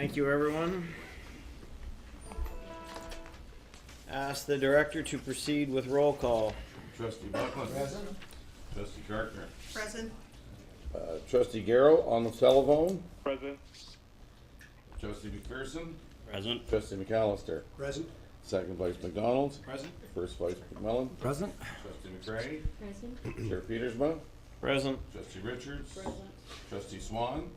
Thank you, everyone. Ask the director to proceed with roll call. Trustee Buckland. Present. Trustee Gartner. Present. Trustee Garrow on the telephone. Present. Trustee McPherson. Present. Trustee McAllister. Present. Second Vice McDonald. Present. First Vice McMillan. Present. Trustee McCray. Present. Chair Petersma. Present. Trustee Richards. Present. Trustee Swan.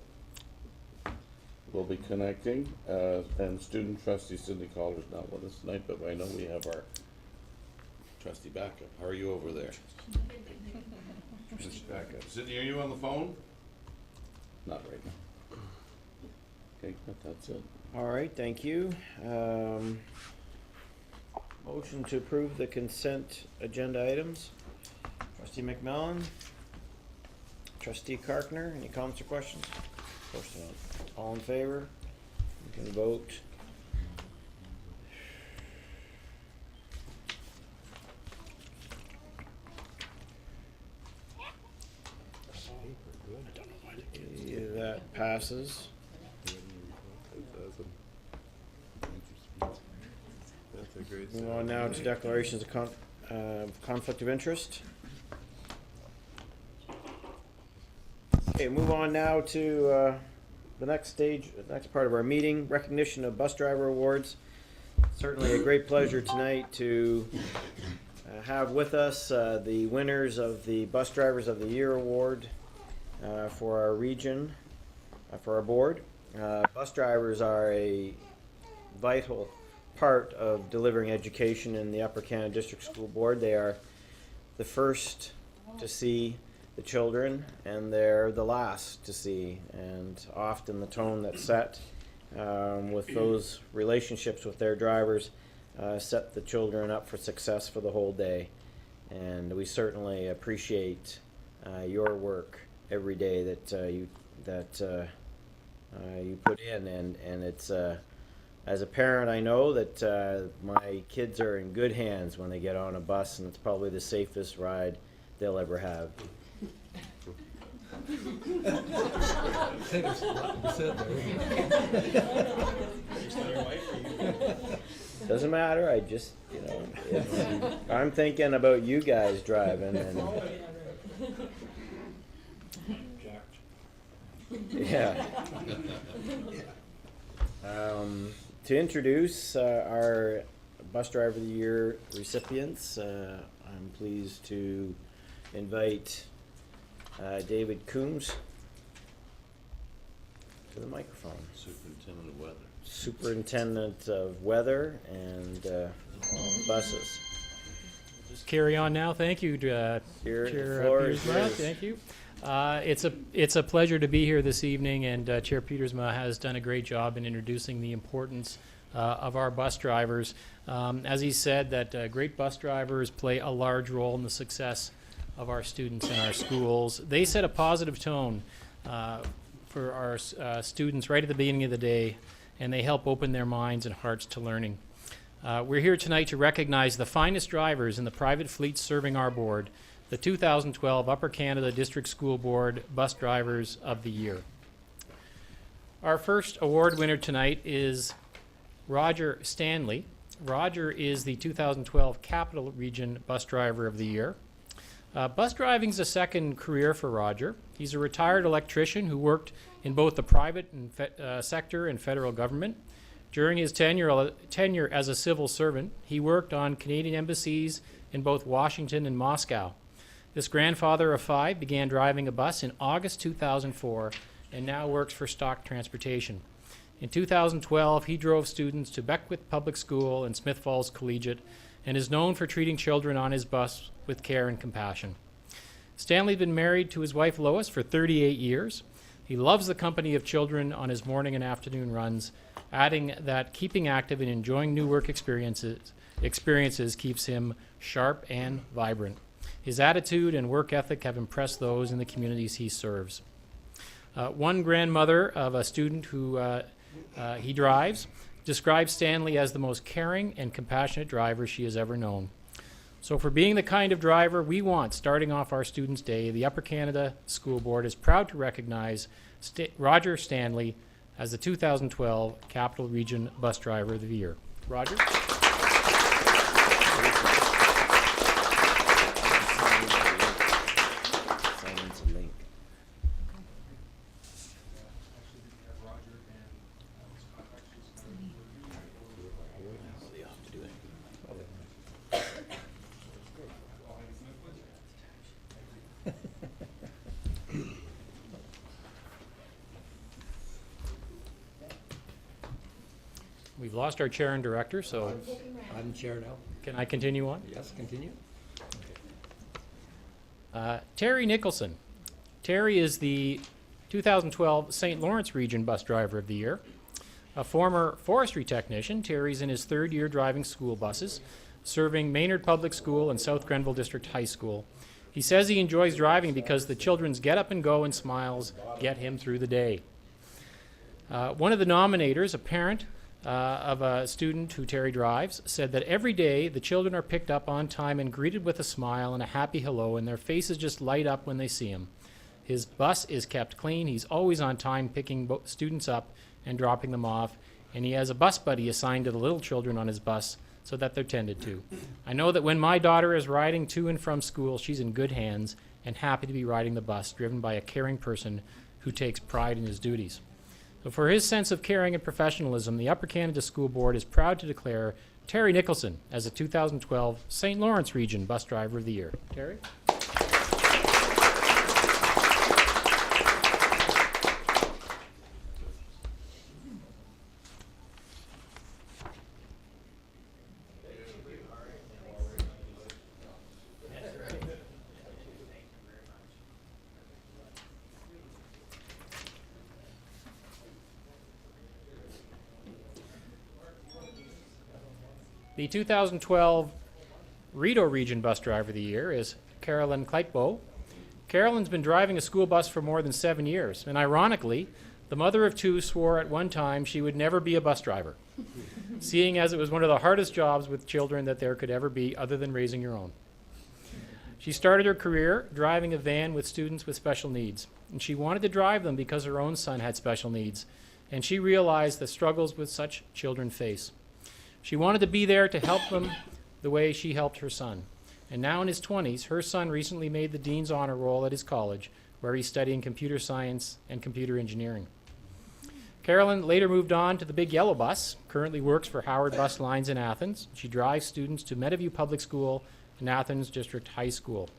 Will be connecting, and student trustee Cindy Calder's not with us tonight, but I know we have our trustee backup. How are you over there? Trustee backup. Sydney, are you on the phone? Not right now. Okay, that's it. All right, thank you. Motion to approve the consent agenda items. Trustee McMillan. Trustee Karkner, any comments or questions? Of course not. All in favor? You can vote. Okay, that passes. That's a great Move on now to declarations of conflict of interest. Okay, move on now to the next stage, the next part of our meeting, recognition of bus driver awards. Certainly a great pleasure tonight to have with us the winners of the Bus Drivers of the Year award for our region, for our board. Bus drivers are a vital part of delivering education in the Upper Canada District School Board. They are the first to see the children, and they're the last to see, and often the tone that's set with those relationships with their drivers set the children up for success for the whole day. And we certainly appreciate your work every day that you put in, and it's as a parent, I know that my kids are in good hands when they get on a bus, and it's probably the safest ride they'll ever have. Doesn't matter. I just, I'm thinking about you guys driving, and yeah. To introduce our Bus Driver of the Year recipients, I'm pleased to invite David Coombs to the microphone. Superintendent of Weather. Superintendent of Weather and Buses. Just carry on now. Thank you, Chair Petersma. Thank you. It's a pleasure to be here this evening, and Chair Petersma has done a great job in introducing the importance of our bus drivers. As he said, that great bus drivers play a large role in the success of our students in our schools. They set a positive tone for our students right at the beginning of the day, and they help open their minds and hearts to learning. We're here tonight to recognize the finest drivers in the private fleets serving our board, the 2012 Upper Canada District School Board Bus Drivers of the Year. Our first award winner tonight is Roger Stanley. Roger is the 2012 Capital Region Bus Driver of the Year. Bus driving is a second career for Roger. He's a retired electrician who worked in both the private and sector and federal government. During his tenure as a civil servant, he worked on Canadian embassies in both Washington and Moscow. This grandfather of five began driving a bus in August 2004 and now works for Stock Transportation. In 2012, he drove students to Beckwith Public School and Smith Falls Collegiate and is known for treating children on his bus with care and compassion. Stanley's been married to his wife Lois for 38 years. He loves the company of children on his morning and afternoon runs, adding that keeping active and enjoying new work experiences keeps him sharp and vibrant. His attitude and work ethic have impressed those in the communities he serves. One grandmother of a student who he drives describes Stanley as the most caring and compassionate driver she has ever known. So for being the kind of driver we want starting off our Students' Day, the Upper Canada School Board is proud to recognize Roger Stanley as the 2012 Capital Region Bus Driver of the Year. Roger? We've lost our chair and director, so I'm the chair now. can I continue on? Yes, continue. Terry Nicholson. Terry is the 2012 St. Lawrence Region Bus Driver of the Year. A former forestry technician, Terry's in his third year driving school buses, serving Maynard Public School and South Grenville District High School. He says he enjoys driving because the children's get up and go and smiles get him through the day. One of the nominators, a parent of a student who Terry drives, said that every day the children are picked up on time and greeted with a smile and a happy hello, and their faces just light up when they see him. His bus is kept clean. He's always on time picking students up and dropping them off, and he has a bus buddy assigned to the little children on his bus so that they're tended to. I know that when my daughter is riding to and from school, she's in good hands and happy to be riding the bus, driven by a caring person who takes pride in his duties. So for his sense of caring and professionalism, the Upper Canada School Board is proud to declare Terry Nicholson as the 2012 St. Lawrence Region Bus Driver of the Year. Terry? The 2012 Rideau Region Bus Driver of the Year is Carolyn Kleitbo. Carolyn's been driving a school bus for more than 7 years, and ironically, the mother of two swore at one time she would never be a bus driver, seeing as it was one of the hardest jobs with children that there could ever be other than raising your own. She started her career driving a van with students with special needs, and she wanted to drive them because her own son had special needs, and she realized the struggles with such children face. She wanted to be there to help them the way she helped her son. And now in his 20s, her son recently made the Dean's Honor Roll at his college, where he's studying computer science and computer engineering. Carolyn later moved on to the Big Yellow Bus, currently works for Howard Bus Lines in Athens. She drives students to Meadowview Public School and Athens District High School.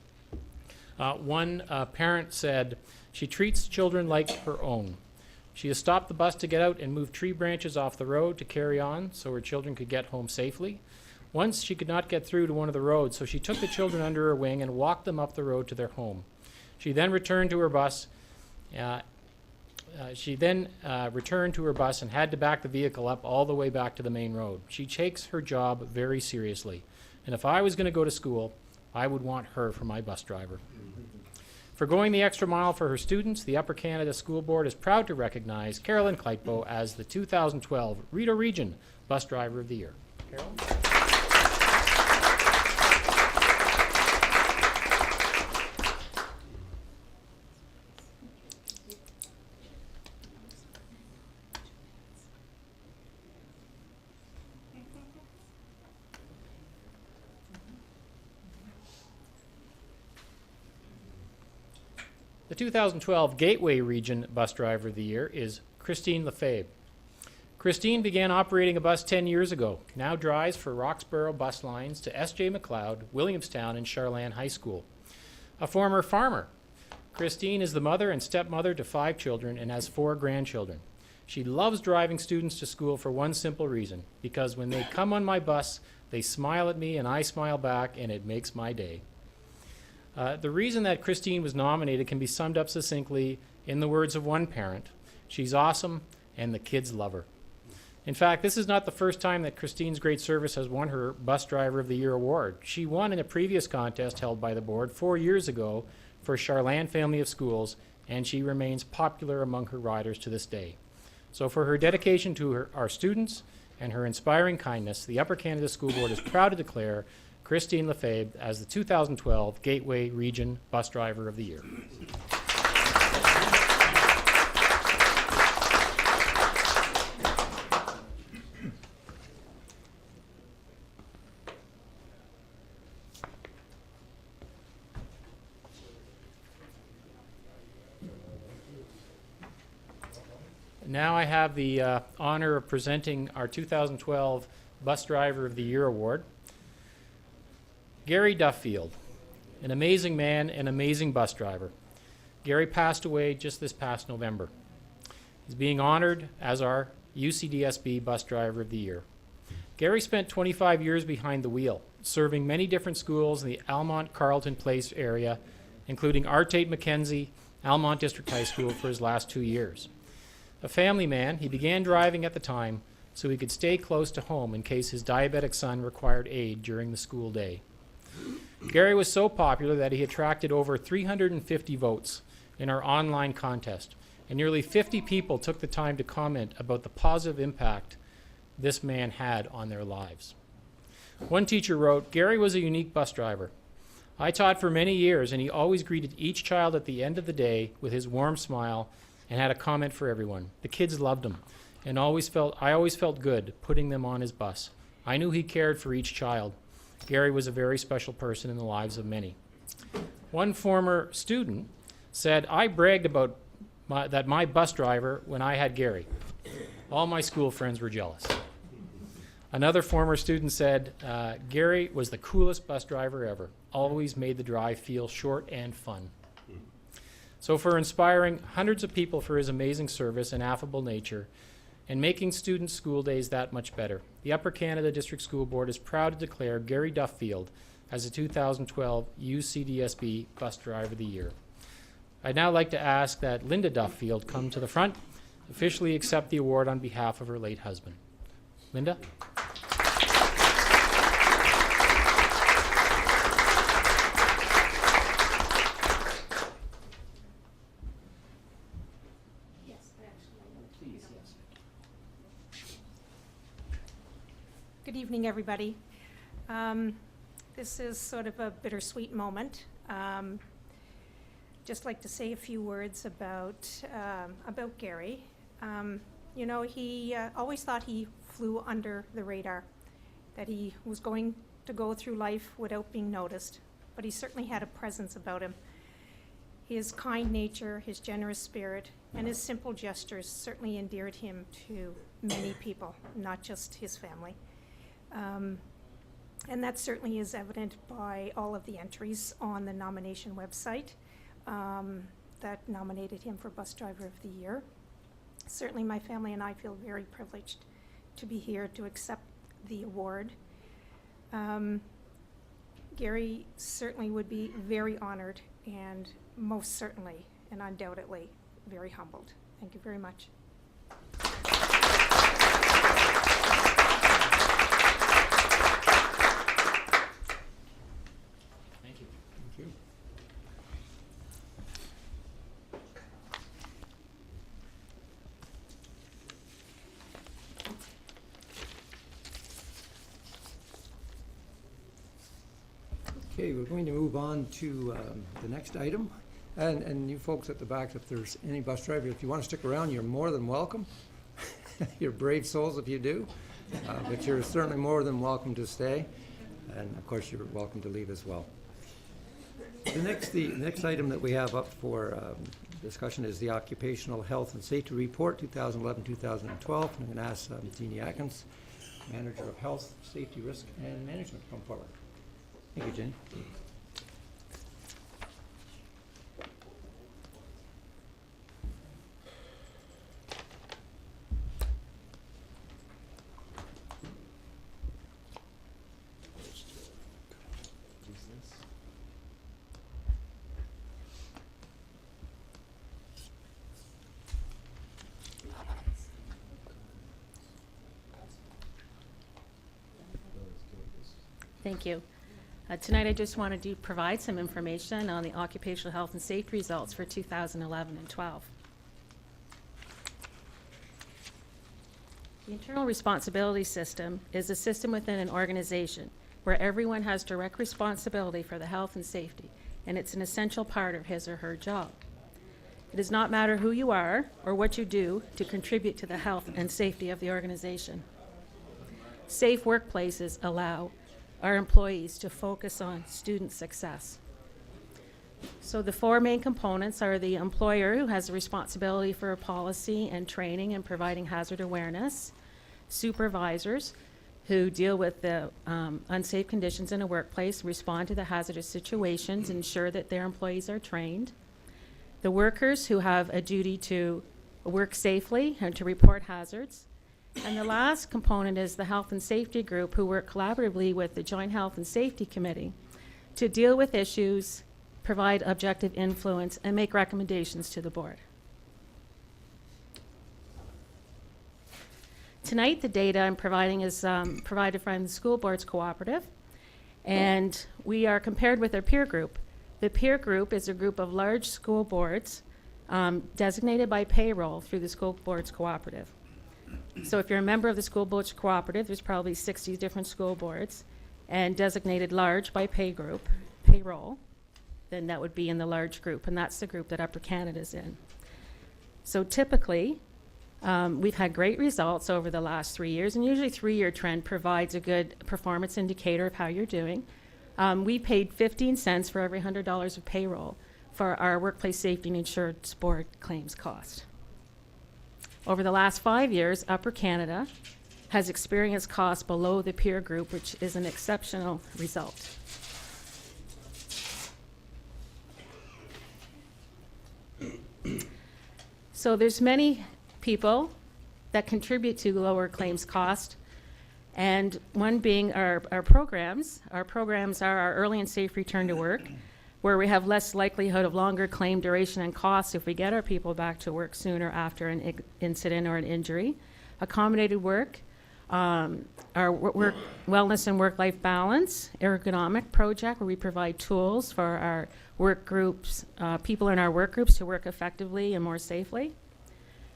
One parent said, she treats children like her own. She has stopped the bus to get out and move tree branches off the road to carry on so her children could get home safely. Once she could not get through to one of the roads, so she took the children under her wing and walked them up the road to their home. She then returned to her bus. Returned to her bus and had to back the vehicle up all the way back to the main road. She takes her job very seriously. And if I was going to go to school, I would want her for my bus driver. For going the extra mile for her students, the Upper Canada School Board is proud to recognize Carolyn Kleitbo as the 2012 Rideau Region Bus Driver of the Year. Carolyn? The 2012 Gateway Region Bus Driver of the Year is Christine Lefebvre. Christine began operating a bus 10 years ago, now drives for Roxborough Bus Lines to S.J. McLeod, Williamstown, and Charlan High School. A former farmer, Christine is the mother and stepmother to 5 children and has 4 grandchildren. She loves driving students to school for one simple reason, because when they come on my bus, they smile at me and I smile back, and it makes my day. The reason that Christine was nominated can be summed up succinctly in the words of one parent: she's awesome and the kids love her. In fact, this is not the first time that Christine's great service has won her Bus Driver of the Year award. She won in a previous contest held by the board 4 years ago for Charlan Family of Schools, and she remains popular among her riders to this day. So for her dedication to our students and her inspiring kindness, the Upper Canada School Board is proud to declare Christine Lefebvre as the 2012 Gateway Region Bus Driver of the Year. now I have the honor of presenting our 2012 Bus Driver of the Year Award. Gary Duffield, an amazing man, an amazing bus driver. Gary passed away just this past November. He's being honored as our UCDSB Bus Driver of the Year. Gary spent 25 years behind the wheel, serving many different schools in the Almont-Carleton Place area, including R. Tate Mackenzie, Almont District High School for his last 2 years. A family man, he began driving at the time so he could stay close to home in case his diabetic son required aid during the school day. Gary was so popular that he attracted over 350 votes in our online contest, and nearly 50 people took the time to comment about the positive impact this man had on their lives. One teacher wrote, "Gary was a unique bus driver. I taught for many years, and he always greeted each child at the end of the day with his warm smile and had a comment for everyone. The kids loved him, and I always felt good putting them on his bus. I knew he cared for each child. Gary was a very special person in the lives of many." One former student said, "I bragged about that my bus driver when I had Gary. All my school friends were jealous." Another former student said, "Gary was the coolest bus driver ever. Always made the drive feel short and fun." So for inspiring hundreds of people for his amazing service and affable nature, and making students' school days that much better, the Upper Canada District School Board is proud to declare Gary Duffield as the 2012 UCDSB Bus Driver of the Year. I'd now like to ask that Linda Duffield come to the front, officially accept the award on behalf of her late husband. Linda? Good evening, everybody. This is sort of a bittersweet moment. Just like to say a few words about Gary. You know, he always thought he flew under the radar, that he was going to go through life without being noticed, but he certainly had a presence about him. His kind nature, his generous spirit, and his simple gestures certainly endeared him to many people, not just his family. And that certainly is evident by all of the entries on the nomination website that nominated him for Bus Driver of the Year. Certainly my family and I feel very privileged to be here to accept the award. Gary certainly would be very honored and most certainly and undoubtedly very humbled. Thank you very much. Thank you. Thank you. Okay, we're going to move on to the next item. And you folks at the back, if there's any bus driver, if you want to stick around, you're more than welcome. You're brave souls if you do, but you're certainly more than welcome to stay. And of course, you're welcome to leave as well. The next item that we have up for discussion is the Occupational Health and Safety Report 2011-2012. I'm going to ask Jeannie Atkins, Manager of Health, Safety, Risk, and Management, to come forward. Thank you, Jenny. Thank you. Tonight I just wanted to provide some information on the occupational health and safety results for 2011 and 12. The internal responsibility system is a system within an organization where everyone has direct responsibility for the health and safety, and it's an essential part of his or her job. It does not matter who you are or what you do to contribute to the health and safety of the organization. Safe workplaces allow our employees to focus on student success. So the four main components are the employer, who has the responsibility for policy and training and providing hazard awareness, supervisors, who deal with the unsafe conditions in a workplace, respond to the hazardous situations, ensure that their employees are trained, the workers, who have a duty to work safely and to report hazards, and the last component is the health and safety group, who work collaboratively with the Joint Health and Safety Committee to deal with issues, provide objective influence, and make recommendations to the board. Tonight, the data I'm providing is provided from the School Boards Cooperative, and we are compared with our peer group. The peer group is a group of large school boards designated by payroll through the School Boards Cooperative. So if you're a member of the School Boards Cooperative, there's probably 60 different school boards, and designated large by payroll, then that would be in the large group, and that's the group that Upper Canada's in. So typically, we've had great results over the last 3 years, and usually 3-year trend provides a good performance indicator of how you're doing. We paid 15 cents for every $100 of payroll for our Workplace Safety and Insurance Board claims cost. Over the last 5 years, Upper Canada has experienced costs below the peer group, which is an exceptional result. So there's many people that contribute to lower claims cost, and one being our programs. Our programs are our early and safe return to work, where we have less likelihood of longer claim duration and costs if we get our people back to work sooner after an incident or an injury. Accommodated work, our work wellness and work-life balance, ergonomic project, where we provide tools for our work groups, people in our work groups to work effectively and more safely.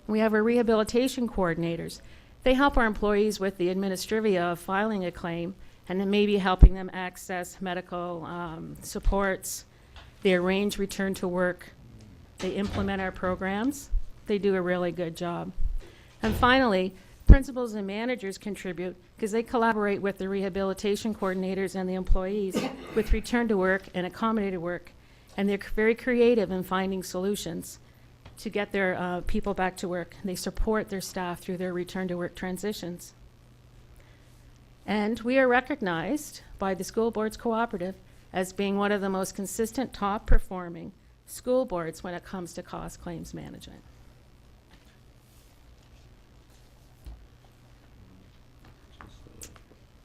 We have our rehabilitation coordinators. They help our employees with the administrivia of filing a claim, and then maybe helping them access medical supports. They arrange return to work. They implement our programs. They do a really good job. And finally, principals and managers contribute because they collaborate with the rehabilitation coordinators and the employees with return to work and accommodated work, and they're very creative in finding solutions to get their people back to work. They support their staff through their return to work transitions. And we are recognized by the School Boards Cooperative as being one of the most consistent top performing school boards when it comes to cost claims management.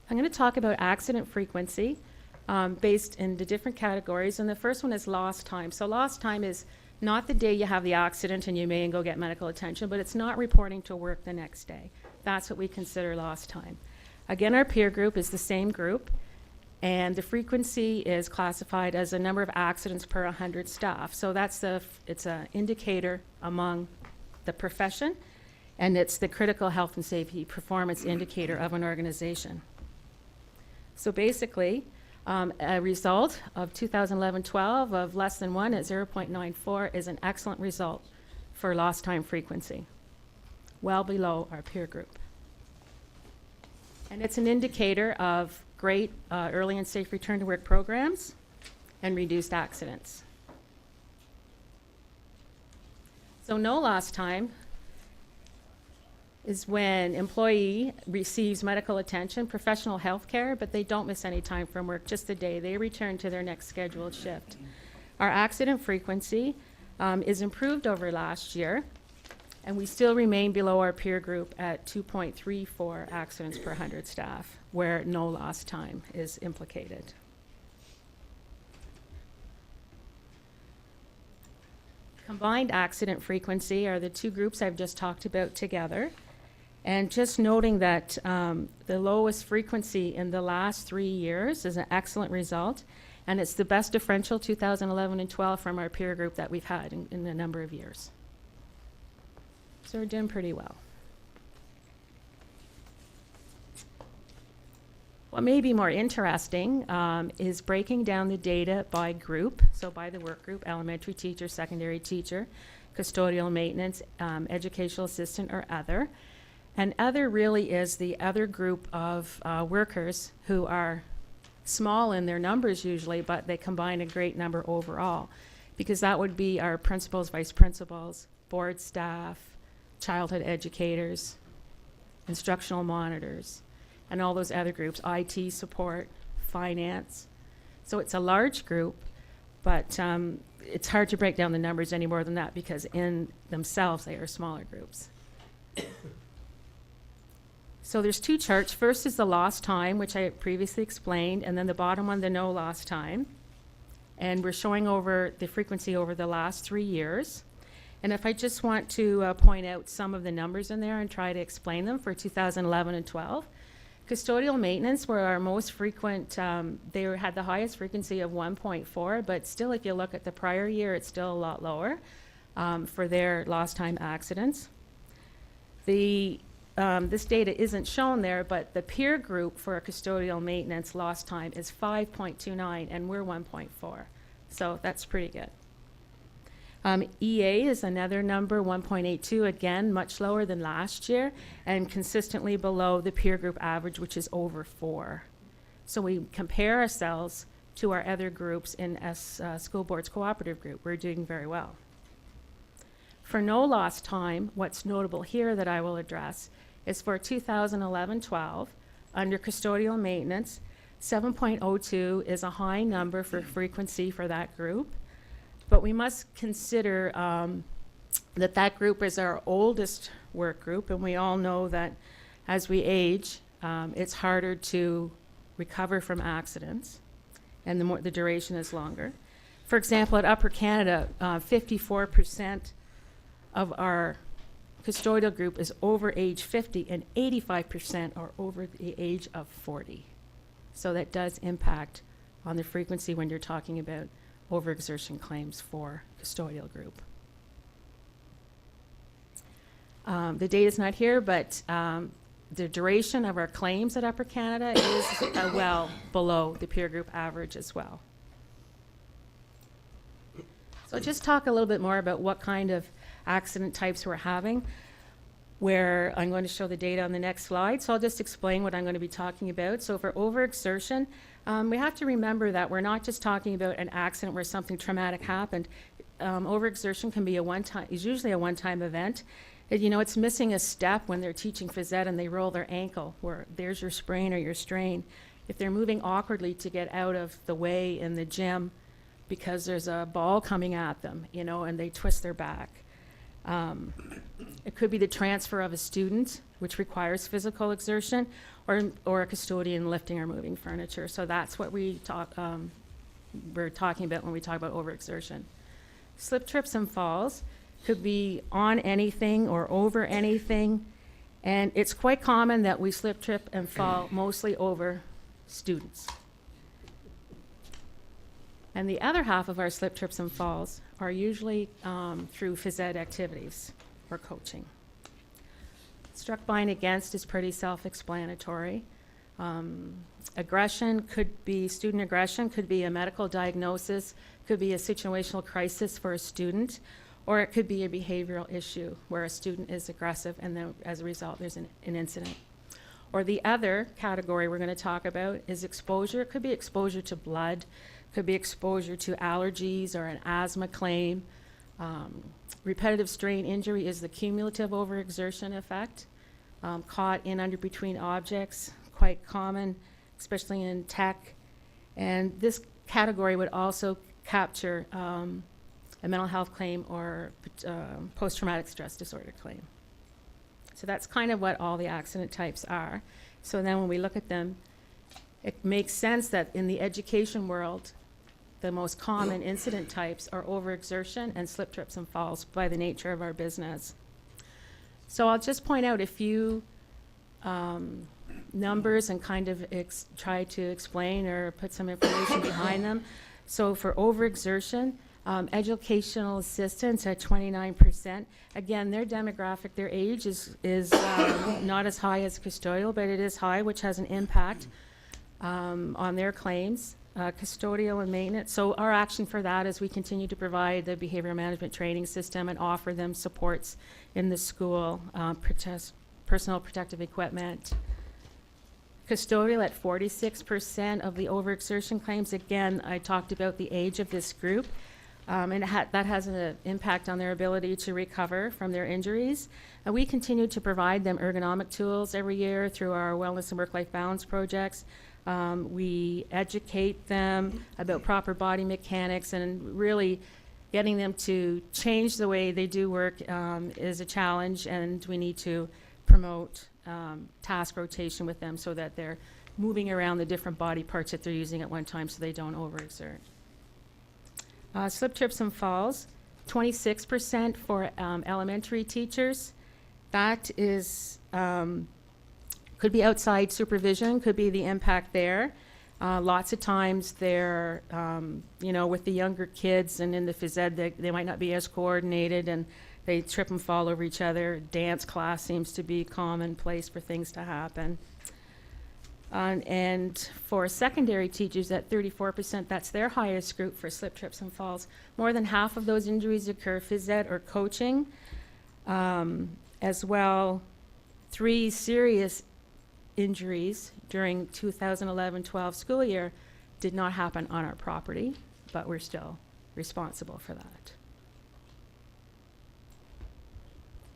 I'm going to talk about accident frequency based into different categories, and the first one is lost time. So lost time is not the day you have the accident and you may go get medical attention, but it's not reporting to work the next day. That's what we consider lost time. Again, our peer group is the same group, and the frequency is classified as the number of accidents per 100 staff. So it's an indicator among the profession, and it's the critical health and safety performance indicator of an organization. So basically, a result of 2011-12 of less than 1 at 0.94 is an excellent result for lost time frequency, well below our peer group. And it's an indicator of great early and safe return to work programs and reduced accidents. So no lost time is when employee receives medical attention, professional health care, but they don't miss any time from work, just the day they return to their next scheduled shift. Our accident frequency is improved over last year, and we still remain below our peer group at 2.34 accidents per 100 staff, where no lost time is implicated. Combined accident frequency are the two groups I've just talked about together. And just noting that the lowest frequency in the last 3 years is an excellent result, and it's the best differential 2011 and 12 from our peer group that we've had in a number of years. So we're doing pretty well. What may be more interesting is breaking down the data by group, so by the work group, elementary teacher, secondary teacher, custodial maintenance, educational assistant, or other. And other really is the other group of workers who are small in their numbers usually, but they combine a great number overall. because that would be our principals, vice principals, board staff, childhood educators, instructional monitors, and all those other groups, IT support, finance. So it's a large group, but it's hard to break down the numbers any more than that because in themselves they are smaller groups. So there's two charts. First is the lost time, which I previously explained, and then the bottom one, the no lost time. And we're showing over the frequency over the last 3 years. And if I just want to point out some of the numbers in there and try to explain them for 2011 and 12. Custodial maintenance were our most frequent, they had the highest frequency of 1.4, but still if you look at the prior year, it's still a lot lower for their lost time accidents. This data isn't shown there, but the peer group for custodial maintenance lost time is 5.29 and we're 1.4. So that's pretty good. EA is another number, 1.82, again, much lower than last year and consistently below the peer group average, which is over 4. So we compare ourselves to our other groups in School Board's cooperative group. We're doing very well. For no lost time, what's notable here that I will address is for 2011-12, under custodial maintenance, 7.02 is a high number for frequency for that group. But we must consider that group is our oldest work group, and we all know that as we age, it's harder to recover from accidents, and the duration is longer. For example, at Upper Canada, 54% of our custodial group is over age 50, and 85% are over the age of 40. So that does impact on the frequency when you're talking about overexertion claims for custodial group. The data's not here, but the duration of our claims at Upper Canada is well below the peer group average as well. So just talk a little bit more about what kind of accident types we're having, where I'm going to show the data on the next slide. So I'll just explain what I'm going to be talking about. So for overexertion, we have to remember that we're not just talking about an accident where something traumatic happened. Overexertion can be is usually a one-time event. It's missing a step when they're teaching phys ed and they roll their ankle, where there's your sprain or your strain. If they're moving awkwardly to get out of the way in the gym because there's a ball coming at them, and they twist their back. It could be the transfer of a student, which requires physical exertion, or a custodian lifting or moving furniture. So that's what we're talking about when we talk about overexertion. Slip, trips, and falls could be on anything or over anything, and it's quite common that we slip, trip, and fall mostly over students. And the other half of our slip, trips, and falls are usually through phys ed activities or coaching. Struck by and against is pretty self-explanatory. Aggression could be, student aggression could be a medical diagnosis, could be a situational crisis for a student, or it could be a behavioral issue where a student is aggressive and then as a result there's an incident. Or the other category we're going to talk about is exposure. It could be exposure to blood, could be exposure to allergies or an asthma claim. Repetitive strain injury is the cumulative overexertion effect. Caught in under between objects, quite common, especially in tech. And this category would also capture a mental health claim or post-traumatic stress disorder claim. So that's kind of what all the accident types are. So then when we look at them, it makes sense that in the education world, the most common incident types are overexertion and slip, trips, and falls by the nature of our business. So I'll just point out a few numbers and kind of try to explain or put some information behind them. So for overexertion, educational assistants at 29%. Again, their demographic, their age is not as high as custodial, but it is high, which has an impact on their claims. Custodial and maintenance. So our action for that is we continue to provide the behavior management training system and offer them supports in the school, personal protective equipment. Custodial at 46% of the overexertion claims. Again, I talked about the age of this group. And that has an impact on their ability to recover from their injuries. And we continue to provide them ergonomic tools every year through our wellness and work-life balance projects. We educate them about proper body mechanics, and really getting them to change the way they do work is a challenge, and we need to promote task rotation with them so that they're moving around the different body parts that they're using at one time so they don't overexert. Slip, trips, and falls, 26% for elementary teachers. That is, could be outside supervision, could be the impact there. Lots of times they're, with the younger kids and in the phys ed, they might not be as coordinated and they trip and fall over each other. Dance class seems to be commonplace for things to happen. And for secondary teachers at 34%, that's their highest group for slip, trips, and falls. More than half of those injuries occur phys ed or coaching. As well, 3 serious injuries during 2011-12 school year did not happen on our property, but we're still responsible for that.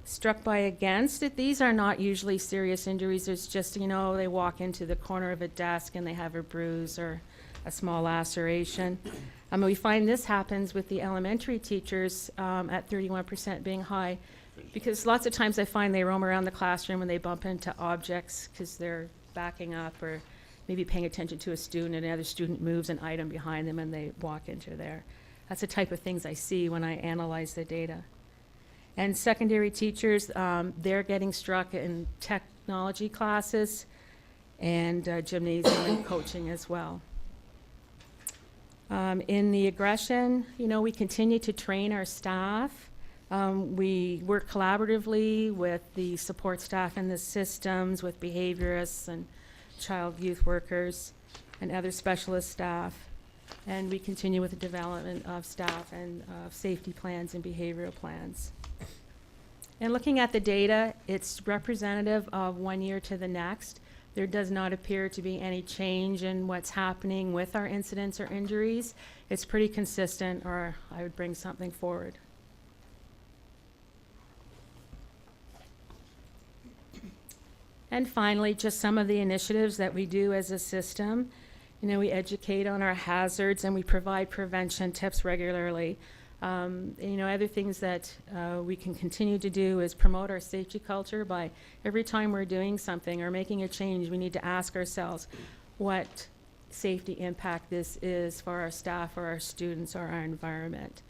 Struck by against it, these are not usually serious injuries. It's just, they walk into the corner of a desk and they have a bruise or a small laceration. We find this happens with the elementary teachers at 31% being high, because lots of times I find they roam around the classroom and they bump into objects because they're backing up or maybe paying attention to a student, and another student moves an item behind them and they walk into there. That's the type of things I see when I analyze the data. And secondary teachers, they're getting struck in technology classes and gymnasium and coaching as well. In the aggression, we continue to train our staff. We work collaboratively with the support staff and the systems, with behaviorists and child youth workers and other specialist staff. And we continue with the development of staff and safety plans and behavioral plans. And looking at the data, it's representative of one year to the next. There does not appear to be any change in what's happening with our incidents or injuries. It's pretty consistent, or I would bring something forward. And finally, just some of the initiatives that we do as a system. We educate on our hazards and we provide prevention tips regularly. Other things that we can continue to do is promote our safety culture by every time we're doing something or making a change, we need to ask ourselves what safety impact this is for our staff or our students or our environment.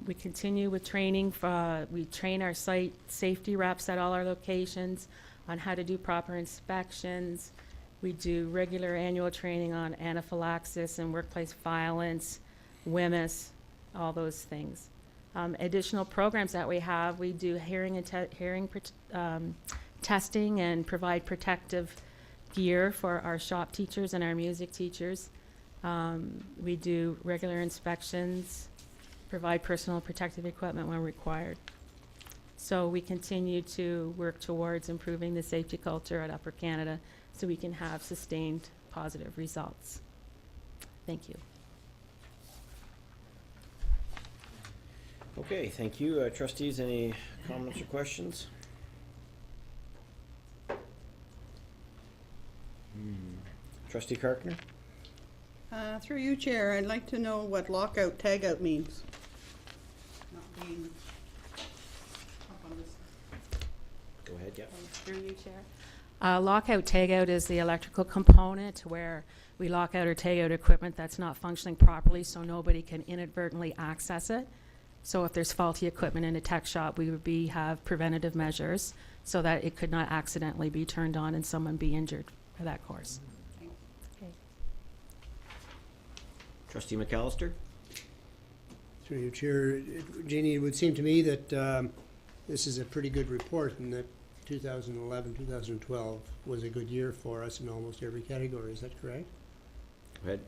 We continue with training. We train our site safety reps at all our locations on how to do proper inspections. We do regular annual training on anaphylaxis and workplace violence, WMIS, all those things. Additional programs that we have, we do hearing testing and provide protective gear for our shop teachers and our music teachers. We do regular inspections, provide personal protective equipment when required. So we continue to work towards improving the safety culture at Upper Canada so we can have sustained positive results. Thank you. Okay, thank you. Trustees, any comments or questions? Trustee Karkner? Through you, Chair, I'd like to know what lockout tagout means. Not being up on this. Go ahead, yeah. Through you, Chair. Lockout tagout is the electrical component where we lock out or tag out equipment that's not functioning properly so nobody can inadvertently access it. So if there's faulty equipment in a tech shop, we would have preventative measures so that it could not accidentally be turned on and someone be injured for that course. Okay. Trustee McAllister? Through you, Chair. Jeannie, it would seem to me that this is a pretty good report and that 2011, 2012 was a good year for us in almost every category. Is that correct? Go ahead.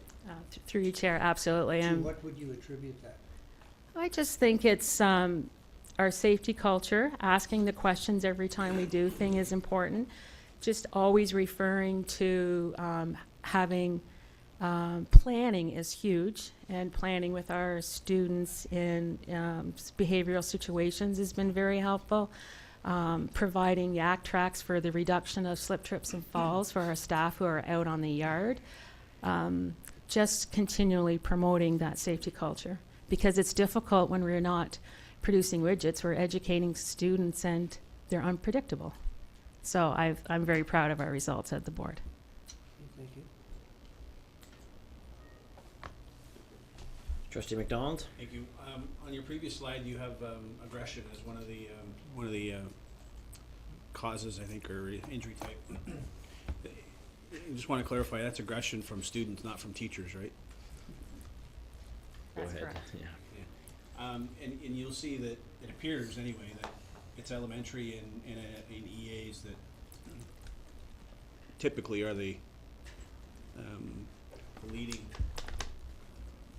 Through you, Chair, absolutely. To what would you attribute that? I just think it's our safety culture. Asking the questions every time we do thing is important. Just always referring to having Planning is huge, and planning with our students in behavioral situations has been very helpful. Providing yak tracks for the reduction of slip, trips, and falls for our staff who are out on the yard. Just continually promoting that safety culture, because it's difficult when we're not producing widgets. We're educating students, and they're unpredictable. So I'm very proud of our results at the board. Thank you. Trustee McDonald? Thank you. On your previous slide, you have aggression as one of the causes, I think, or injury type. I just want to clarify, that's aggression from students, not from teachers, right? Go That's ahead. correct. Yeah. And you'll see that it appears anyway that it's elementary and in EAs that typically are the leading,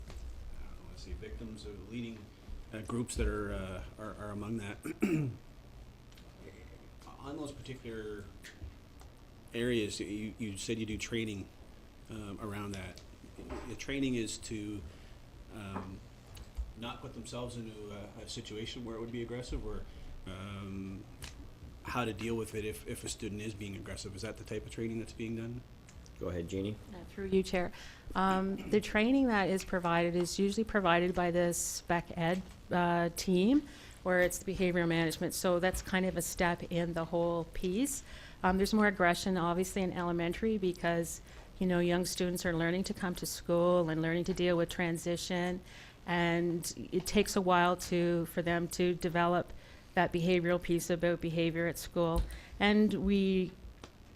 I don't want to say victims, or leading groups that are among that. On those particular areas, you said you do training around that. The training is to not put themselves into a situation where it would be aggressive, or how to deal with it if a student is being aggressive. Is that the type of training that's being done? Go ahead, Jeannie. Through you, Chair. The training that is provided is usually provided by the spec ed team, where it's the behavioral management. So that's kind of a step in the whole piece. There's more aggression, obviously, in elementary because, young students are learning to come to school and learning to deal with transition. And it takes a while for them to develop that behavioral piece about behavior at school. And we,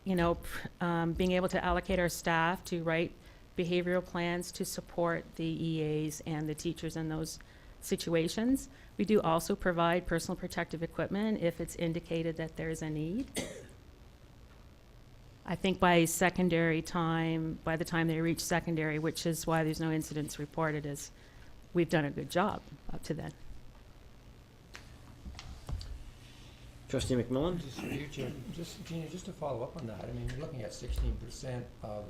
being able to allocate our staff to write behavioral plans to support the EAs and the teachers in those situations. We do also provide personal protective equipment if it's indicated that there's a need. I think by the time they reach secondary, which is why there's no incidents reported, is we've done a good job up to then. Trustee McMillan? Gina, just to follow up on that, I mean, you're looking at 16% of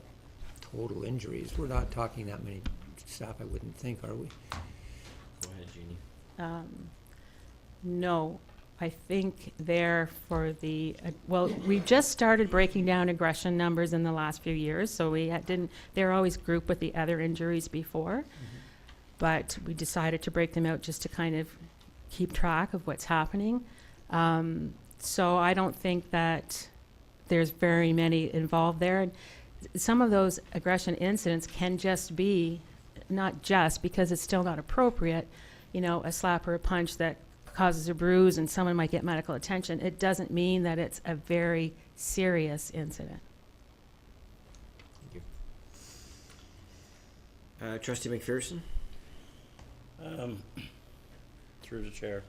total injuries. We're not talking that many staff, I wouldn't think, are we? Go ahead, Jeannie. No, I think we've just started breaking down aggression numbers in the last few years, so they're always grouped with the other injuries before, but we decided to break them out just to kind of keep track of what's happening. So I don't think that there's very many involved there. And some of those aggression incidents can just be, not just because it's still not appropriate, a slap or a punch that causes a bruise and someone might get medical attention. It doesn't mean that it's a very serious incident. Thank you. Trustee McPherson? Through the chair.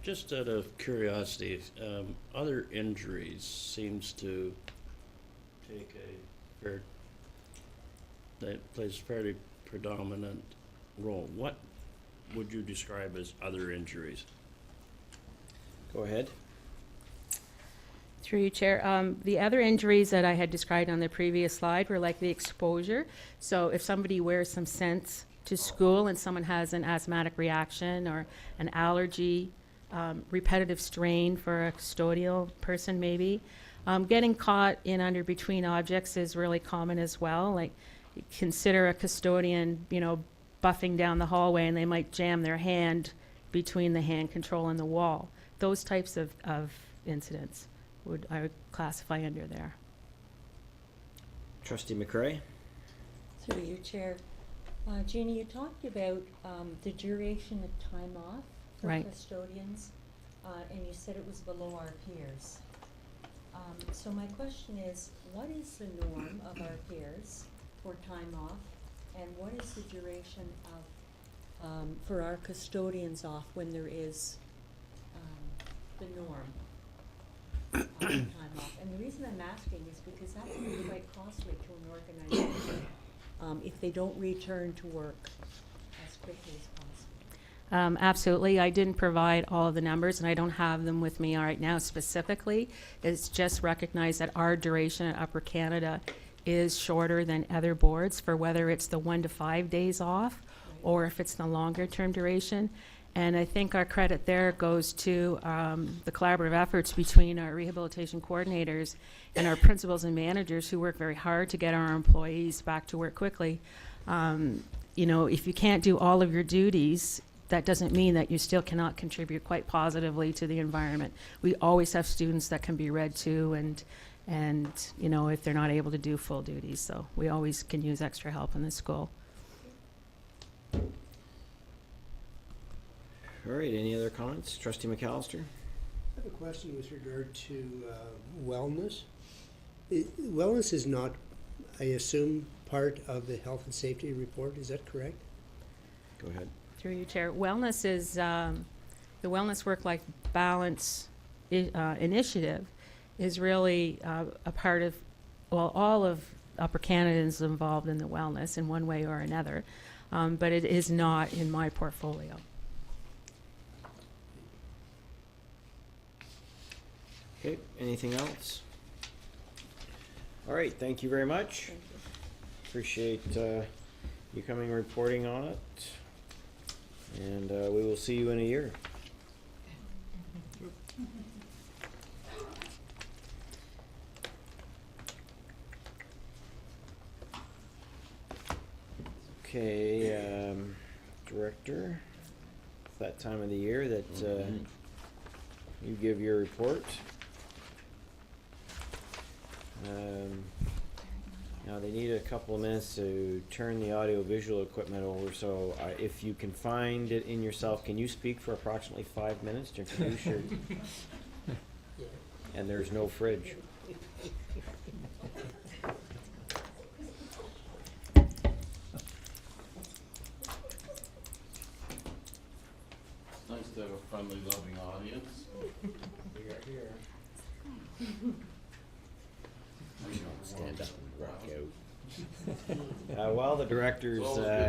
Just out of curiosity, other injuries seems to take that plays a fairly predominant role. What would you describe as other injuries? Go ahead. Through you, Chair. The other injuries that I had described on the previous slide were like the exposure. So if somebody wears some scents to school and someone has an asthmatic reaction or an allergy, repetitive strain for a custodial person maybe. Getting caught in under between objects is really common as well. Like, consider a custodian, buffing down the hallway and they might jam their hand between the hand control and the wall. Those types of incidents I would classify under there. Trustee McCray? Through you, Chair. Jeannie, you talked about the duration of time off for Right. custodians, and you said it was below our peers. So my question is, what is the norm of our peers for time off, and what is the duration of for our custodians off when there is the norm time off? And the reason I'm asking is because that can be quite costly to an organization if they don't return to work as quickly as possible. Absolutely. I didn't provide all of the numbers, and I don't have them with me right now specifically. It's just recognized that our duration at Upper Canada is shorter than other boards for whether it's the 1 to 5 days off or if it's the longer term duration. And I think our credit there goes to the collaborative efforts between our rehabilitation coordinators and our principals and managers who work very hard to get our employees back to work quickly. You know, if you can't do all of your duties, that doesn't mean that you still cannot contribute quite positively to the environment. We always have students that can be read to and you know, if they're not able to do full duties. So we always can use extra help in the school. All right, any other comments? Trustee McAllister? I have a question with regard to wellness. Wellness is not, I assume, part of the health and safety report, is that correct? Go ahead. Through you, Chair. Wellness is, the Wellness Work-Life Balance initiative is really a part of, well, all of Upper Canada is involved in the wellness in one way or another, but it is not in my portfolio. Okay, anything else? All right, thank you very much. Appreciate you coming and reporting on it. And we will see you in a year. Okay, Director, it's that time of the year that you give your report. Now they need a couple of minutes to turn the audio-visual equipment over, so if you can find it in yourself, can you speak for approximately 5 minutes to introduce your... And there's no fridge. It's nice to have a friendly, loving audience. We are here. Stand up and rock out. While the director's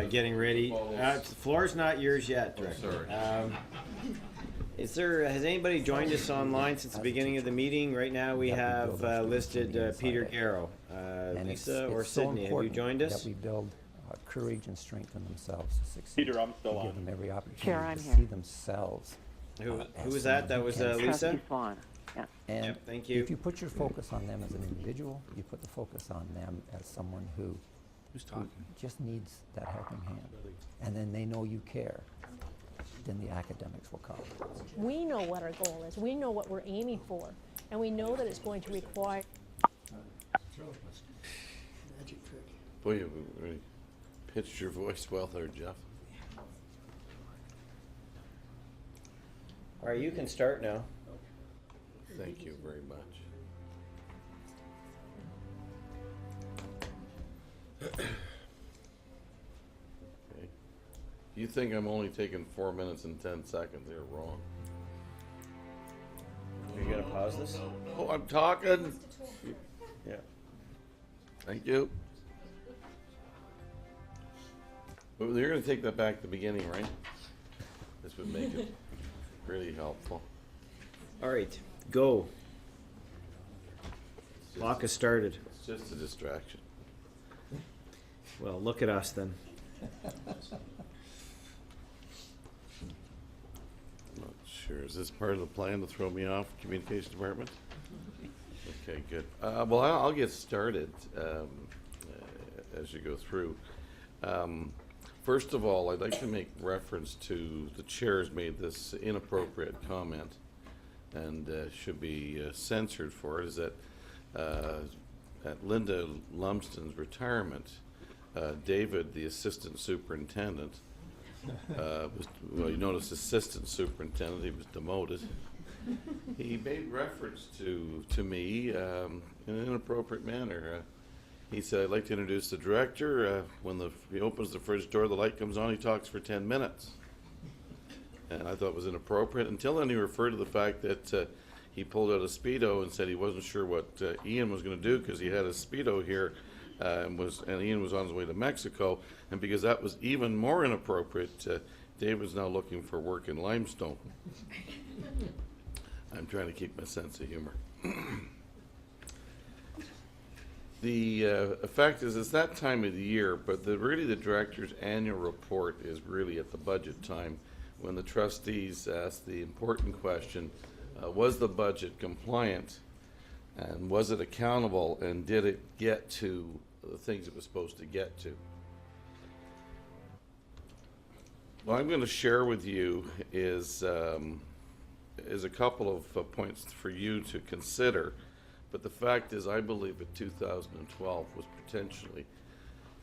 getting ready, the floor's not yours yet, Director. Has anybody joined us online since the beginning of the meeting? Right now we have listed Peter Garrow. Lisa or Sydney, have you joined us? That we build courage and strength in themselves to succeed. Peter, I'm still Give on. them every opportunity Chair, I'm to here. see themselves. Who as was that? someone That who was can- Lisa? Trustee Swan, yes. And Yep, thank you. if you put your focus on them as an individual, you put the focus on them as someone who Who's talking? just needs that helping hand, and then they know you care, then the academics will come. We know what our goal is. We know what we're aiming for. And we know that it's going to require Magic trick. Boy, you really pitched your voice well there, Jeff. All right, you can start now. Thank you very much. Okay. You think I'm only taking 4 minutes and 10 seconds? You're wrong. Are you gonna pause this? Oh, I'm talking. Yeah. Thank you. Well, you're gonna take that back to the beginning, right? This would make it really helpful. All right, go. Clock has started. It's just a distraction. Well, look at us then. I'm not sure. Is this part of the plan to throw me off, communication department? Okay, good. Well, I'll get started as you go through. First of all, I'd like to make reference to the chair's made this inappropriate comment and should be censored for it, is that at Linda Lumsden's retirement, David, the assistant superintendent, well, you notice assistant superintendent, he was demoted. He made reference to me in an inappropriate manner. He said, I'd like to introduce the director. When he opens the fridge door, the light comes on, he talks for 10 minutes. And I thought it was inappropriate. Until then, he referred to the fact that he pulled out a Speedo and said he wasn't sure what Ian was going to do because he had a Speedo here and Ian was on his way to Mexico. And because that was even more inappropriate, David's now looking for work in Limestone. I'm trying to keep my sense of humor. The fact is, it's that time of the year, but really the director's annual report is really at the budget time, when the trustees ask the important question, was the budget compliant, and was it accountable, and did it get to the things it was supposed to get to? What I'm going to share with you is a couple of points for you to consider. But the fact is, I believe that 2012 was potentially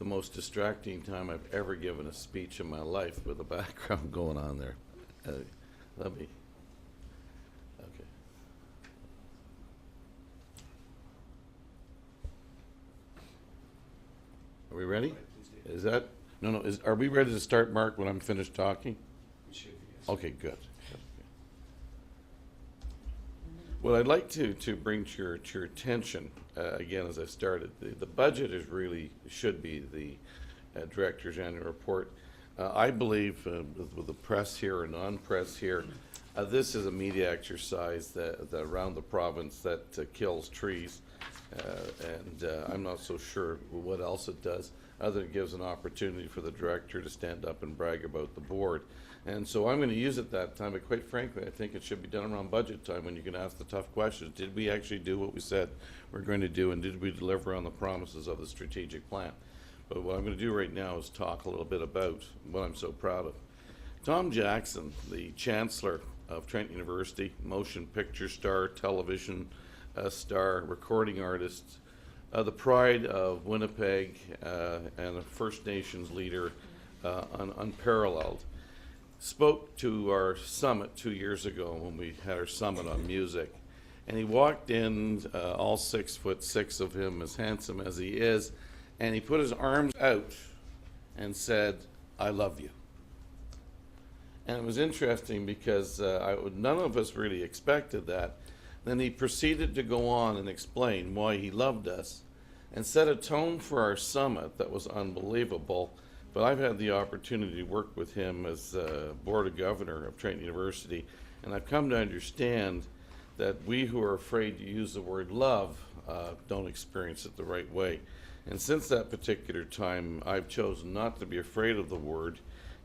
the most distracting time I've ever given a speech in my life, with the background going on there. Let me. Okay. Are we ready? Is that? No. Are we ready to start, Mark, when I'm finished talking? We should be, yes. Okay, good. What I'd like to bring to your attention, again, as I started, the budget is really, should be the director's annual report. I believe, with the press here or non-press here, this is a media exercise that around the province that kills trees, and I'm not so sure what else it does, other than it gives an opportunity for the director to stand up and brag about the board. And so I'm going to use it that time, but quite frankly, I think it should be done around budget time, when you can ask the tough questions. Did we actually do what we said we're going to do, and did we deliver on the promises of the strategic plan? But what I'm going to do right now is talk a little bit about what I'm so proud of. Tom Jackson, the Chancellor of Trent University, motion picture star, television star, recording artist, the pride of Winnipeg, and a First Nations leader, unparalleled, spoke to our summit 2 years ago when we had our summit on music. And he walked in, all 6'6" of him, as handsome as he is, and he put his arms out and said, "I love you." And it was interesting because none of us really expected that. Then he proceeded to go on and explain why he loved us and set a tone for our summit that was unbelievable. But I've had the opportunity to work with him as Board of Governor of Trent University, and I've come to understand that we who are afraid to use the word love don't experience it the right way. And since that particular time, I've chosen not to be afraid of the word,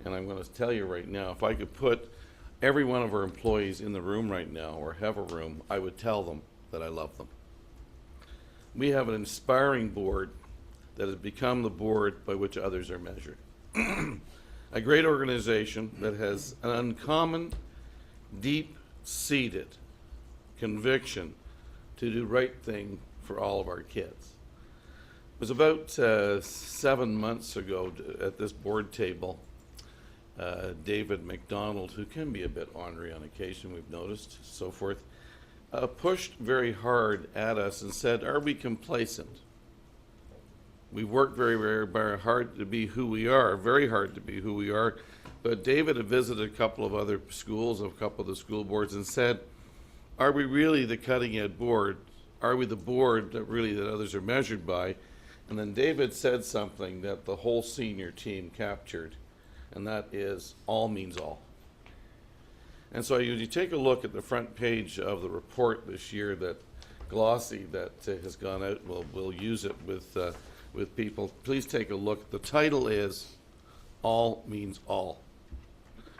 and I'm going to tell you right now, if I could put every one of our employees in the room right now, or have a room, I would tell them that I love them. We have an inspiring board that has become the board by which others are measured. A great organization that has an uncommon, deep-seated conviction to do right thing for all of our kids. It was about 7 months ago at this board table, David McDonald, who can be a bit ornery on occasion, we've noticed, so forth, pushed very hard at us and said, "Are we complacent? We've worked very, very hard to be who we are, very hard to be who we are." But David had visited a couple of other schools, a couple of the school boards, and said, "Are we really the cutting edge board? Are we the board that others are measured by?" And then David said something that the whole senior team captured, and that is, all means all. And so you take a look at the front page of the report this year, that glossy that has gone out, we'll use it with people. Please take a look. The title is All Means All.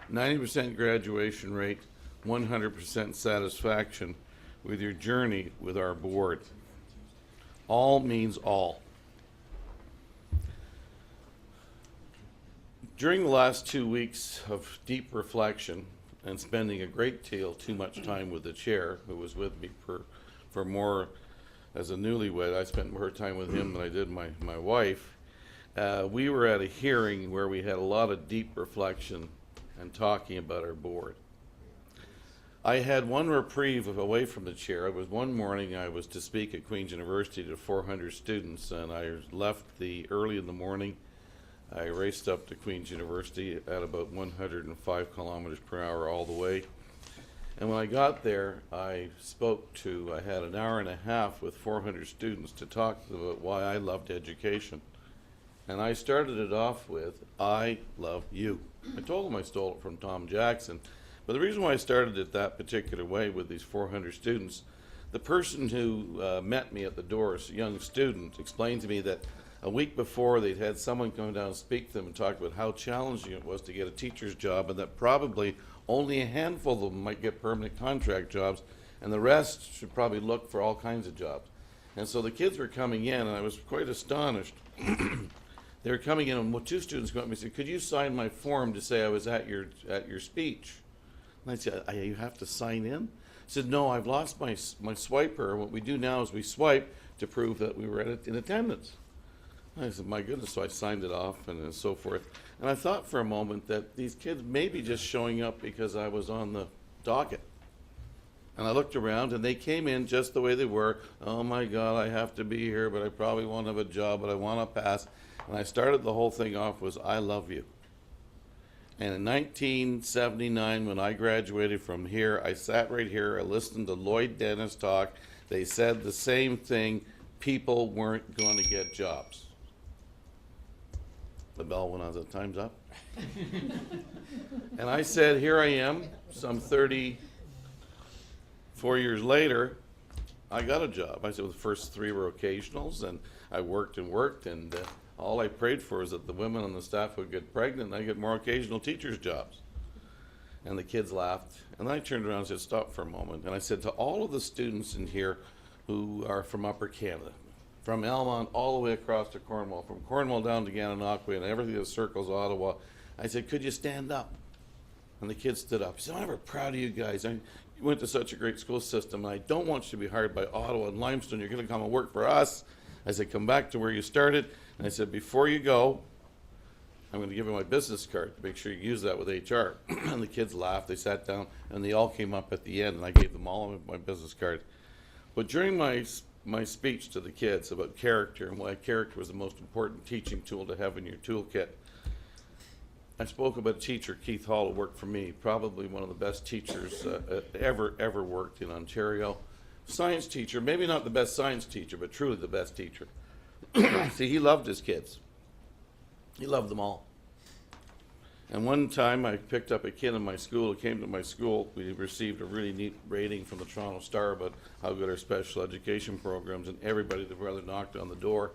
90% graduation rate, 100% satisfaction with your journey with our board. All means all. During the last 2 weeks of deep reflection and spending a great deal too much time with the chair, who was with me for more, as a newlywed, I spent more time with him than I did my wife. We were at a hearing where we had a lot of deep reflection and talking about our board. I had one reprieve away from the chair. It was one morning I was to speak at Queen's University to 400 students, and I left early in the morning. I raced up to Queen's University at about 105 kilometers per hour all the way. And when I got there, I had an hour and a half with 400 students to talk about why I loved education. And I started it off with, "I love you." I told them I stole it from Tom Jackson. But the reason why I started it that particular way with these 400 students, The person who met me at the door, a young student, explained to me that a week before they'd had someone come down and speak to them and talk about how challenging it was to get a teacher's job, and that probably only a handful of them might get permanent contract jobs, and the rest should probably look for all kinds of jobs. And so the kids were coming in, and I was quite astonished. They were coming in, and two students came up to me and said, "Could you sign my form to say I was at your speech?" And I said, "You have to sign in?" I said, "No, I've lost my swiper. What we do now is we swipe to prove that we were in attendance." I said, "My goodness," so I signed it off and so forth. And I thought for a moment that these kids may be just showing up because I was on the docket. And I looked around, and they came in just the way they were. "Oh my God, I have to be here, but I probably won't have a job, but I want to pass." And I started the whole thing off was, "I love you." And in 1979, when I graduated from here, I sat right here, I listened to Lloyd Dennis talk. They said the same thing, people weren't going to get jobs. The bell went on, the time's up. And I said, here I am, some 34 years later, I got a job. I said, well, the first 3 were occasionals, and I worked and worked, and all I prayed for is that the women on the staff would get pregnant and I get more occasional teachers' jobs. And the kids laughed. And then I turned around and said, stop for a moment. And I said to all of the students in here who are from Upper Canada, from Elmont all the way across to Cornwall, from Cornwall down to Gananoque and everything that circles Ottawa, I said, could you stand up? And the kids stood up. He said, I'm ever proud of you guys. You went to such a great school system, and I don't want you to be hired by Ottawa and Limestone. You're going to come and work for us. I said, come back to where you started. And I said, before you go, I'm going to give you my business card to make sure you use that with HR. And the kids laughed. They sat down, and they all came up at the end, and I gave them all my business card. But during my speech to the kids about character and why character was the most important teaching tool to have in your toolkit, I spoke about a teacher, Keith Hall, who worked for me, probably one of the best teachers ever worked in Ontario. Science teacher, maybe not the best science teacher, but truly the best teacher. See, he loved his kids. He loved them all. And one time I picked up a kid in my school who came to my school. We received a really neat rating from the Toronto Star about how good our special education programs, and everybody that brother knocked on the door.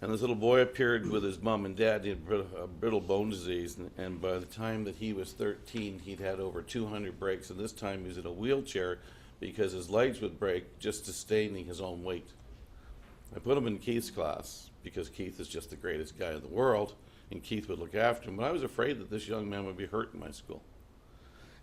And this little boy appeared with his mom and dad. He had brittle bone disease, and by the time that he was 13, he'd had over 200 breaks, and this time he was in a wheelchair because his legs would break just sustaining his own weight. I put him in Keith's class because Keith is just the greatest guy in the world, and Keith would look after him, but I was afraid that this young man would be hurt in my school.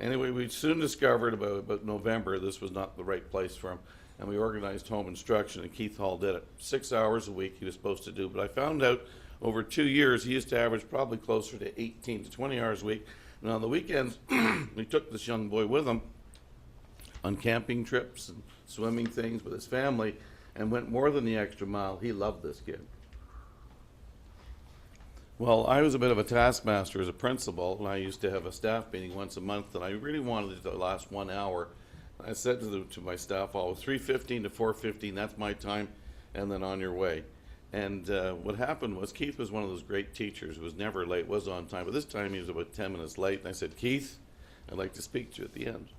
Anyway, we soon discovered about November this was not the right place for him, and we organized home instruction, and Keith Hall did it. 6 hours a week he was supposed to do, but I found out over 2 years he used to average probably closer to 18 to 20 hours a week. And on the weekends, we took this young boy with him on camping trips and swimming things with his family, and went more than the extra mile. He loved this kid. Well, I was a bit of a taskmaster as a principal, and I used to have a staff meeting once a month, and I really wanted it to last 1 hour. I said to my staff, all 3:15 to 4:15, that's my time, and then on your way. And what happened was Keith was one of those great teachers who was never late, was on time, but this time he was about 10 minutes late, and I said, Keith, I'd like to speak to you at the end.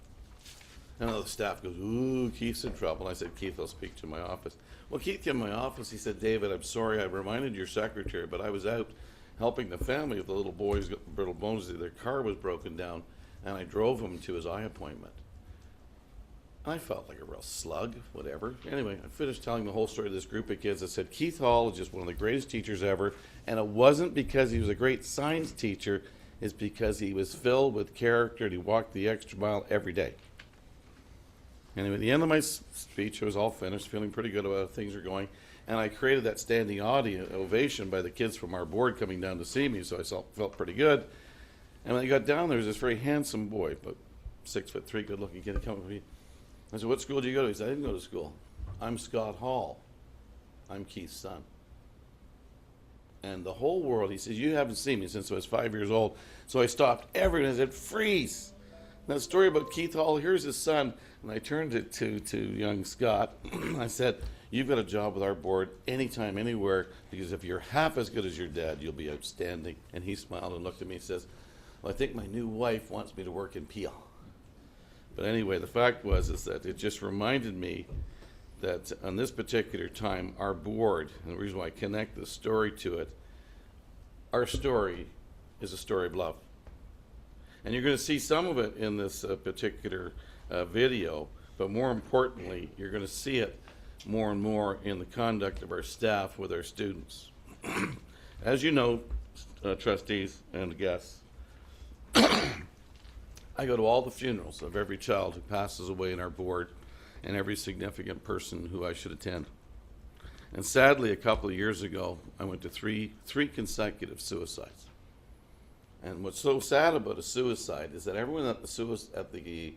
And the staff goes, ooh, Keith's in trouble. And I said, Keith, I'll speak to you in my office. Well, Keith came in my office. He said, David, I'm sorry, I reminded your secretary, but I was out helping the family of the little boy who's got brittle bones. Their car was broken down, and I drove him to his eye appointment. I felt like a real slug, whatever. Anyway, I finished telling the whole story to this group of kids. I said, Keith Hall is just one of the greatest teachers ever, and it wasn't because he was a great science teacher, it's because he was filled with character and he walked the extra mile every day. Anyway, at the end of my speech, I was all finished, feeling pretty good about how things are going, and I created that standing ovation by the kids from our board coming down to see me, so I felt pretty good. And when I got down there was this very handsome boy, about 6'3", good-looking kid, coming to me. I said, what school do you go to? He said, I didn't go to school. I'm Scott Hall. I'm Keith's son. And the whole world, he says, you haven't seen me since I was 5 years old. So I stopped everyone and I said, freeze. Now, the story about Keith Hall, here's his son. And I turned it to young Scott. I said, you've got a job with our board anytime, anywhere, because if you're half as good as your dad, you'll be outstanding. And he smiled and looked at me and says, well, I think my new wife wants me to work in Peel. But anyway, the fact is that it just reminded me that on this particular time, our board, and the reason why I connect the story to it, our story is a story of love. And you're going to see some of it in this particular video, but more importantly, you're going to see it more and more in the conduct of our staff with our students. As you know, trustees and guests, I go to all the funerals of every child who passes away in our board and every significant person who I should attend. And sadly, a couple of years ago, I went to three consecutive suicides. And what's so sad about a suicide is that everyone at the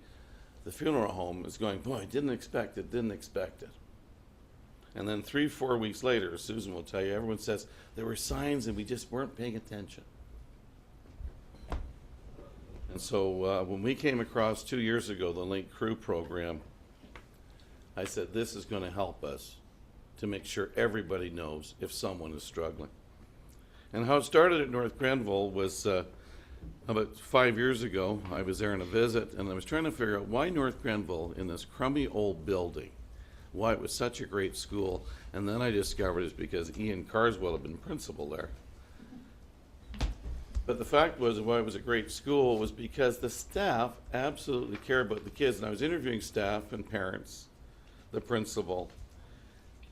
funeral home is going, boy, didn't expect it. And then 3-4 weeks later, Susan will tell you, everyone says, there were signs and we just weren't paying attention. And so when we came across 2 years ago the Link Crew program, I said, this is going to help us to make sure everybody knows if someone is struggling. And how it started at North Grenville was about 5 years ago. I was there on a visit, and I was trying to figure out why North Grenville, in this crummy old building, why it was such a great school. And then I discovered it's because Ian Carswell had been principal there. But the fact was, why it was a great school was because the staff absolutely care about the kids. And I was interviewing staff and parents, the principal,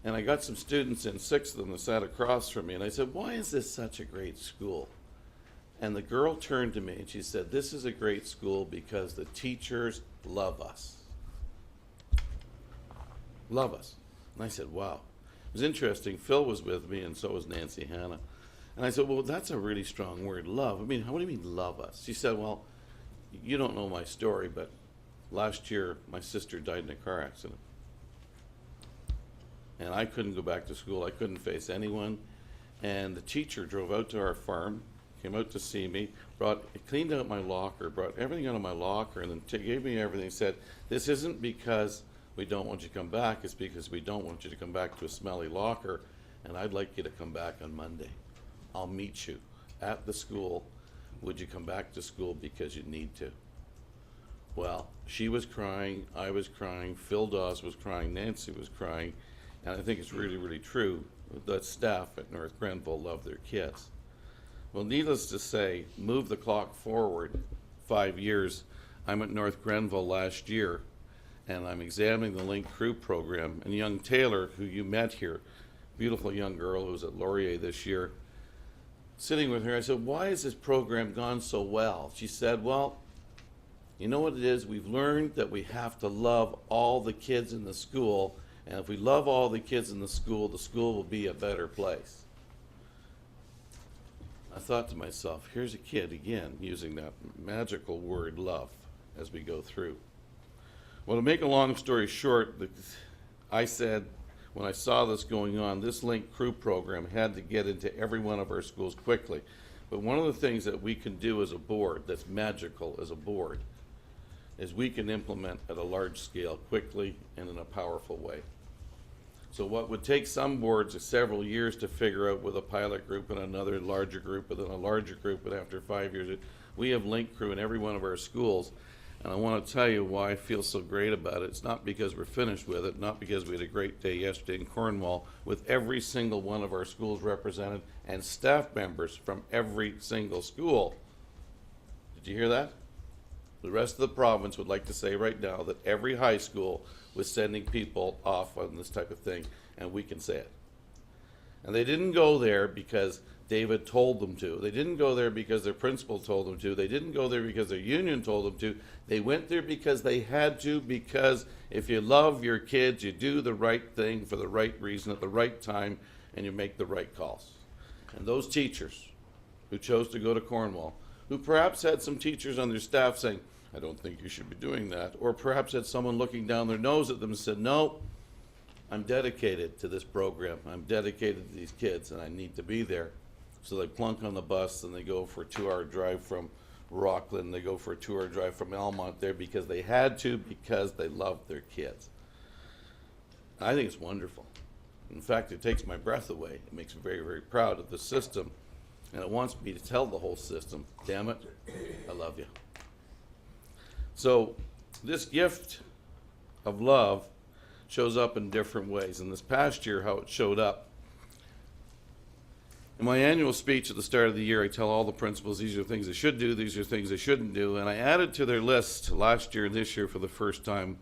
and I got some students in, 6 of them that sat across from me, and I said, why is this such a great school? And the girl turned to me and she said, this is a great school because the teachers love us. Love us. And I said, wow. It was interesting. Phil was with me, and so was Nancy Hanna. And I said, well, that's a really strong word, love. I mean, what do you mean love us? She said, well, you don't know my story, but last year my sister died in a car accident. And I couldn't go back to school. I couldn't face anyone. And the teacher drove out to our farm, came out to see me, cleaned out my locker, brought everything out of my locker, and then gave me everything. Said, this isn't because we don't want you to come back, it's because we don't want you to come back to a smelly locker, and I'd like you to come back on Monday. I'll meet you at the school. Would you come back to school because you need to? Well, she was crying, I was crying, Phil Dawes was crying, Nancy was crying, and I think it's really, really true that staff at North Grenville love their kids. Well, needless to say, move the clock forward 5 years. I'm at North Grenville last year, and I'm examining the Link Crew program. And young Taylor, who you met here, beautiful young girl who was at Laurier this year, sitting with her, I said, why has this program gone so well? She said, well, you know what it is? We've learned that we have to love all the kids in the school, and if we love all the kids in the school will be a better place. I thought to myself, here's a kid again using that magical word love as we go through. Well, to make a long story short, I said when I saw this going on, this Link Crew program had to get into every one of our schools quickly. But one of the things that we can do as a board that's magical as a board is we can implement at a large scale quickly and in a powerful way. So what would take some boards several years to figure out with a pilot group and another larger group and then a larger group, and after 5 years, we have Link Crew in every one of our schools. And I want to tell you why I feel so great about it. It's not because we're finished with it, not because we had a great day yesterday in Cornwall with every single one of our schools represented and staff members from every single school. Did you hear that? The rest of the province would like to say right now that every high school was sending people off on this type of thing, and we can say it. And they didn't go there because David told them to. They didn't go there because their principal told them to. They didn't go there because their union told them to. They went there because they had to, because if you love your kids, you do the right thing for the right reason at the right time, and you make the right calls. And those teachers who chose to go to Cornwall, who perhaps had some teachers on their staff saying, I don't think you should be doing that, or perhaps had someone looking down their nose at them and said, no, I'm dedicated to this program. I'm dedicated to these kids, and I need to be there. So they plunk on the bus, and they go for a 2-hour drive from Rockland. They go for a 2-hour drive from Elmont there because they had to, because they loved their kids. I think it's wonderful. In fact, it takes my breath away. It makes me very, very proud of the system, and it wants me to tell the whole system, damn it, I love you. So this gift of love shows up in different ways. And this past year, how it showed up. In my annual speech at the start of the year, I tell all the principals these are things they should do, these are things they shouldn't do. And I added to their list last year and this year for the first time,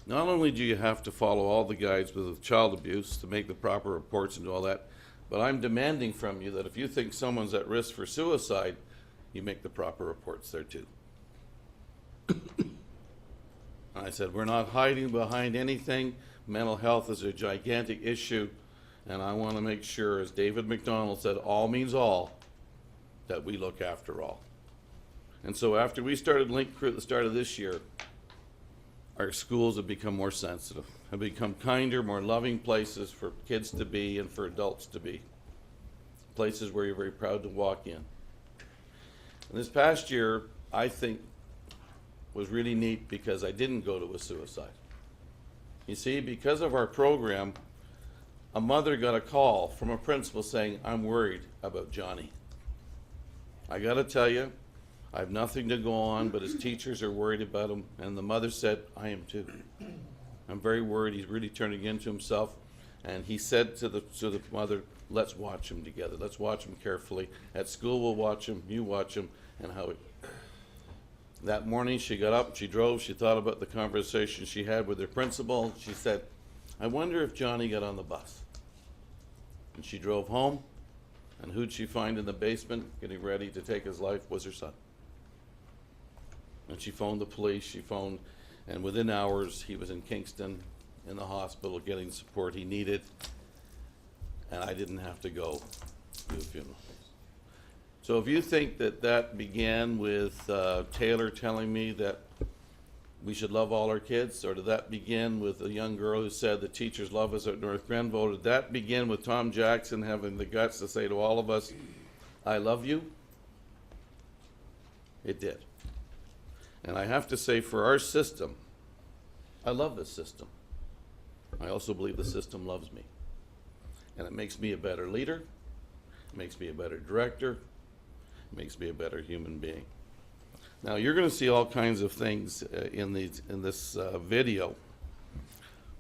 not only do you have to follow all the guides with child abuse to make the proper reports and do all that, but I'm demanding from you that if you think someone's at risk for suicide, you make the proper reports there too. I said, we're not hiding behind anything. Mental health is a gigantic issue, and I want to make sure, as David McDonald said, all means all, that we look after all. And so after we started Link Crew at the start of this year, our schools have become more sensitive, have become kinder, more loving places for kids to be and for adults to be. Places where you're very proud to walk in. And this past year, I think, was really neat because I didn't go to a suicide. You see, because of our program, a mother got a call from a principal saying, I'm worried about Johnny. I gotta tell you, I have nothing to go on, but his teachers are worried about him. And the mother said, I am too. I'm very worried. He's really turning into himself. And he said to the mother, let's watch him together. Let's watch him carefully. At school, we'll watch him. You watch him. And how it. That morning, she got up, she drove, she thought about the conversation she had with her principal. She said, I wonder if Johnny got on the bus. And she drove home, and who'd she find in the basement getting ready to take his life was her son. And she phoned the police, and within hours, he was in Kingston in the hospital getting the support he needed, and I didn't have to go to the funeral. So if you think that that began with Taylor telling me that we should love all our kids, or did that begin with a young girl who said the teachers love us at North Grenville, did that begin with Tom Jackson having the guts to say to all of us, I love you? It did. And I have to say, for our system, I love this system. I also believe the system loves me. And it makes me a better leader, it makes me a better director, makes me a better human being. Now you're going to see all kinds of things in this video,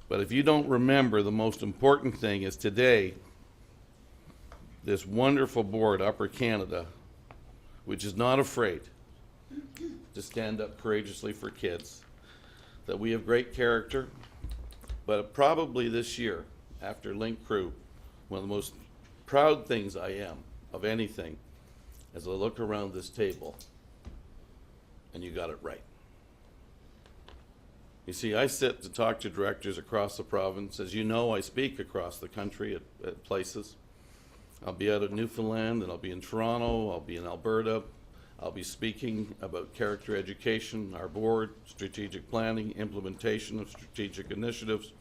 but if you don't remember, the most important thing is today, this wonderful board, Upper Canada, which is not afraid to stand up courageously for kids, that we have great character, but probably this year, after Link Crew, one of the most proud things I am of anything as I look around this table, and you got it right. You see, I sit to talk to directors across the province. As you know, I speak across the country at places. I'll be out at Newfoundland, and I'll be in Toronto, I'll be in Alberta. I'll be speaking about character education, our board, strategic planning, implementation of strategic initiatives.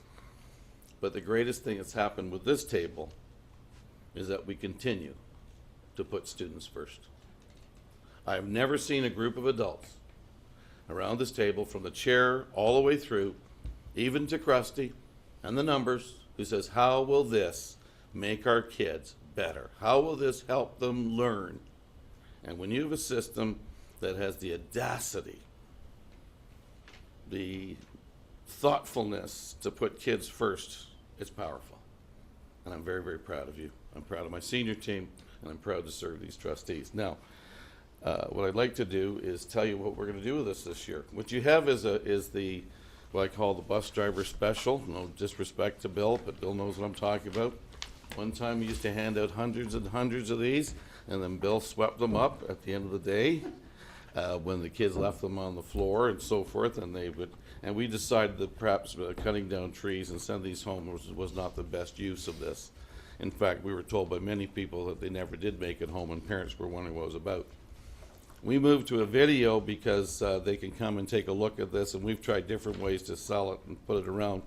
But the greatest thing that's happened with this table is that we continue to put students first. I have never seen a group of adults around this table, from the chair all the way through, even to Krusty and the numbers, who says, how will this make our kids better? How will this help them learn? And when you have a system that has the audacity, the thoughtfulness to put kids first, it's powerful. And I'm very, very proud of you. I'm proud of my senior team, and I'm proud to serve these trustees. Now, what I'd like to do is tell you what we're going to do with this year. What you have is the what I call the bus driver special. No disrespect to Bill, but Bill knows what I'm talking about. One time we used to hand out hundreds and hundreds of these, and then Bill swept them up at the end of the day when the kids left them on the floor and so forth, and we decided that perhaps cutting down trees and sending these home was not the best use of this. In fact, we were told by many people that they never did make it home, and parents were wondering what it was about. We moved to a video because they can come and take a look at this, and we've tried different ways to sell it and put it around.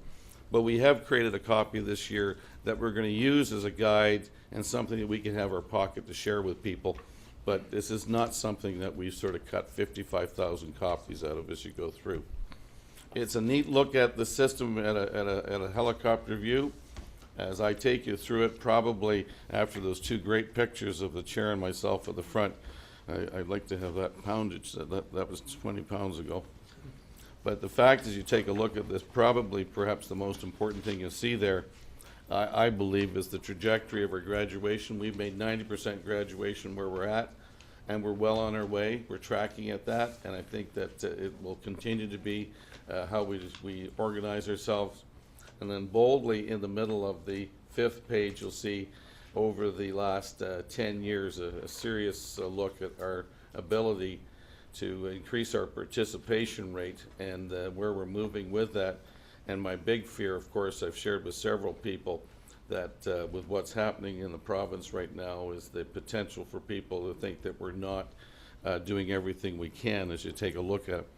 But we have created a copy this year that we're going to use as a guide and something that we can have in our pocket to share with people. But this is not something that we've sort of cut 55,000 copies out of as you go through. It's a neat look at the system at a helicopter view. As I take you through it, probably after those two great pictures of the chair and myself at the front, I'd like to have that poundage. That was 20 pounds ago. But the fact is, you take a look at this, probably perhaps the most important thing you'll see there, I believe, is the trajectory of our graduation. We've made 90% graduation where we're at, and we're well on our way. We're tracking at that, and I think that it will continue to be how we organize ourselves. And then boldly in the middle of the 5th page, you'll see over the last 10 years a serious look at our ability to increase our participation rate and where we're moving with that. And my big fear, of course, I've shared with several people, that with what's happening in the province right now is the potential for people to think that we're not doing everything we can as you take a look at it.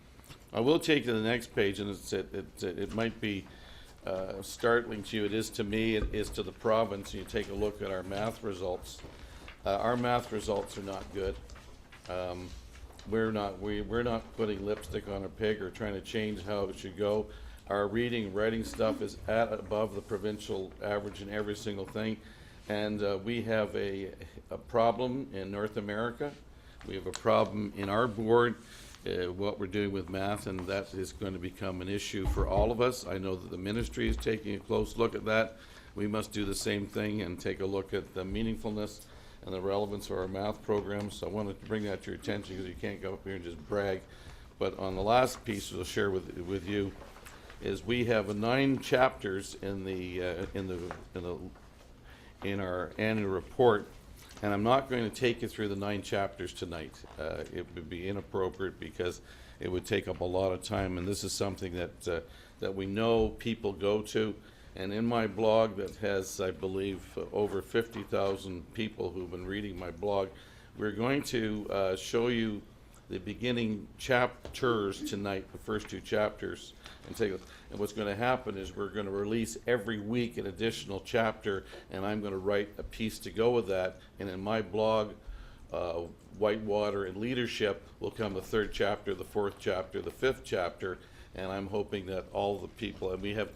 I will take you to the next page, and it might be startling to you. It is to me, it is to the province. You take a look at our math results. Our math results are not good. We're not putting lipstick on a pig or trying to change how it should go. Our reading and writing stuff is at above the provincial average in every single thing. And we have a problem in North America. We have a problem in our board, what we're doing with math, and that is going to become an issue for all of us. I know that the ministry is taking a close look at that. We must do the same thing and take a look at the meaningfulness and the relevance of our math programs. So I wanted to bring that to your attention because you can't go up here and just brag. But on the last piece I'll share with you is we have 9 chapters in our annual report, and I'm not going to take you through the 9 chapters tonight. It would be inappropriate because it would take up a lot of time, and this is something that we know people go to. And in my blog that has, I believe, over 50,000 people who've been reading my blog, we're going to show you the beginning chapters tonight, the first 2 chapters, and what's going to happen is we're going to release every week an additional chapter, and I'm going to write a piece to go with that. And in my blog, Whitewater and Leadership, will come the 3rd chapter, the 4th chapter, the 5th chapter, and I'm hoping that all the people, and we have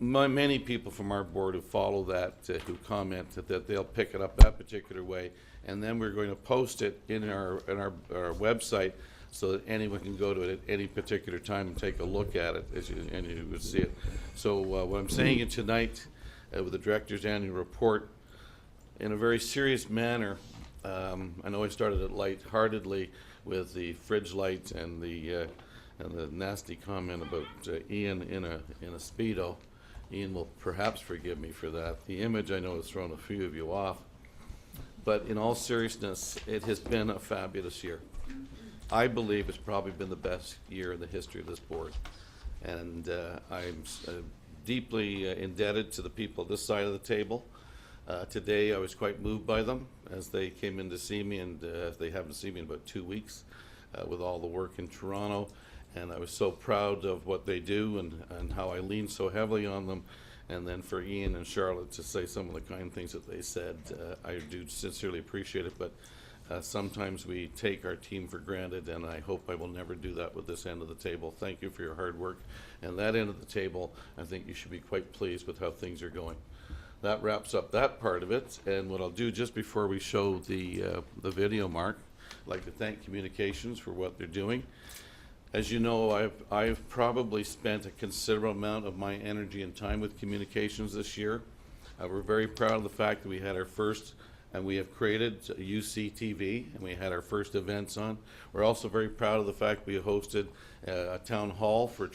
many people from our board who follow that, who comment that they'll pick it up that particular way, and then we're going to post it in our website so that anyone can go to it at any particular time and take a look at it, and you would see it. So what I'm saying tonight with the Director's Annual Report, in a very serious manner, I know I started it lightheartedly with the fridge light and the nasty comment about Ian in a Speedo. Ian will perhaps forgive me for that. The image I know has thrown a few of you off. But in all seriousness, it has been a fabulous year. I believe it's probably been the best year in the history of this board. And I'm deeply indebted to the people this side of the table. Today I was quite moved by them as they came in to see me, and they haven't seen me in about 2 weeks with all the work in Toronto. And I was so proud of what they do and how I lean so heavily on them. And then for Ian and Charlotte to say some of the kind things that they said, I do sincerely appreciate it. But sometimes we take our team for granted, and I hope I will never do that with this end of the table. Thank you for your hard work. And that end of the table, I think you should be quite pleased with how things are going. That wraps up that part of it. And what I'll do just before we show the video, Mark, I'd like to thank Communications for what they're doing. As you know, I've probably spent a considerable amount of my energy and time with Communications this year. We're very proud of the fact that we had our first, and we have created UCTV, and we had our first events on. We're also very proud of the fact we hosted a town hall for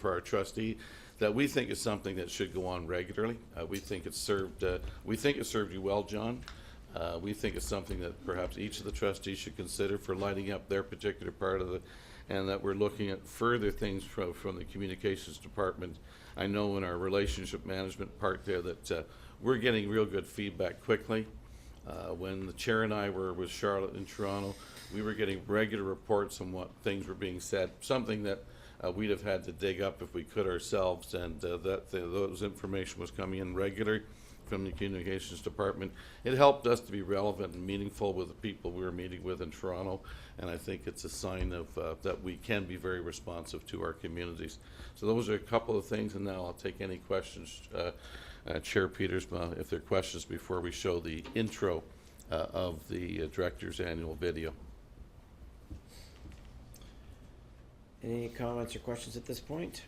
our trustee that we think is something that should go on regularly. We think it served you well, John. We think it's something that perhaps each of the trustees should consider for lighting up their particular part of and that we're looking at further things from the Communications Department. I know in our relationship management part there that we're getting real good feedback quickly. When the chair and I were with Charlotte in Toronto, we were getting regular reports on what things were being said, something that we'd have had to dig up if we could ourselves, and those information was coming in regularly from the Communications Department. It helped us to be relevant and meaningful with the people we were meeting with in Toronto, and I think it's a sign of that we can be very responsive to our communities. So those are a couple of things, and now I'll take any questions, Chair Petersma, if there are questions before we show the intro of the Director's Annual video. Any comments or questions at this point?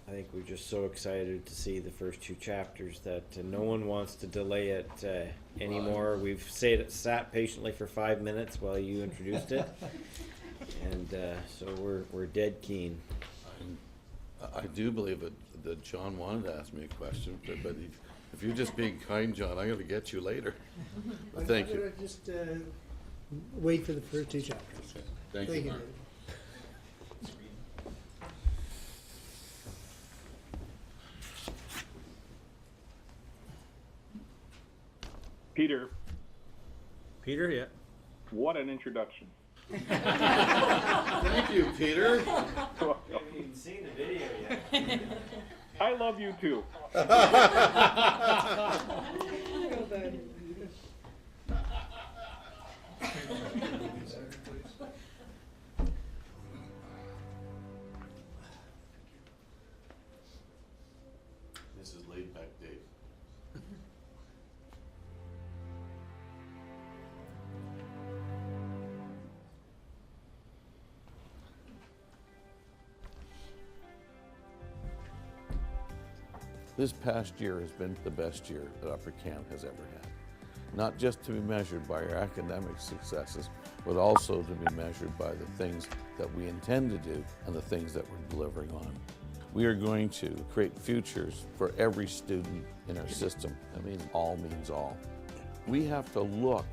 I think we're just so excited to see the first 2 chapters that no one wants to delay it anymore. We've sat patiently for 5 minutes while you introduced it, and so we're dead keen. I do believe that John wanted to ask me a question, but if you're just being kind, John, I'm going to get you later. But thank you. I'm gonna just wait for the first 2 chapters. Thank you, Mark. David. Peter, yeah. What an introduction. Thank you, Peter. I haven't even seen the video yet. I love you too. This is laid back Dave. This past year has been the best year that Upper Canada has ever had. Not just to be measured by our academic successes, but also to be measured by the things that we intend to do and the things that we're delivering on. We are going to create futures for every student in our system. That means all. We have to look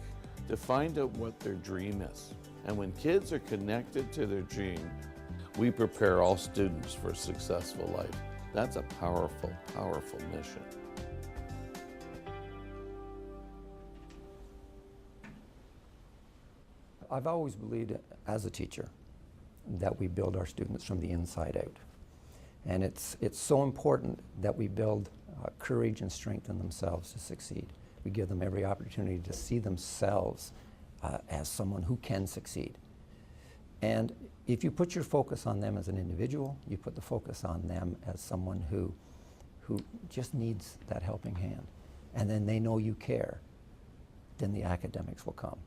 to find out what their dream is. And when kids are connected to their dream, we prepare all students for a successful life. That's a powerful, powerful mission. I've always believed as a teacher that we build our students from the inside out. And it's so important that we build courage and strength in themselves to succeed. We give them every opportunity to see themselves as someone who can succeed. And if you put your focus on them as an individual, you put the focus on them as someone who just needs that helping hand, and then they know you care, then the academics will come.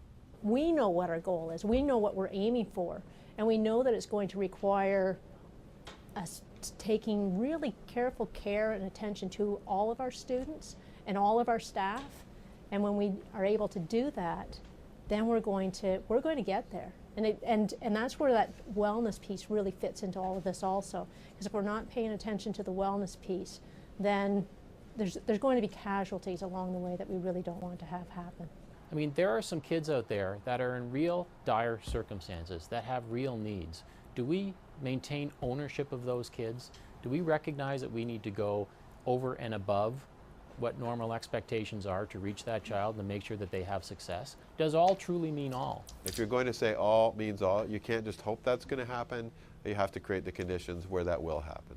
We know what our goal is. We know what we're aiming for. And we know that it's going to require us taking really careful care and attention to all of our students and all of our staff. And when we are able to do that, then we're going to get there. And that's where that wellness piece really fits into all of this also. Because if we're not paying attention to the wellness piece, then there's going to be casualties along the way that we really don't want to have happen. I mean, there are some kids out there that are in real dire circumstances, that have real needs. Do we maintain ownership of those kids? Do we recognize that we need to go over and above what normal expectations are to reach that child and make sure that they have success? Does all truly mean all? If you're going to say all means all, you can't just hope that's going to happen. You have to create the conditions where that will happen.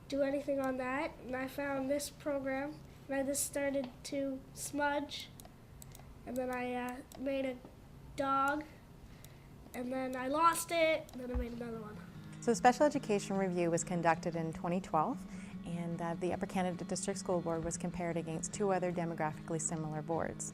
Do anything on that, and I found this program, and I just started to smudge, and then I made a dog, and then I lost it, and then I made another one. So the Special Education Review was conducted in 2012, and the Upper Canada District School Board was compared against 2 other demographically similar boards.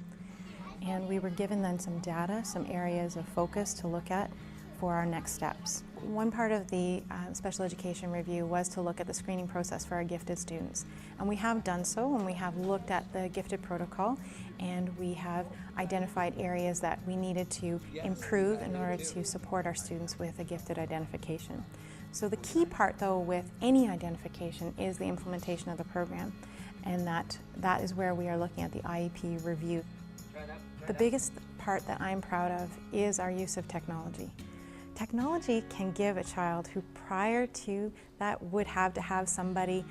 And we were given then some data, some areas of focus to look at for our next steps. One part of the Special Education Review was to look at the screening process for our gifted students. And we have done so, and we have looked at the gifted protocol, and we have identified areas that we needed to improve in order to support our students with a gifted identification. So the key part, though, with any identification is the implementation of the program, and that is where we are looking at the IEP review. The biggest part that I'm proud of is our use of technology. Technology can give a child who prior to that would have to have somebody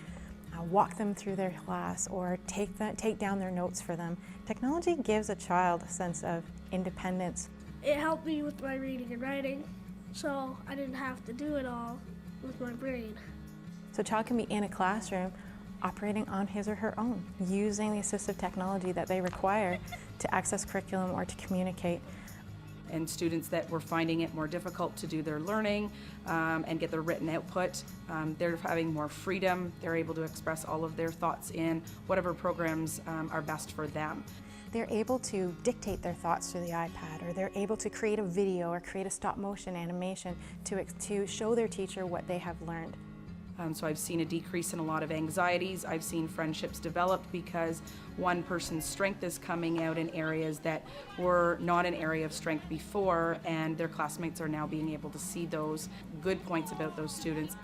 walk them through their class or take down their notes for them. Technology gives a child a sense of independence. It helped me with my reading and writing, so I didn't have to do it all with my brain. So a child can be in a classroom operating on his or her own, using the assistive technology that they require to access curriculum or to communicate. and students that were finding it more difficult to do their learning and get their written output. They're having more freedom. They're able to express all of their thoughts in whatever programs are best for them. They're able to dictate their thoughts through the iPad, or they're able to create a video or create a stop motion animation to show their teacher what they have learned. So I've seen a decrease in a lot of anxieties. I've seen friendships develop because one person's strength is coming out in areas that were not an area of strength before, and their classmates are now being able to see those good points about those students.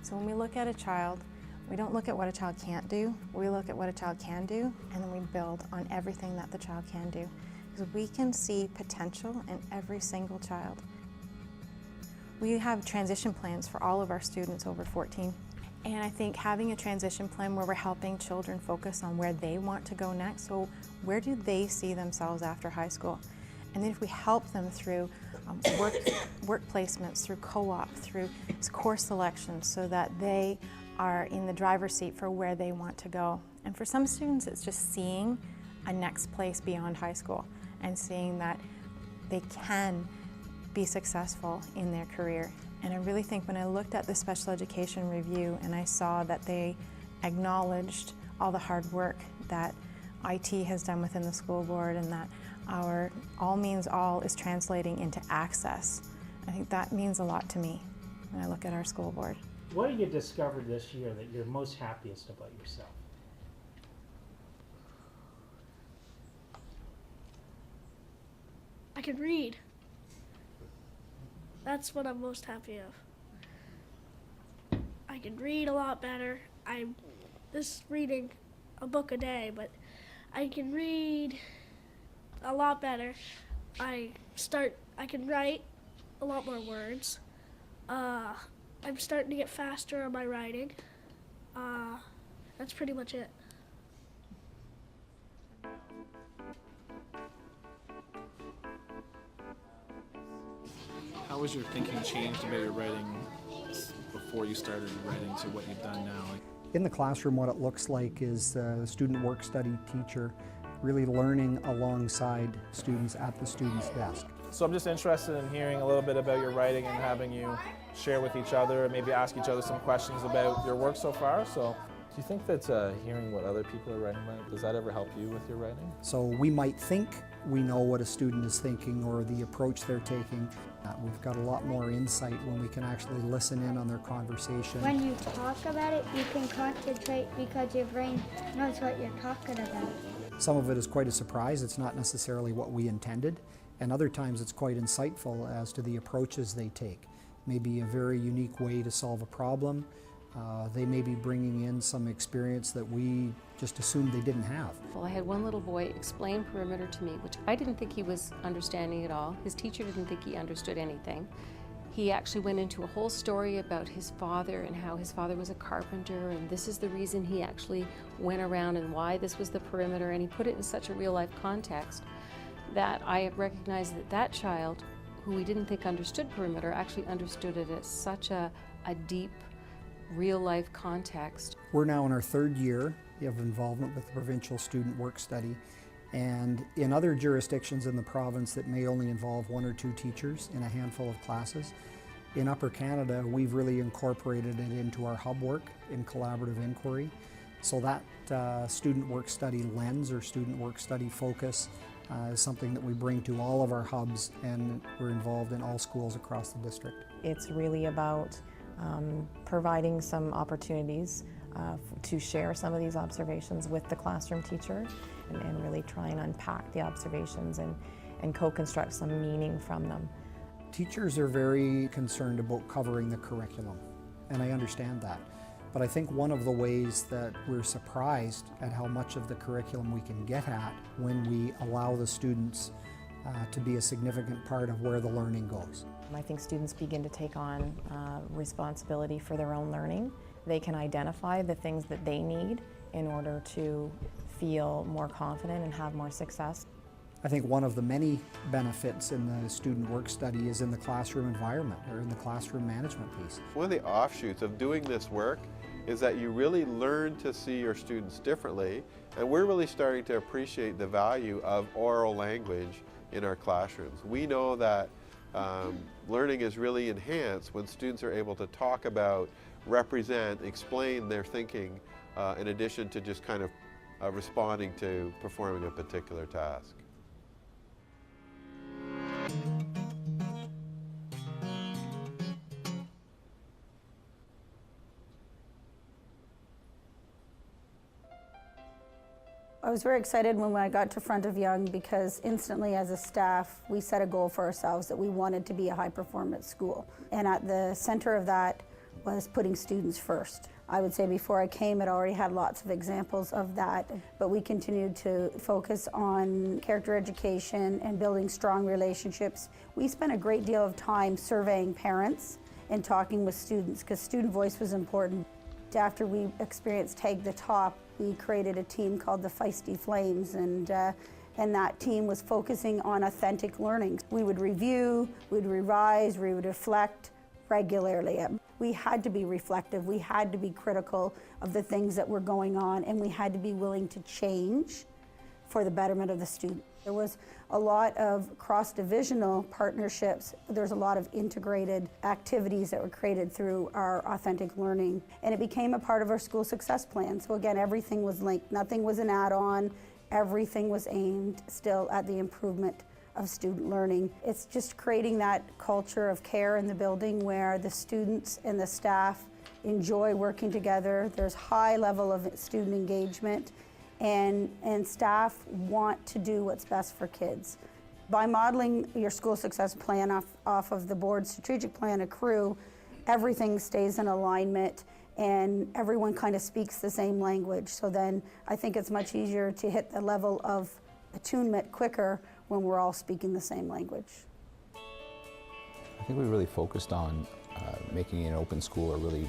So when we look at a child, we don't look at what a child can't do, we look at what a child can do, and then we build on everything that the child can do. Because we can see potential in every single child. We have transition plans for all of our students over 14. And I think having a transition plan where we're helping children focus on where they want to go next, so where do they see themselves after high school? And then if we help them through work placements, through co-op, through course selection, so that they are in the driver's seat for where they want to go. And for some students, it's just seeing a next place beyond high school and seeing that they can be successful in their career. And I really think when I looked at the special education review and I saw that they acknowledged all the hard work that IT has done within the school board and that our all means all is translating into access, I think that means a lot to me when I look at our school board. What have you discovered this year that you're most happiest about yourself? I can read. That's what I'm most happy of. I can read a lot better. I'm just reading a book a day, but I can read a lot better. I can write a lot more words. I'm starting to get faster on my writing. That's pretty much it. How was your thinking changed about your writing before you started writing to what you've done now? In the classroom, what it looks like is a student work study teacher really learning alongside students at the student's desk. So I'm just interested in hearing a little bit about your writing and having you share with each other and maybe ask each other some questions about your work so far. So do you think that hearing what other people are writing about, does that ever help you with your writing? So we might think we know what a student is thinking or the approach they're taking. We've got a lot more insight when we can actually listen in on their conversation. When you talk about it, you can concentrate because your brain knows what you're talking about. Some of it is quite a surprise. It's not necessarily what we intended. And other times it's quite insightful as to the approaches they take. Maybe a very unique way to solve a problem. They may be bringing in some experience that we just assumed they didn't have. Well, I had one little boy explain perimeter to me, which I didn't think he was understanding at all. His teacher didn't think he understood anything. He actually went into a whole story about his father and how his father was a carpenter, and this is the reason he actually went around and why this was the perimeter, and he put it in such a real-life context that I recognized that that child, who we didn't think understood perimeter, actually understood it as such a deep, real-life context. We're now in our third year of involvement with the provincial student work study, and in other jurisdictions in the province that may only involve one or two teachers in a handful of classes, in Upper Canada we've really incorporated it into our hub work in collaborative inquiry. So that student work study lens or student work study focus is something that we bring to all of our hubs, and we're involved in all schools across the district. It's really about providing some opportunities to share some of these observations with the classroom teacher and really try and unpack the observations and co-construct some meaning from them. Teachers are very concerned about covering the curriculum, and I understand that. But I think one of the ways that we're surprised at how much of the curriculum we can get at when we allow the students to be a significant part of where the learning goes. I think students begin to take on responsibility for their own learning. They can identify the things that they need in order to feel more confident and have more success. I think one of the many benefits in the student work study is in the classroom environment or in the classroom management piece. One of the offshoots of doing this work is that you really learn to see your students differently, and we're really starting to appreciate the value of oral language in our classrooms. We know that learning is really enhanced when students are able to talk about, represent, explain their thinking in addition to just kind of responding to performing a particular task. I was very excited when I got to Front of Young because instantly as a staff, we set a goal for ourselves that we wanted to be a high-performance school. And at the center of that was putting students first. I would say before I came, it already had lots of examples of that, but we continued to focus on character education and building strong relationships. We spent a great deal of time surveying parents and talking with students because student voice was important. After we experienced Tag the Top, we created a team called the Feisty Flames, and that team was focusing on authentic learning. We would review, we'd revise, we would reflect regularly. We had to be reflective, we had to be critical of the things that were going on, and we had to be willing to change for the betterment of the student. There was a lot of cross-divisional partnerships. There's a lot of integrated activities that were created through our authentic learning, and it became a part of our school success plan. So again, everything was linked. Nothing was an add-on. Everything was aimed still at the improvement of student learning. It's just creating that culture of care in the building where the students and the staff enjoy working together. There's high level of student engagement, and staff want to do what's best for kids. By modeling your school success plan off of the board's strategic plan accrue, everything stays in alignment and everyone kind of speaks the same language. So then I think it's much easier to hit the level of attunement quicker when we're all speaking the same language. I think we really focused on making an open school, or really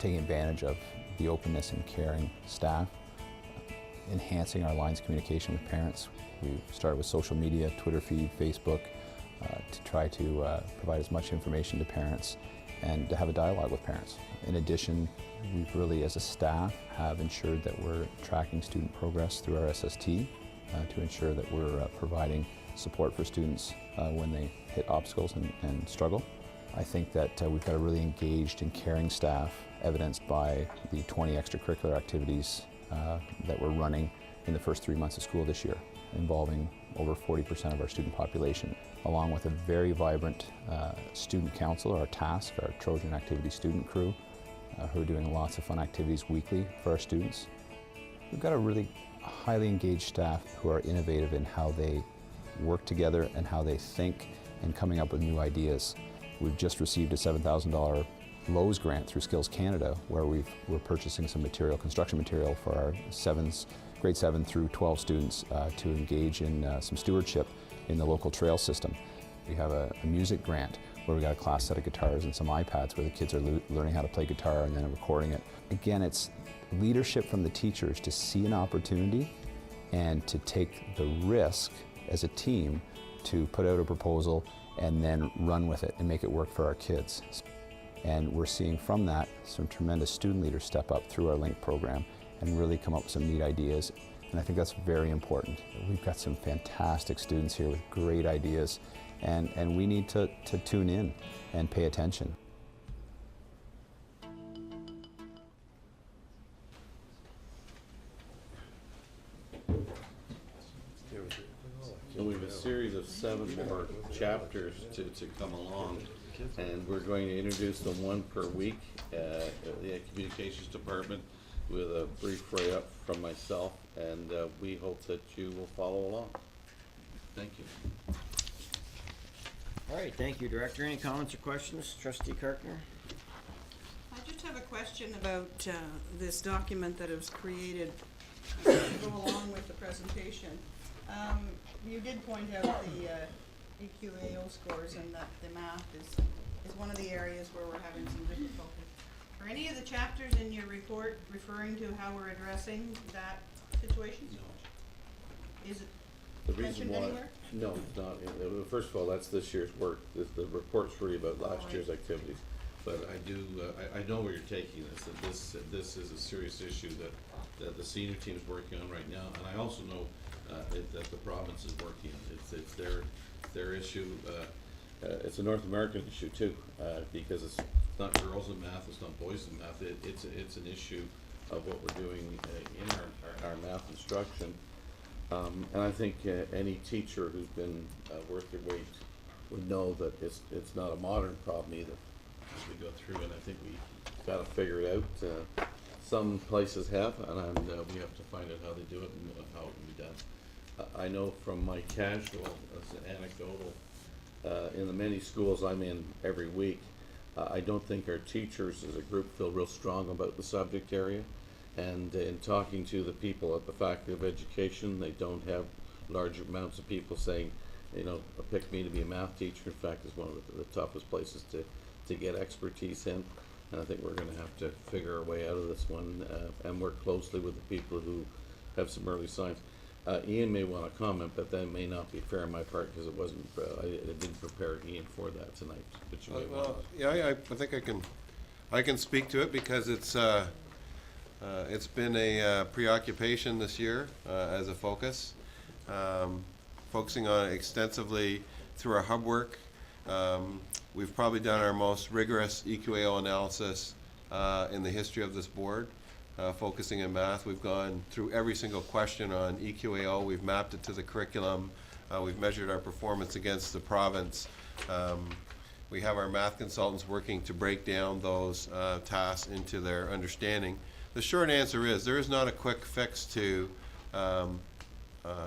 taking advantage of the openness and caring staff, enhancing our lines of communication with parents. We started with social media, Twitter feed, Facebook, to try to provide as much information to parents and to have a dialogue with parents. In addition, we've really, as a staff, have ensured that we're tracking student progress through our SST to ensure that we're providing support for students when they hit obstacles and struggle. I think that we've got a really engaged and caring staff, evidenced by the 20 extracurricular activities that we're running in the first 3 months of school this year, involving over 40% of our student population, along with a very vibrant student council, our TASK, our Trojan Activity Student Crew, who are doing lots of fun activities weekly for our students. We've got a really highly engaged staff who are innovative in how they work together and how they think and coming up with new ideas. We've just received a $7,000 Lowe's grant through Skills Canada, where we're purchasing some material, construction material for our grade 7 through 12 students to engage in some stewardship in the local trail system. We have a music grant where we got a class set of guitars and some iPads where the kids are learning how to play guitar and then recording it. Again, it's leadership from the teachers to see an opportunity and to take the risk as a team to put out a proposal and then run with it and make it work for our kids. And we're seeing from that some tremendous student leaders step up through our LINK program and really come up with some neat ideas. And I think that's very important. We've got some fantastic students here with great ideas, and we need to tune in and pay attention. So we have a series of 7 more chapters to come along, and we're going to introduce them one per week. The Communications Department with a brief write-up from myself, and we hope that you will follow along. Thank you. All right, thank you, Director. Any comments or questions? Trustee Karkner? I just have a question about this document that was created to go along with the presentation. You did point out the EQAO scores, and that the math is one of the areas where we're having some difficulty. Are any of the chapters in your report referring to how we're addressing that situation? No. Is it mentioned anywhere? No, it's not. First of all, that's this year's work. The report's really about last year's activities. but I do, I know where you're taking this, that this is a serious issue that the senior team is working on right now, and I also know that the province is working on it. It's their issue. It's a North American issue too, because it's not girls in math, it's not boys in math. It's an issue of what we're doing in our math instruction. And I think any teacher who's been worth their weight would know that it's not a modern problem either as we go through, and I think we got to figure it out. Some places have, and we have to find out how they do it and how it can be done. I know from my casual, as an anecdotal, in the many schools I'm in every week, I don't think our teachers as a group feel real strong about the subject area. And in talking to the people at the Faculty of Education, they don't have large amounts of people saying, you know, pick me to be a math teacher. In fact, it's one of the toughest places to get expertise in. And I think we're going to have to figure our way out of this one and work closely with the people who have some early signs. Ian may want to comment, but that may not be fair on my part because it wasn't. I didn't prepare Ian for that tonight. But you might want to. Yeah, I think I can speak to it because it's been a preoccupation this year as a focus, focusing on it extensively through our hub work. We've probably done our most rigorous EQAO analysis in the history of this board, focusing on math. We've gone through every single question on EQAO. We've mapped it to the curriculum. We've measured our performance against the province. We have our math consultants working to break down those tasks into their understanding. The short answer is there is not a quick fix to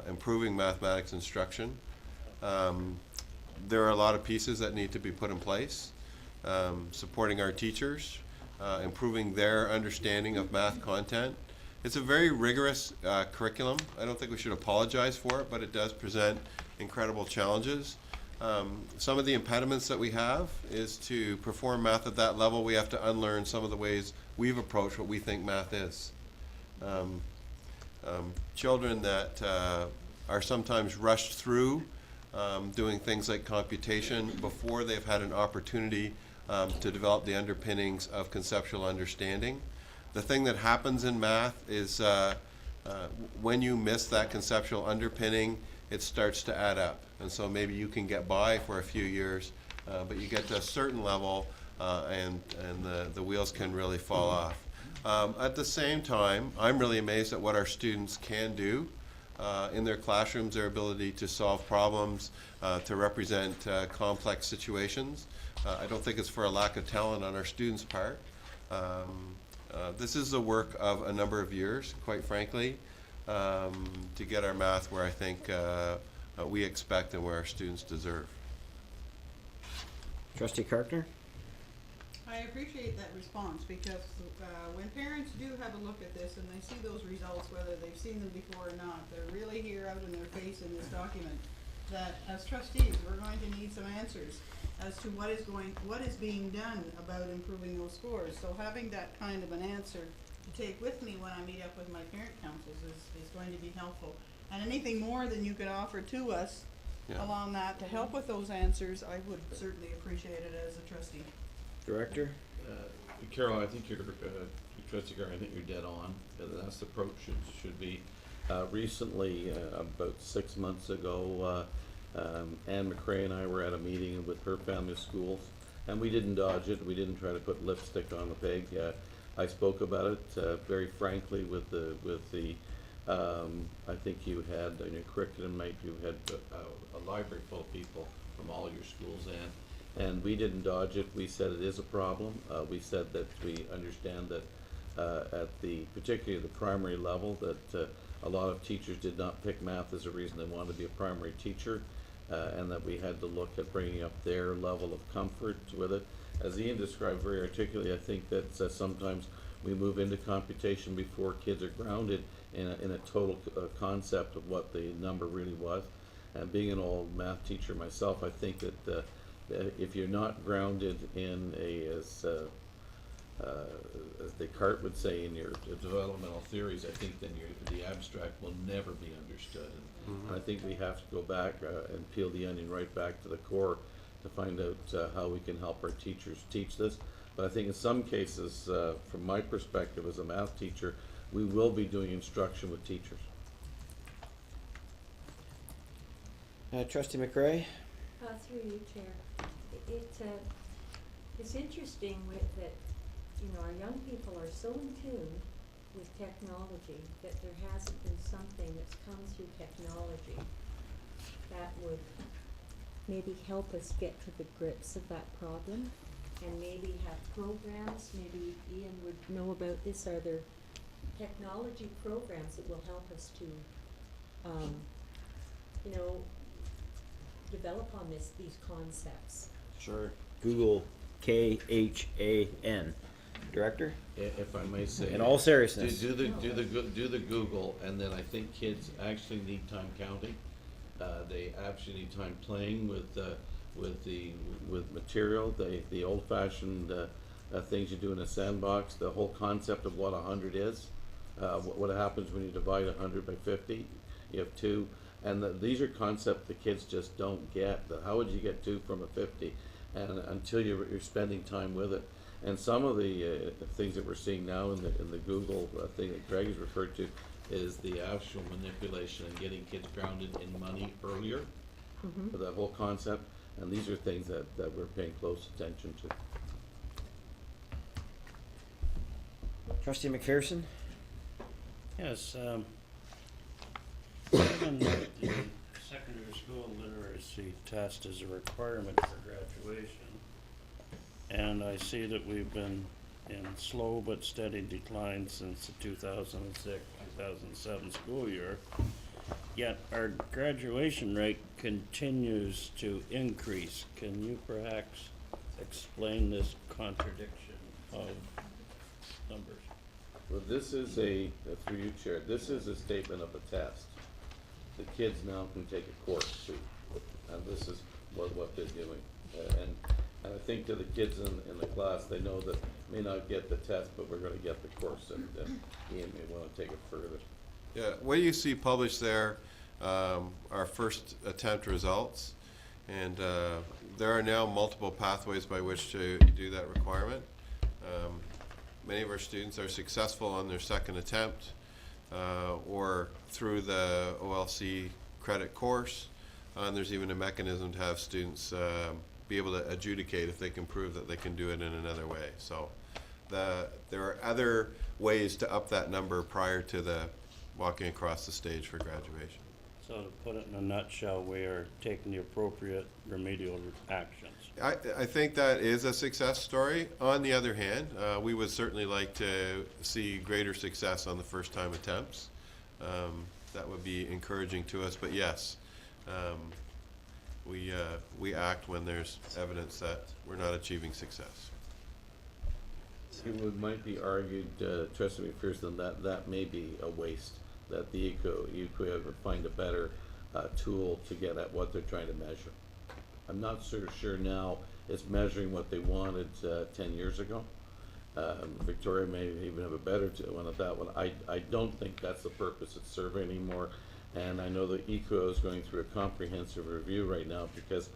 improving mathematics instruction. There are a lot of pieces that need to be put in place, supporting our teachers, improving their understanding of math content. It's a very rigorous curriculum. I don't think we should apologize for it, but it does present incredible challenges. Some of the impediments that we have is to perform math at that level, we have to unlearn some of the ways we've approached what we think math is. Children that are sometimes rushed through doing things like computation before they've had an opportunity to develop the underpinnings of conceptual understanding. The thing that happens in math is when you miss that conceptual underpinning, it starts to add up. And so maybe you can get by for a few years, but you get to a certain level and the wheels can really fall off. At the same time, I'm really amazed at what our students can do in their classrooms, their ability to solve problems, to represent complex situations. I don't think it's for a lack of talent on our students' part. This is the work of a number of years, quite frankly, to get our math where I think we expect and where our students deserve. Trustee Karpner? I appreciate that response because when parents do have a look at this and they see those results, whether they've seen them before or not, they're really here out in their face in this document that as trustees we're going to need some answers as to what is being done about improving those scores. So having that kind of an answer to take with me when I meet up with my parent councils is going to be helpful. And anything more than you could offer to us along that to help with those answers, I would certainly appreciate it as a trustee. Director? Carol, I think you're, Trustee Garrett, I think you're dead on. That's the approach should be. Recently, about 6 months ago, Anne McRae and I were at a meeting with her family of schools, and we didn't dodge it. We didn't try to put lipstick on the pig. I spoke about it very frankly with the I think you had in your curriculum night, you had a library full of people from all your schools, and we didn't dodge it. We said it is a problem. We said that we understand that at particularly the primary level, that a lot of teachers did not pick math as a reason they wanted to be a primary teacher, and that we had to look at bringing up their level of comfort with it. As Ian described very articulately, I think that sometimes we move into computation before kids are grounded in a total concept of what the number really was. And being an old math teacher myself, I think that if you're not grounded in as Descartes would say, in your developmental theories, I think then the abstract will never be understood. And I think we have to go back and peel the onion right back to the core to find out how we can help our teachers teach this. But I think in some cases, from my perspective as a math teacher, we will be doing instruction with teachers. Trustee McRae? Through you, Chair. It's interesting that, our young people are so in tune with technology that there hasn't been something that's come through technology that would maybe help us get to the grips of that problem and maybe have programs. Maybe Ian would know about this. Are there technology programs that will help us to, develop on these concepts? Sure. Google KHAN. Director? If I may say. In all seriousness. Do the Google, and then I think kids actually need time counting. They actually need time playing with material. The old-fashioned things you do in a sandbox. The whole concept of what 100 is. What happens when you divide 100 by 50? You have 2. And these are concepts the kids just don't get. How would you get 2 from a 50? And until you're spending time with it. And some of the things that we're seeing now in the Google thing that Greg has referred to is the actual manipulation and getting kids grounded in money earlier. For that whole concept. And these are things that we're paying close attention to. Trustee McPherson? Yes, given that the secondary school literacy test is a requirement for graduation, and I see that we've been in slow but steady decline since the 2006-2007 school year, yet our graduation rate continues to increase. Can you perhaps explain this contradiction of numbers? Well, this is through you, Chair, this is a statement of a test. The kids now can take a course too, and this is what they're doing. And I think to the kids in the class, they know that may not get the test, but we're going to get the course, and Ian may want to take it further. Yeah, what you see published there are first attempt results, and there are now multiple pathways by which to do that requirement. Many of our students are successful on their second attempt or through the OLC credit course, and there's even a mechanism to have students be able to adjudicate if they can prove that they can do it in another way. So there are other ways to up that number prior to the walking across the stage for graduation. So to put it in a nutshell, we are taking the appropriate remedial actions. I think that is a success story. On the other hand, we would certainly like to see greater success on the first time attempts. That would be encouraging to us, but yes, we act when there's evidence that we're not achieving success. It might be argued, Trustee McPherson, that may be a waste, that the EQA would find a better tool to get at what they're trying to measure. I'm not sure now it's measuring what they wanted 10 years ago. Victoria may even have a better one at that one. I don't think that's the purpose it's serving anymore. And I know that EQO is going through a comprehensive review right now because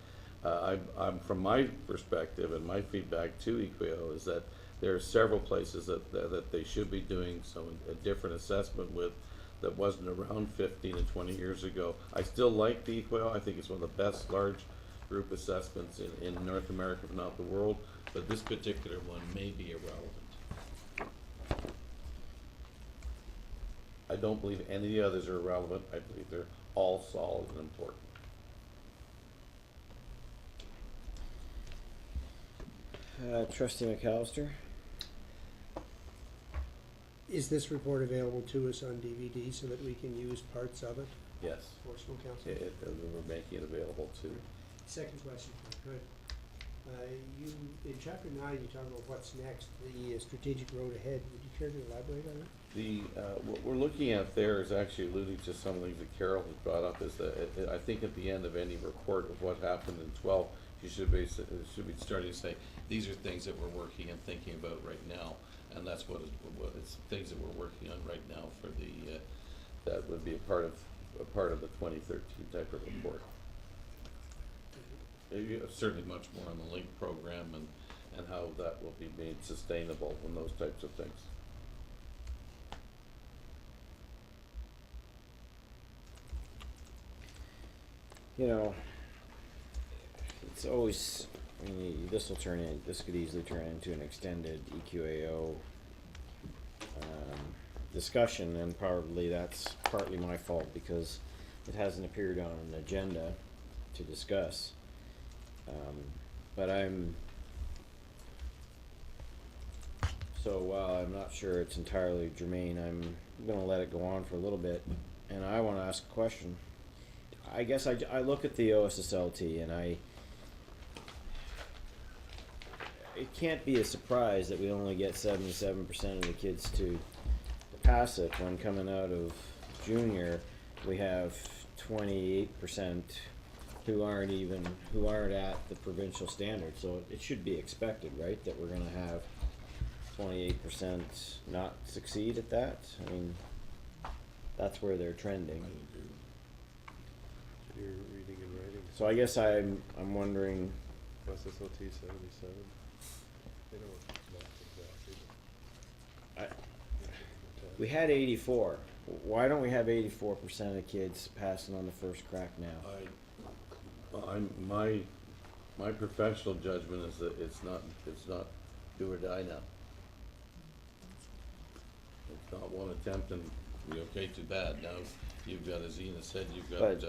I'm from my perspective and my feedback to EQO is that there are several places that they should be doing a different assessment with that wasn't around 15 and 20 years ago. I still like the EQO. I think it's one of the best large group assessments in North America, if not the world, but this particular one may be irrelevant. I don't believe any of the others are irrelevant. I believe they're all solid and important. Trustee McAllister? Is this report available to us on DVD so that we can use parts of it? Yes. For school council? We're making it available too. Second question, if I could. In chapter 9, you talk about what's next, the strategic road ahead. Would you care to elaborate on it? What we're looking at there is actually alluding to some of the things that Carol has brought up. Is that I think at the end of any report of what happened in 12, you should be starting to say these are things that we're working and thinking about right now, and that's what it's things that we're working on right now for the that would be a part of the 2013 type of report. Certainly much more on the LINK program and how that will be made sustainable and those types of things. You know, it's always, I mean, this could easily turn into an extended EQAO discussion, and probably that's partly my fault because it hasn't appeared on an agenda to discuss. But while I'm not sure it's entirely germane, I'm gonna let it go on for a little bit, and I wanna ask a question. I guess I look at the OSSLT and it can't be a surprise that we only get 77% of the kids to pass it when coming out of junior. We have 28% who aren't at the provincial standard. So it should be expected, right, that we're going to have 28% not succeed at that. I mean, that's where they're trending. You're reading and writing. So I guess I'm wondering. SSLT 77. They don't exactly. We had 84. Why don't we have 84% of kids passing on the first crack now? My professional judgment is that it's not do or die now. It's not one attempt and okay, too bad. Now you've got, as Ina said, you've got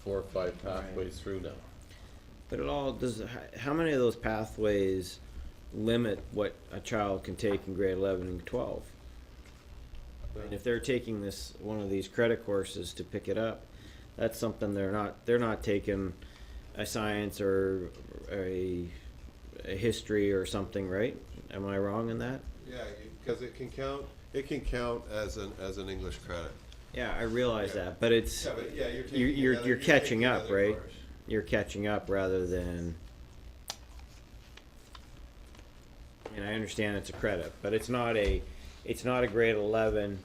4 or 5 pathways through now. But it all does. How many of those pathways limit what a child can take in grade 11 and 12? And if they're taking one of these credit courses to pick it up, that's something they're not taking a science or a history or something, right? Am I wrong in that? Yeah, because it can count as an English credit. Yeah, I realize that, but it's but you're catching up, right? Course. You're catching up rather than. I mean, I understand it's a credit, but it's not a grade 11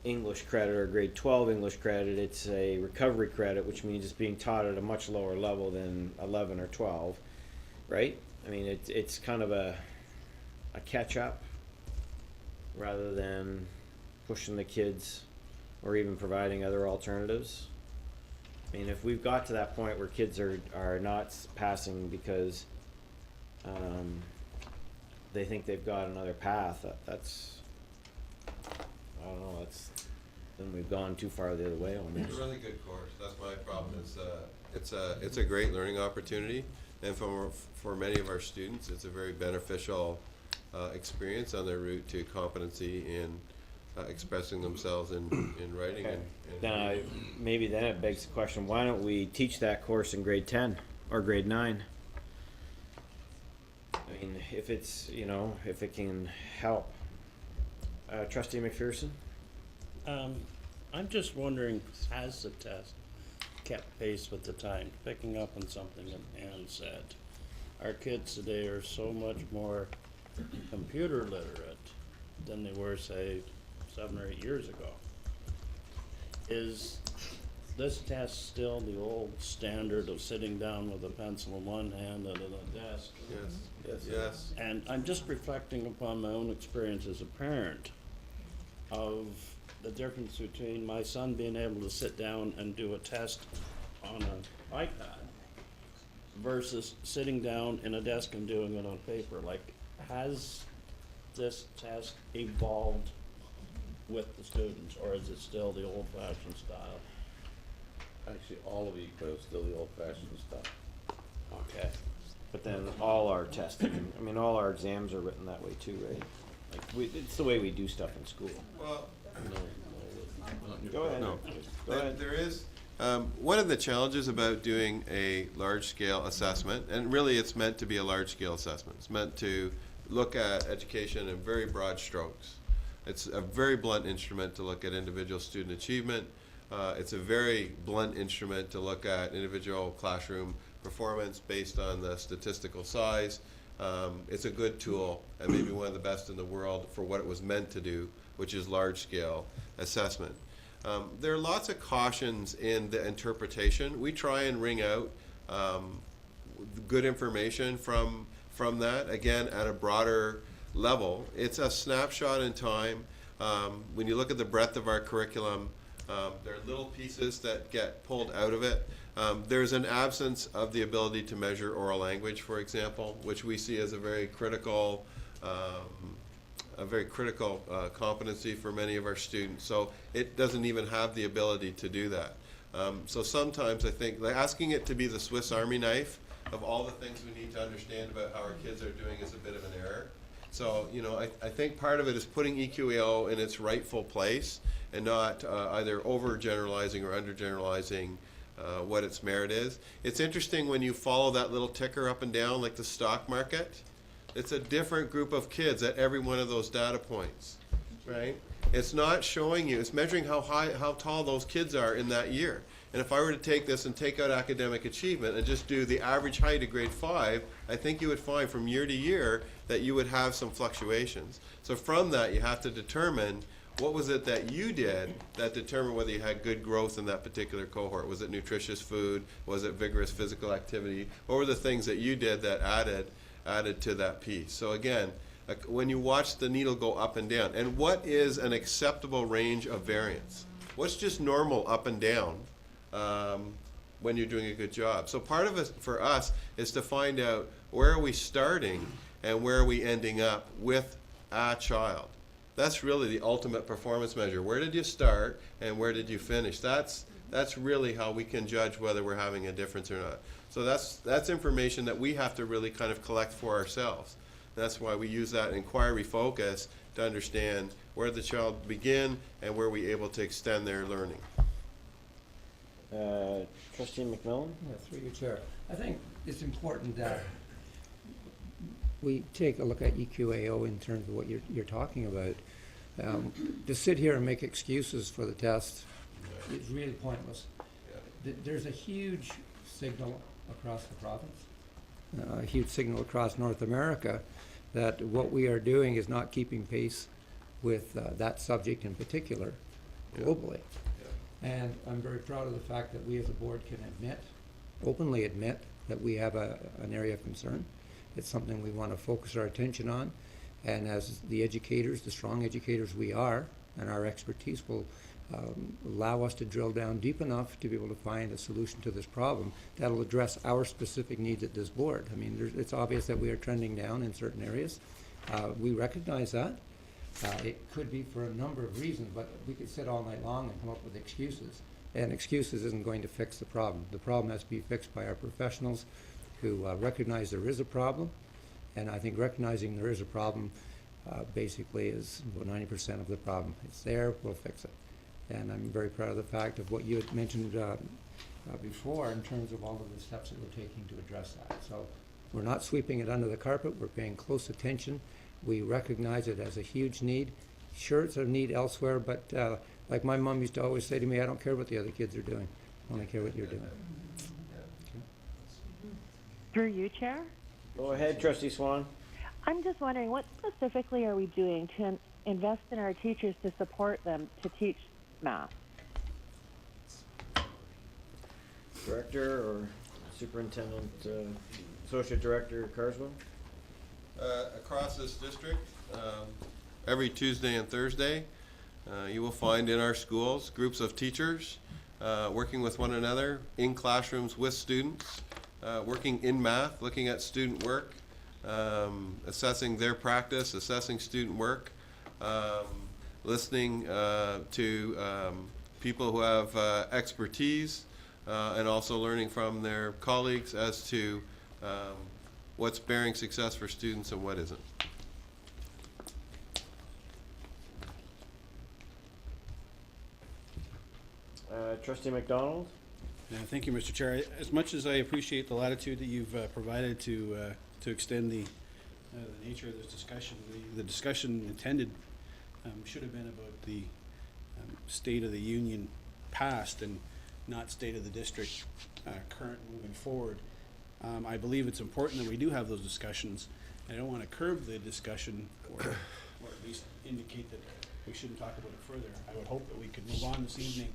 English credit or grade 12 English credit. It's a recovery credit, which means it's being taught at a much lower level than 11 or 12, right? I mean, it's kind of a catch up rather than pushing the kids or even providing other alternatives. I mean, if we've got to that point where kids are not passing because they think they've got another path, that's, I don't know, then we've gone too far the other way almost. It's a really good course. That's my problem. It's a great learning opportunity, and for many of our students, it's a very beneficial experience on their route to competency in expressing themselves in writing. Okay. And then maybe then it begs the question: why don't we teach that course in grade 10 or grade 9? I mean, if it can help. Trustee McPherson? I'm just wondering, has the test kept pace with the time, picking up on something that Ann said? Our kids today are so much more computer literate than they were, say, 7 or 8 years ago. Is this test still the old standard of sitting down with a pencil in one hand and at a desk? Yes. And I'm just reflecting upon my own experience as a parent of the difference between my son being able to sit down and do a test on an iPad versus sitting down in a desk and doing it on paper. Like, has this test evolved with the students, or is it still the old-fashioned style? Actually, all of EQA is still the old-fashioned stuff. Okay. But then all our testing, I mean, all our exams are written that way too, right? Like, it's the way we do stuff in school. Well, Go ahead. No. Go ahead. There is one of the challenges about doing a large-scale assessment, and really it's meant to be a large-scale assessment. It's meant to look at education in very broad strokes. It's a very blunt instrument to look at individual student achievement. It's a very blunt instrument to look at individual classroom performance based on the statistical size. It's a good tool, and maybe one of the best in the world for what it was meant to do, which is large-scale assessment. There are lots of cautions in the interpretation. We try and wring out good information from from that, again, at a broader level. It's a snapshot in time. When you look at the breadth of our curriculum, there are little pieces that get pulled out of it. There's an absence of the ability to measure oral language, for example, which we see as a very critical competency for many of our students. So it doesn't even have the ability to do that. So sometimes I think like asking it to be the Swiss Army knife of all the things we need to understand about how our kids are doing is a bit of an error. So, you know, I think part of it is putting EQAO in its rightful place and not either overgeneralizing or undergeneralizing what its merit is. It's interesting when you follow that little ticker up and down like the stock market. It's a different group of kids at every one of those data points, right? It's not showing you, it's measuring how tall those kids are in that year. And if I were to take this and take out academic achievement and just do the average height of grade 5, I think you would find from year to year that you would have some fluctuations. So from that, you have to determine what was it that you did that determined whether you had good growth in that particular cohort. Was it nutritious food? Was it vigorous physical activity? What were the things that you did that added to that piece? So again, when you watch the needle go up and down, and what is an acceptable range of variance? What's just normal up and down when you're doing a good job? So part of it for us is to find out where are we starting and where are we ending up with a child. That's really the ultimate performance measure. Where did you start and where did you finish? That's really how we can judge whether we're having a difference or not. So that's information that we have to really kind of collect for ourselves. That's why we use that inquiry focus to understand where the child begin and where we able to extend their learning. Trustee McMillan? Yeah, through you, Chair. I think it's important that we take a look at EQAO in terms of what you're talking about. To sit here and make excuses for the test is really pointless. There's a huge signal across the province, a huge signal across North America that what we are doing is not keeping pace with that subject in particular globally. And I'm very proud of the fact that we as a board can openly admit that we have an area of concern. It's something we want to focus our attention on. And as the educators, the strong educators we are, and our expertise will allow us to drill down deep enough to be able to find a solution to this problem that'll address our specific needs at this board. I mean, it's obvious that we are trending down in certain areas. We recognize that. It could be for a number of reasons, but we could sit all night long and come up with excuses. And excuses isn't going to fix the problem. The problem has to be fixed by our professionals who recognize there is a problem. And I think recognizing there is a problem basically is about 90% of the problem. It's there, we'll fix it. And I'm very proud of the fact of what you had mentioned before in terms of all of the steps that we're taking to address that. So we're not sweeping it under the carpet, we're paying close attention. We recognize it as a huge need. Sure, it's a need elsewhere, but like my mom used to always say to me, I don't care what the other kids are doing, I only care what you're doing. Okay. Through you, Chair? Go ahead, Trustee Swan. I'm just wondering, what specifically are we doing to invest in our teachers to support them to teach math? Director or Superintendent, Associate Director Carswell? Across this district, every Tuesday and Thursday, you will find in our schools groups of teachers working with one another in classrooms with students, working in math, looking at student work, assessing their practice, assessing student work, listening to people who have expertise, and also learning from their colleagues as to what's bearing success for students and what isn't. Trustee McDonald? Thank you, Mr. Chair. As much as I appreciate the latitude that you've provided to extend the nature of this discussion, the discussion intended should have been about the state of the union past and not state of the district current moving forward. I believe it's important that we do have those discussions. I don't want to curb the discussion or at least indicate that we shouldn't talk about it further. I would hope that we could move on this evening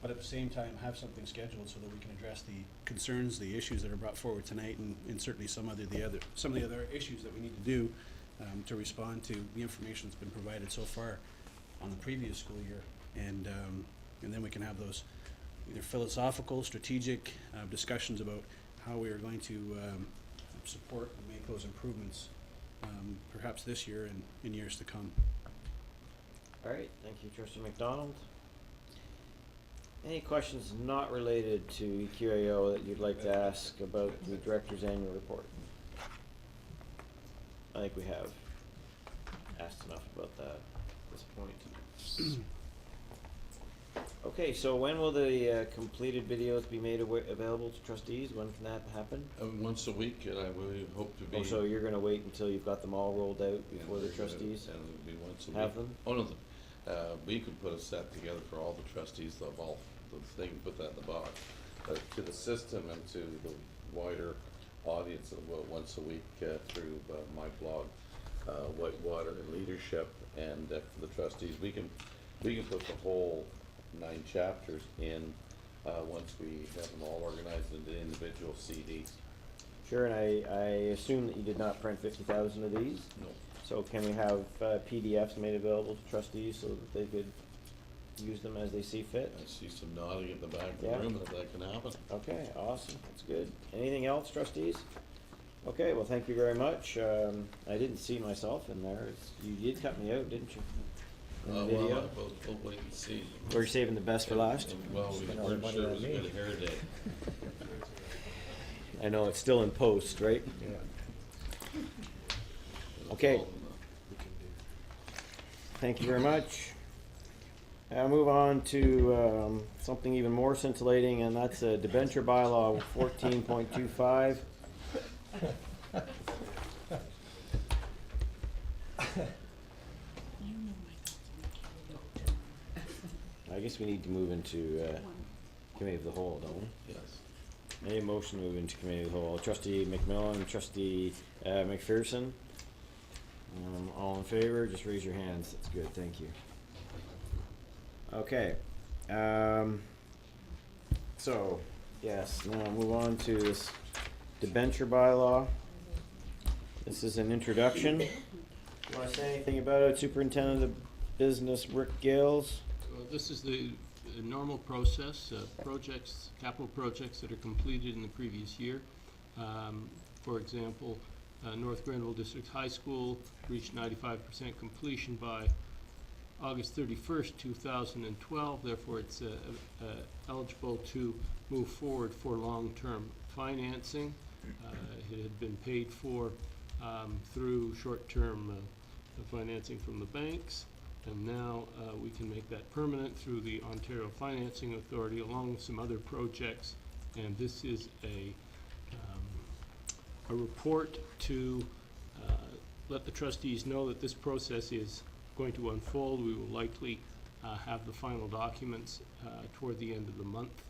but at the same time have something scheduled so that we can address the concerns, the issues that are brought forward tonight, and certainly some of the other issues that we need to do to respond to the information that's been provided so far on the previous school year, and then we can have those either philosophical, strategic discussions about how we are going to support and make those improvements, perhaps this year and in years to come. All right, thank you, Trustee McDonald. Any questions not related to EQAO that you'd like to ask about the Director's Annual Report? I think we have asked enough about that at this point. Okay, so when will the completed videos be made available to trustees? When can that happen? Once a week, and I really hope to be. Oh, so you're gonna wait until you've got them all rolled out before the trustees And it'll be once a week. have them? Oh, no, we could put a set together for all the trustees of all the things, put that in the box. But to the system and to the wider audience, once a week through my blog, Whitewater and Leadership, and for the trustees, we can put the whole 9 chapters in once we have them all organized into individual CDs. Sure, and I assume that you did not print 50,000 of these? No. So can we have PDFs made available to trustees so that they could use them as they see fit? I see some nodding at the back of the Yeah. room that can happen. Okay, awesome, that's good. Anything else, trustees? Okay, well, thank you very much. I didn't see myself in there. You did cut me out, didn't you? In the video? Well, we'll wait and see. We're saving the best for last? Well, we weren't sure it was a good hair day. I know, it's still in post, right? Yeah. Okay. Thank you very much. I'll move on to something even more scintillating, and that's a debenture bylaw 14.25. I guess we need to move into committee of the whole, don't we? Yes. Any motion to move into committee of the whole? Trustee McMillan, Trustee McPherson. All in favor, just raise your hands. That's good, thank you. Okay. So, yes, now move on to this debenture bylaw. This is an introduction. You want to say anything about it, Superintendent of Business Rick Gales? This is the normal process, projects, capital projects that are completed in the previous year. For example, North Grenville District High School reached 95% completion by August 31st, 2012. Therefore, it's eligible to move forward for long-term financing. It had been paid for through short-term financing from the banks. And now we can make that permanent through the Ontario Financing Authority along with some other projects. And this is a report to let the trustees know that this process is going to unfold. We will likely have the final documents toward the end of the month.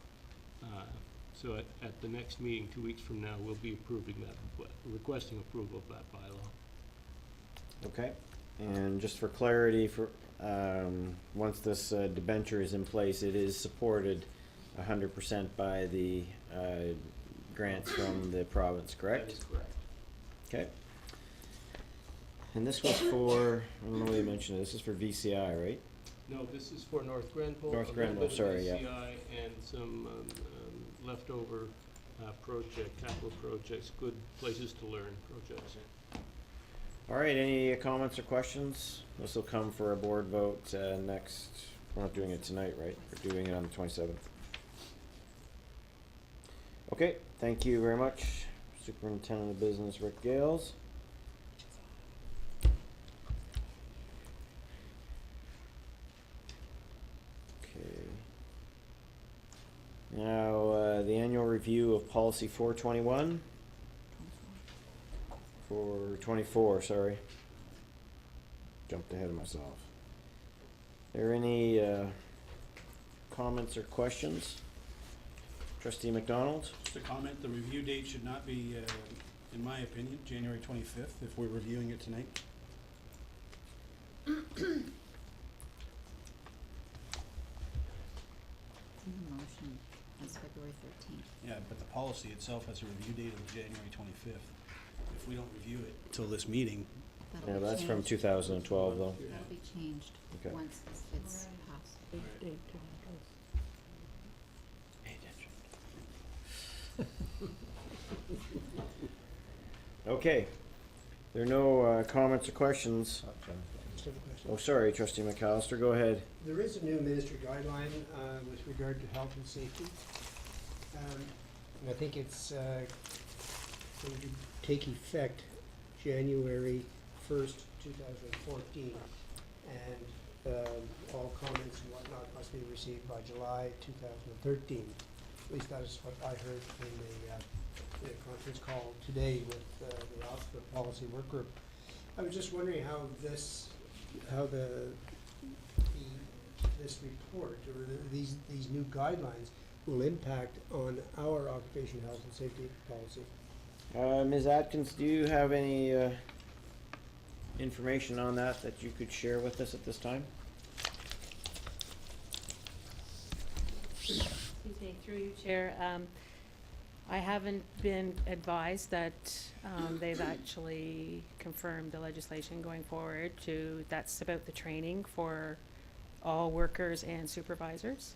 So at the next meeting 2 weeks from now, we'll be approving that, requesting approval of that bylaw. Okay. And just for clarity, for once this debenture is in place, it is supported 100% by the grants from the province, correct? That is correct. Okay. And this was for, I don't know whether you mentioned it, this is for VCI, right? No, this is for North Grenville. North a little Grenville, bit of sorry, yeah. VCI and some leftover capital projects, good places to learn projects. All right, any comments or questions? This will come for a board vote next, we're not doing it tonight, right? We're doing it on the 27th. Okay, thank you very much, Superintendent of Business Rick Gales. Okay. Now, the annual review of policy 421. For 24, sorry. Jumped ahead of myself. Are there any comments or questions? Trustee McDonald? Just a comment, the review date should not be, in my opinion, January 25th, if we're reviewing it tonight. January 13th. Yeah, but the policy itself has a review date of January 25th. If we don't review it till this meeting. That'll Yeah, be that's from changed. 2012 though. That'll be changed Okay. once it's passed. Pay attention. Okay. There are no comments or questions. Just have a question. Oh, sorry, Trustee McAllister, go ahead. There is a new ministry guideline with regard to health and safety. And I think it's going to take effect January 1st, 2014. And all comments and whatnot must be received by July 2013. At least that is what I heard in the conference call today with the Office of the Policy Work Group. I was just wondering how this report or these new guidelines will impact on our occupational health and safety policy. Ms. Atkins, do you have any information on that you could share with us at this time? Excuse me, through you, Chair. I haven't been advised that they've actually confirmed the legislation going forward that's about the training for all workers and supervisors.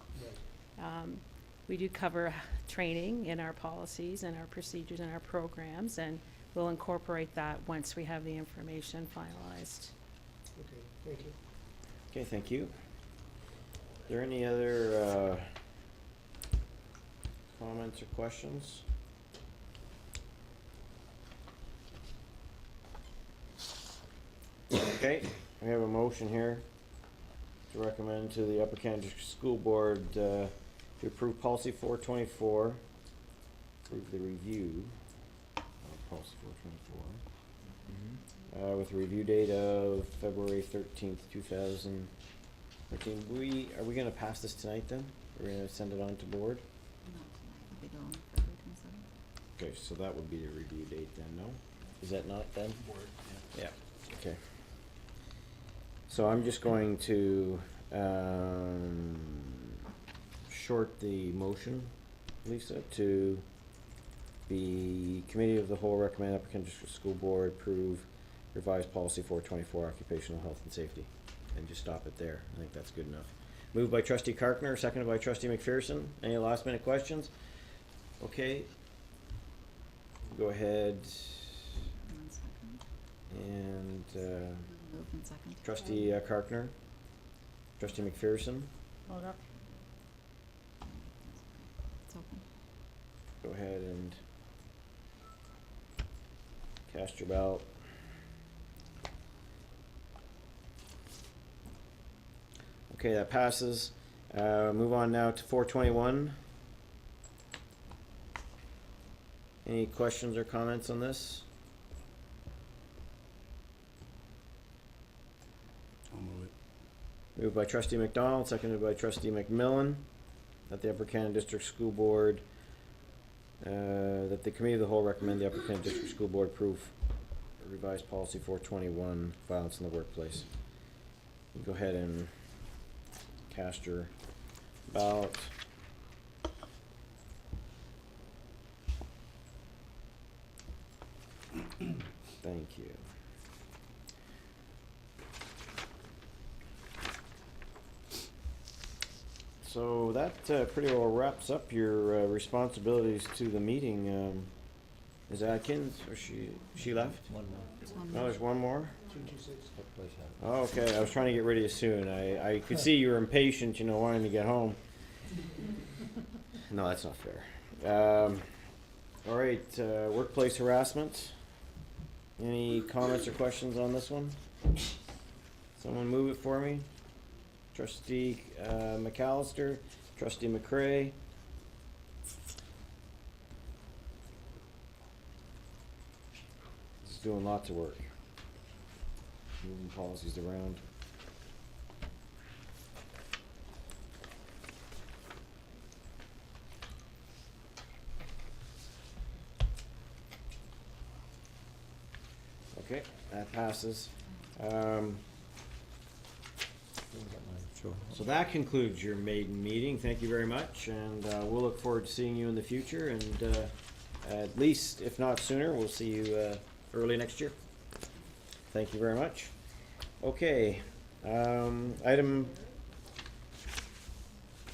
We do cover training in our policies and our procedures and our programs, and we'll incorporate that once we have the information finalized. Okay, thank you. Okay, thank you. Are there any other comments or questions? Okay, we have a motion here to recommend to the Upper Canada District School Board to approve policy 424, approve the review of policy 424, with a review date of February 13th, 2013. Are we going to pass this tonight then? We're going to send it on to board? Not tonight, it'll be on February 27th. Okay, so that would be the review date then, no? Is that not then? Board, Yeah, okay. So I'm just going to short the motion, Lisa, to the Committee of the Whole recommend Upper Canada District School Board approve revised policy 424 occupational health and safety, and just stop it there. I think that's good enough. Moved by Trustee Karkner, seconded by Trustee McPherson. Any last minute questions? Okay. Go ahead. 1 second. And Moved in second. Trustee Karkner, Trustee McPherson, Hold up. It's open. go ahead and cast your ballot. Okay, that passes. Move on now to 421. Any questions or comments on this? I'll move it. Moved by Trustee McDonald, seconded by Trustee McMillan, that the Upper Canada District School Board, that the Committee of the Whole recommend the Upper Canada District School Board approve revised policy 421, violence in the workplace. You go ahead and cast your ballot. Thank you. So that pretty well wraps up your responsibilities to the meeting. Is Atkins, or she left? One more. No, there's one more? 226. Oh, okay, I was trying to get rid of you soon. I could see you were impatient, wanting to get home. No, that's not fair. All right, workplace harassment. Any comments or questions on this one? Someone move it for me. Trustee McAllister, Trustee McCray. This is doing lots of work. Moving policies around. Okay, that passes. Sure. So that concludes your maiden meeting. Thank you very much, and we'll look forward to seeing you in the future, and at least, if not sooner, we'll see you early next year. Thank you very much. Okay, item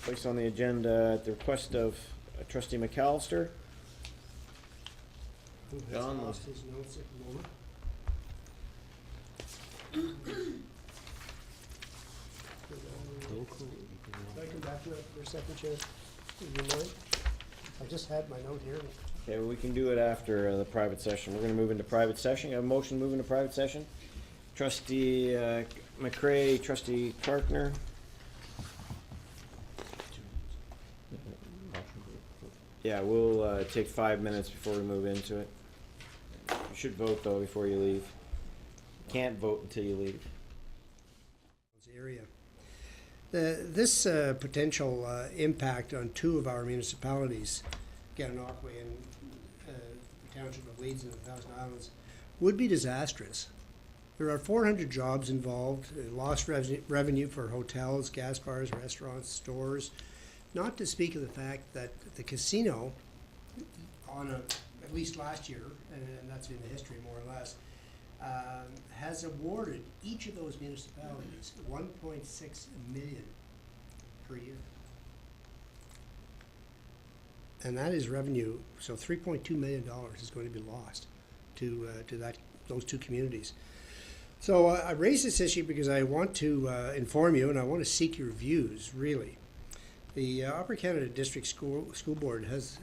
placed on the agenda at the request of Trustee McAllister. Who has John, lost his notes at the moment. Can I come back to that for a second, Chair? Do you mind? I just had my note here. Okay, well, we can do it after the private session. We're gonna move into private session. You have a motion to move into private session? Trustee McCray, Trustee Clarkner. Yeah, we'll take 5 minutes before we move into it. You should vote, though, before you leave. Can't vote until you leave. Area. This potential impact on two of our municipalities, Gananoque and the Township of Leeds and the Thousand Islands, would be disastrous. There are 400 jobs involved, lost revenue for hotels, gas bars, restaurants, stores, not to speak of the fact that the casino, at least last year, and that's in the history more or less, has awarded each of those municipalities $1.6 million per year. And that is revenue, so $3.2 million is going to be lost to those two communities. So I raise this issue because I want to inform you, and I want to seek your views, really. The Upper Canada District School Board has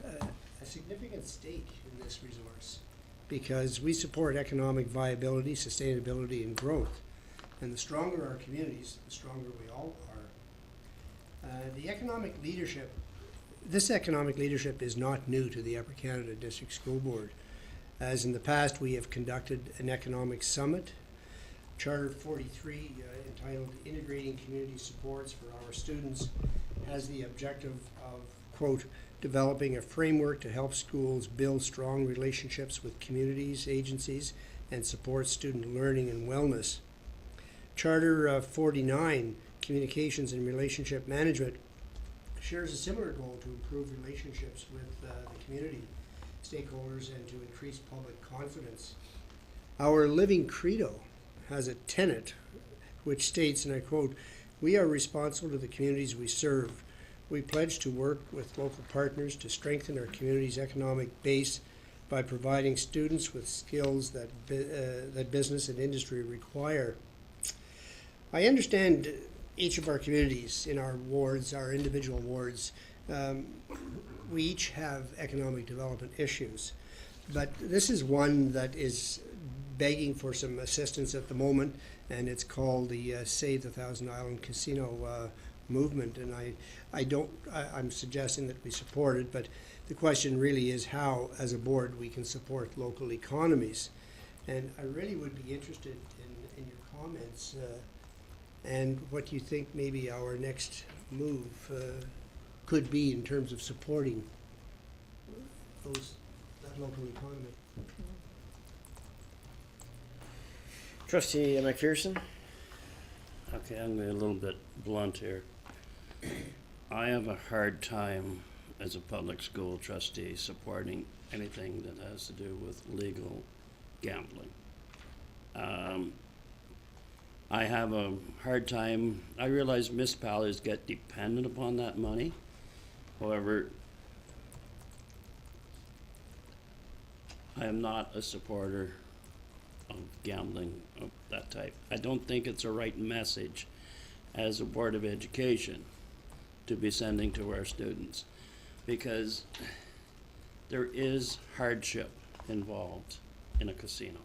a significant stake in this resource because we support economic viability, sustainability, and growth. And the stronger our communities, the stronger we all are. This economic leadership is not new to the Upper Canada District School Board. As in the past, we have conducted an economic summit. Charter 43, entitled Integrating Community Supports for Our Students, has the objective of, quote, developing a framework to help schools build strong relationships with communities, agencies, and support student learning and wellness. Charter 49, Communications and Relationship Management, shares a similar goal to improve relationships with the community stakeholders and to increase public confidence. Our living credo has a tenet which states, and I quote, "We are responsible to the communities we serve. We pledge to work with local partners to strengthen our community's economic base by providing students with skills that business and industry require." I understand each of our communities in our wards, our individual wards, we each have economic development issues. But this is one that is begging for some assistance at the moment, and it's called the Save the Thousand Island Casino movement. And I'm suggesting that we support it, but the question really is how, as a board, we can support local economies. And I really would be interested in your comments and what you think maybe our next move could be in terms of supporting that local economy. Trustee McPherson. Okay, I'm going to be a little bit blunt here. I have a hard time as a public school trustee supporting anything that has to do with legal gambling. I have a hard time, I realize municipalities get dependent upon that money. However, I am not a supporter of gambling of that type. I don't think it's a right message as a Board of Education to be sending to our students, because there is hardship involved in a casino.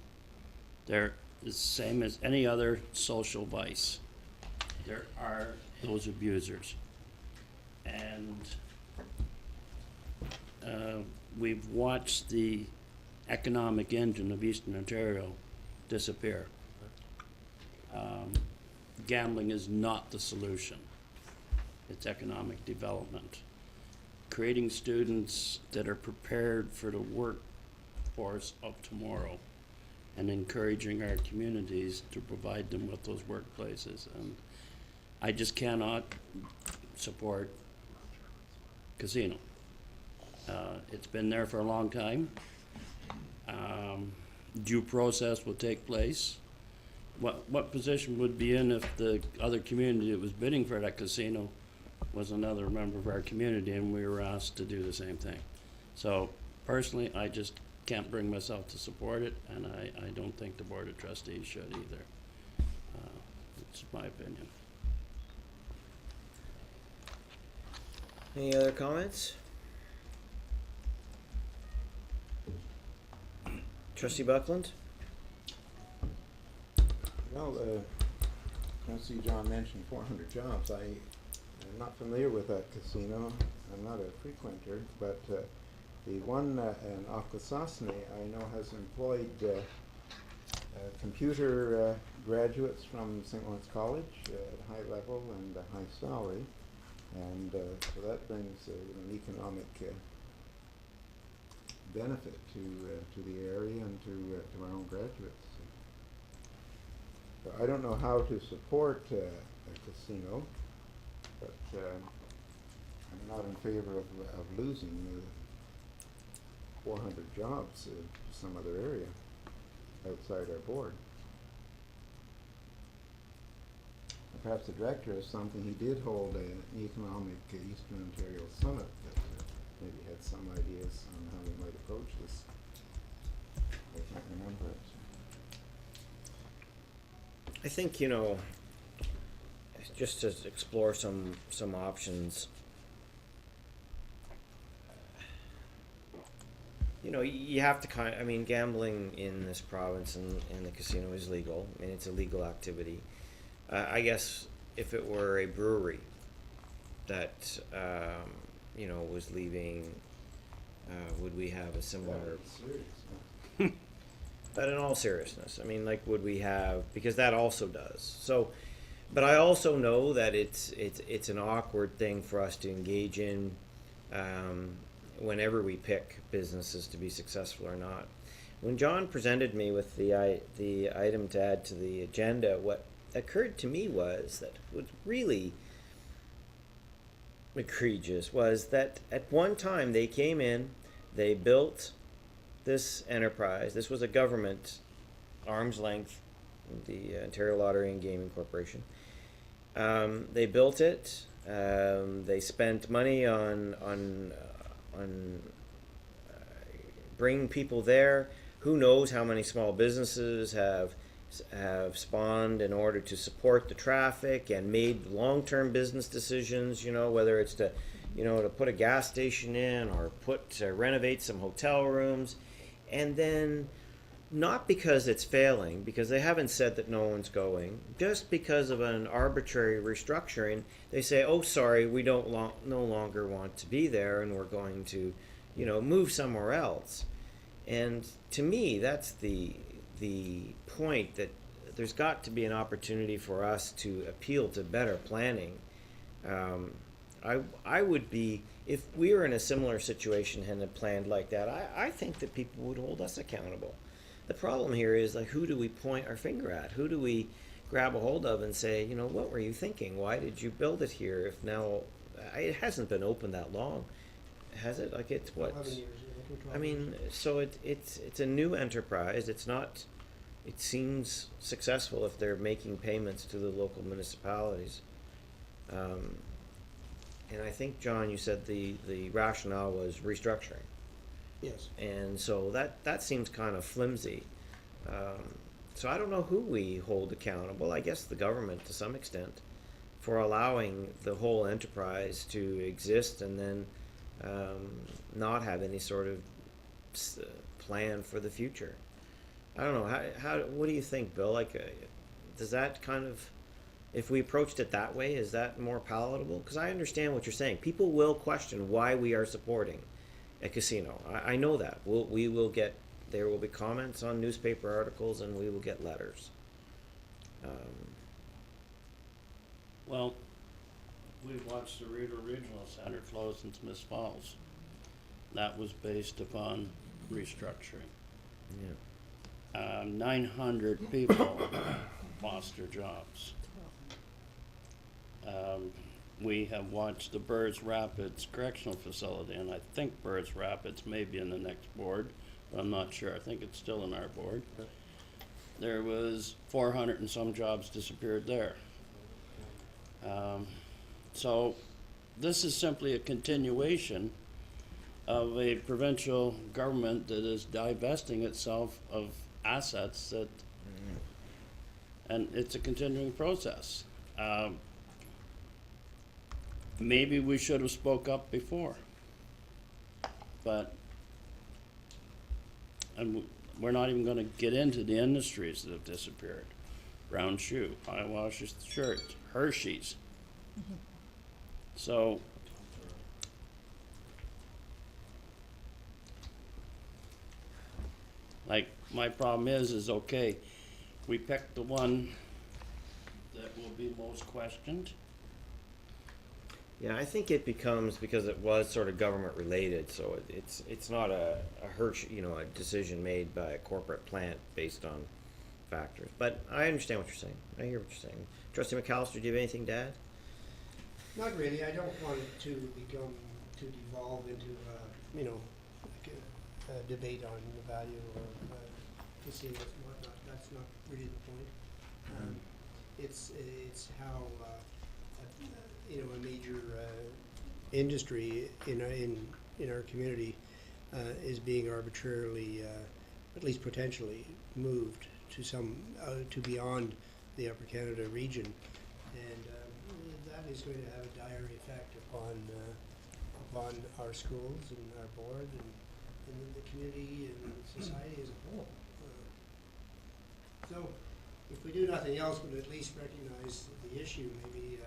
There is the same as any other social vice. There are those abusers. And we've watched the economic engine of Eastern Ontario disappear. Gambling is not the solution. It's economic development. Creating students that are prepared for the workforce of tomorrow and encouraging our communities to provide them with those workplaces. And I just cannot support casino. It's been there for a long time. Due process will take place. What position would be in if the other community that was bidding for that casino was another member of our community and we were asked to do the same thing? So personally, I just can't bring myself to support it, and I don't think the Board of Trustees should either. It's my opinion. Any other comments? Trustee Buckland? Well, Trustee John mentioned 400 jobs. I'm not familiar with that casino. I'm not a frequenter, but the one in Akwesasne I know has employed computer graduates from St. Lawrence College at high level and a high salary, and so that brings an economic benefit to the area and to our own graduates. So I don't know how to support a casino, but I'm not in favor of losing 400 jobs to some other area outside our board. Perhaps the director has something. He did hold an economic Eastern Ontario summit that maybe had some ideas on how we might approach this. I can't remember it. I think, just to explore some options. You have to gambling in this province and the casino is legal. I mean, it's a legal activity. I guess if it were a brewery that, was leaving, would we have a similar... But in all seriousness, would we have, because that also does. So, but I also know that it's an awkward thing for us to engage in whenever we pick businesses to be successful or not. When John presented me with the item to add to the agenda, what occurred to me was that was really egregious was that at one time they came in, they built this enterprise. This was a government arm's length, the Ontario Lottery and Gaming Corporation. They built it. They spent money on bringing people there. Who knows how many small businesses have spawned in order to support the traffic and made long-term business decisions. Whether it's to put a gas station in or renovate some hotel rooms. And then, not because it's failing, because they haven't said that no one's going, just because of an arbitrary restructuring, they say, oh, sorry, we don't no longer want to be there and we're going to, move somewhere else. And to me, that's the point, that there's got to be an opportunity for us to appeal to better planning. I would be, if we were in a similar situation and had planned like that, I think that people would hold us accountable. The problem here is, who do we point our finger at? Who do we grab a hold of and say, what were you thinking? Why did you build it here if now, it hasn't been open that long, has it? It's what? 11 years, so it's a new enterprise. It's not, it seems successful if they're making payments to the local municipalities. And I think, John, you said the rationale was restructuring. Yes. And so that seems kind of flimsy. So I don't know who we hold accountable. I guess the government to some extent for allowing the whole enterprise to exist and then not have any sort of plan for the future. I don't know. How what do you think, Bill? Does that kind of, if we approached it that way, is that more palatable? Because I understand what you're saying. People will question why we are supporting a casino. I know that. There will be comments on newspaper articles and we will get letters. Well, we've watched the Rideau Regional Center close in Smith Falls. That was based upon restructuring. Yeah. 900 people lost their jobs. We have watched the Birds Rapids Correctional Facility, and I think Birds Rapids may be in the next board, but I'm not sure. I think it's still in our board. There was 400 and some jobs disappeared there. So this is simply a continuation of a provincial government that is divesting itself of assets that, and it's a continuing process. Maybe we should have spoke up before, but, and we're not even gonna get into the industries that have disappeared. Brown shoe, eyewash shirts, Hershey's. So, like, my problem is okay, we picked the one that will be most questioned. Yeah, I think it becomes, because it was sort of government related, so it's not a a decision made by a corporate plant based on factors. But I understand what you're saying. I hear what you're saying. Trustee McAllister, do you have anything to add? Not really. I don't want it to devolve into, like a debate on the value of casinos and whatnot. That's not really the point. It's how, a major industry in our community is being arbitrarily, at least potentially, moved to beyond the Upper Canada region, and that is going to have a dire effect upon our schools and our board and the community and society as a whole. So, if we do nothing else but at least recognize the issue, maybe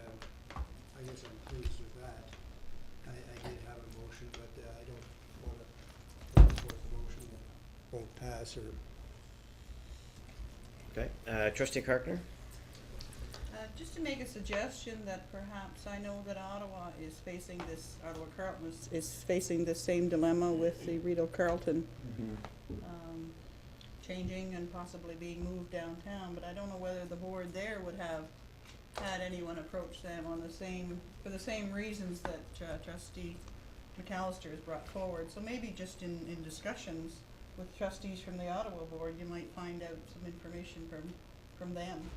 I guess I'm pleased with that. I did have a motion, but I don't want to put forth a motion that won't pass or. Okay, Trustee Carkner? Just to make a suggestion that perhaps, I know that Ottawa Carleton is facing the same dilemma with the Rideau Carleton changing and possibly being moved downtown, but I don't know whether the board there would have had anyone approach them for the same reasons that Trustee McAllister has brought forward. So maybe just in discussions with trustees from the Ottawa board, you might find out some information from them.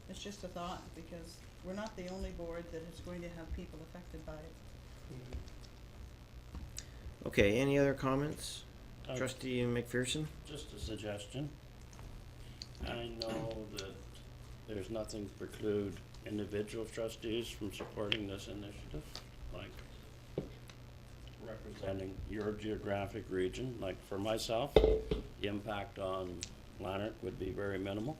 It's just a thought, because we're not the only board that is going to have people affected by it. Okay, any other comments? Trustee McPherson? Just a suggestion. I know that there's nothing to preclude individual trustees from supporting this initiative, like representing your geographic region. Like for myself, the impact on Lanark would be very minimal.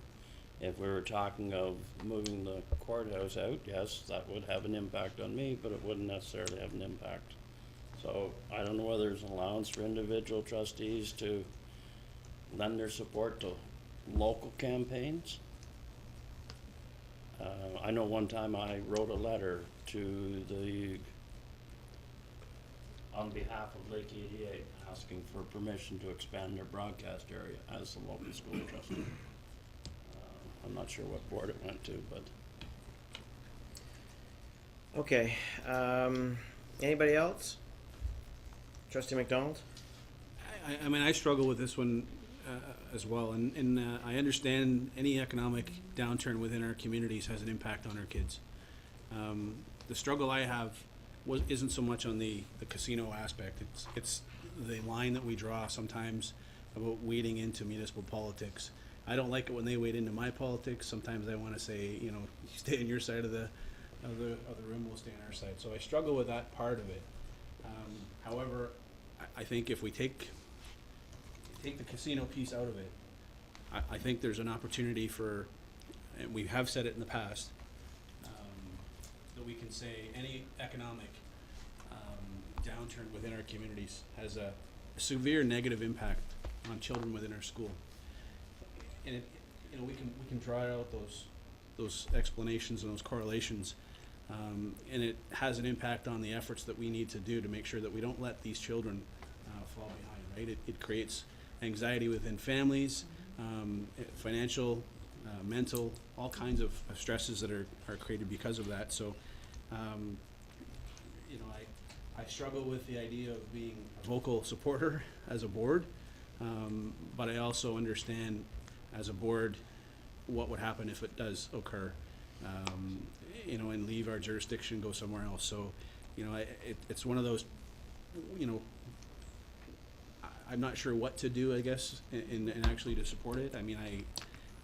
If we were talking of moving the courthouse out, yes, that would have an impact on me, but it wouldn't necessarily have an impact. So I don't know whether there's an allowance for individual trustees to lend their support to local campaigns. I know one time I wrote a letter on behalf of Lake 88, asking for permission to expand their broadcast area as the local school trustee. I'm not sure what board it went to, but. Okay, anybody else? Trustee McDonald? I mean, I struggle with this one as well, and I understand any economic downturn within our communities has an impact on our kids. The struggle I have isn't so much on the casino aspect. It's the line that we draw sometimes about wading into municipal politics. I don't like it when they wade into my politics. Sometimes I want to say, you stay on your side of the room, we'll stay on our side. So I struggle with that part of it. However, I think if we take the casino piece out of it, I think there's an opportunity for, and we have said it in the past, that we can say any economic downturn within our communities has a severe negative impact on children within our school. And we can draw out those explanations and those correlations, and it has an impact on the efforts that we need to do to make sure that we don't let these children fall behind. Right? It creates anxiety within families, financial, mental, all kinds of stresses that are created because of that. So You know, I struggle with the idea of being a vocal supporter as a board, but I also understand as a board what would happen if it does occur, you know, and leave our jurisdiction, go somewhere else. So, you know, it's one of those, you know, I'm not sure what to do, I guess, in actually to support it. I mean, I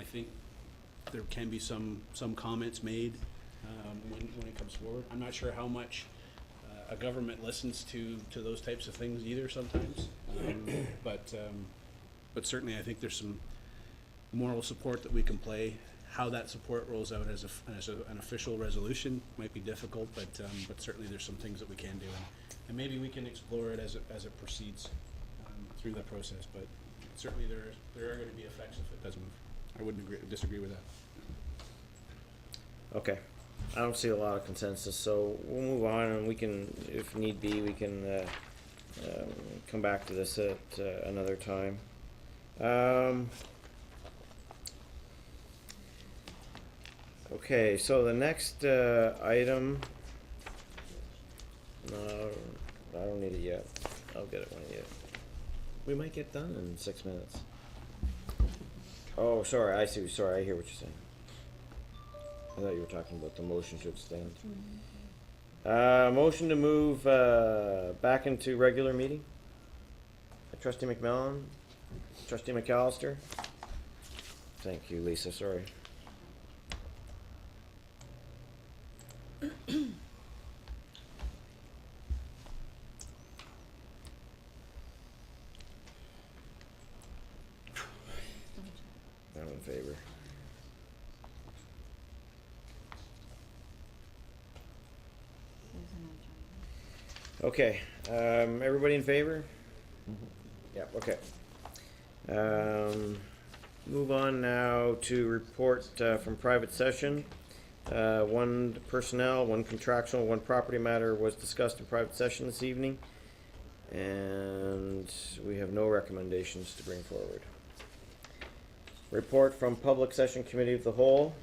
think there can be some comments made when it comes forward. I'm not sure how much a government listens to those types of things either sometimes, but certainly I think there's some moral support that we can play. How that support rolls out as an official resolution might be difficult, but certainly there's some things that we can do, and maybe we can explore it as it proceeds through that process. But certainly there are going to be effects if it does move. I wouldn't disagree with that. Okay. I don't see a lot of consensus, so we'll move on, and we can, if need be, we can come back to this at another time. Okay, so the next item, no, I don't need it yet. I'll get it when I get it. We might get done in 6 minutes. Oh, sorry, I see. Sorry, I hear what you're saying. I thought you were talking about the motion to extend. Motion to move back into regular meeting. Trustee McMillan, Trustee McAllister. Thank you, Lisa. Sorry. I'm in favor. Okay, everybody in favor? Yeah, okay. Move on now to report from private session. One personnel, one contractual, one property matter was discussed in private session this evening, and we have no recommendations to bring forward. Report from Public Session Committee of the Whole.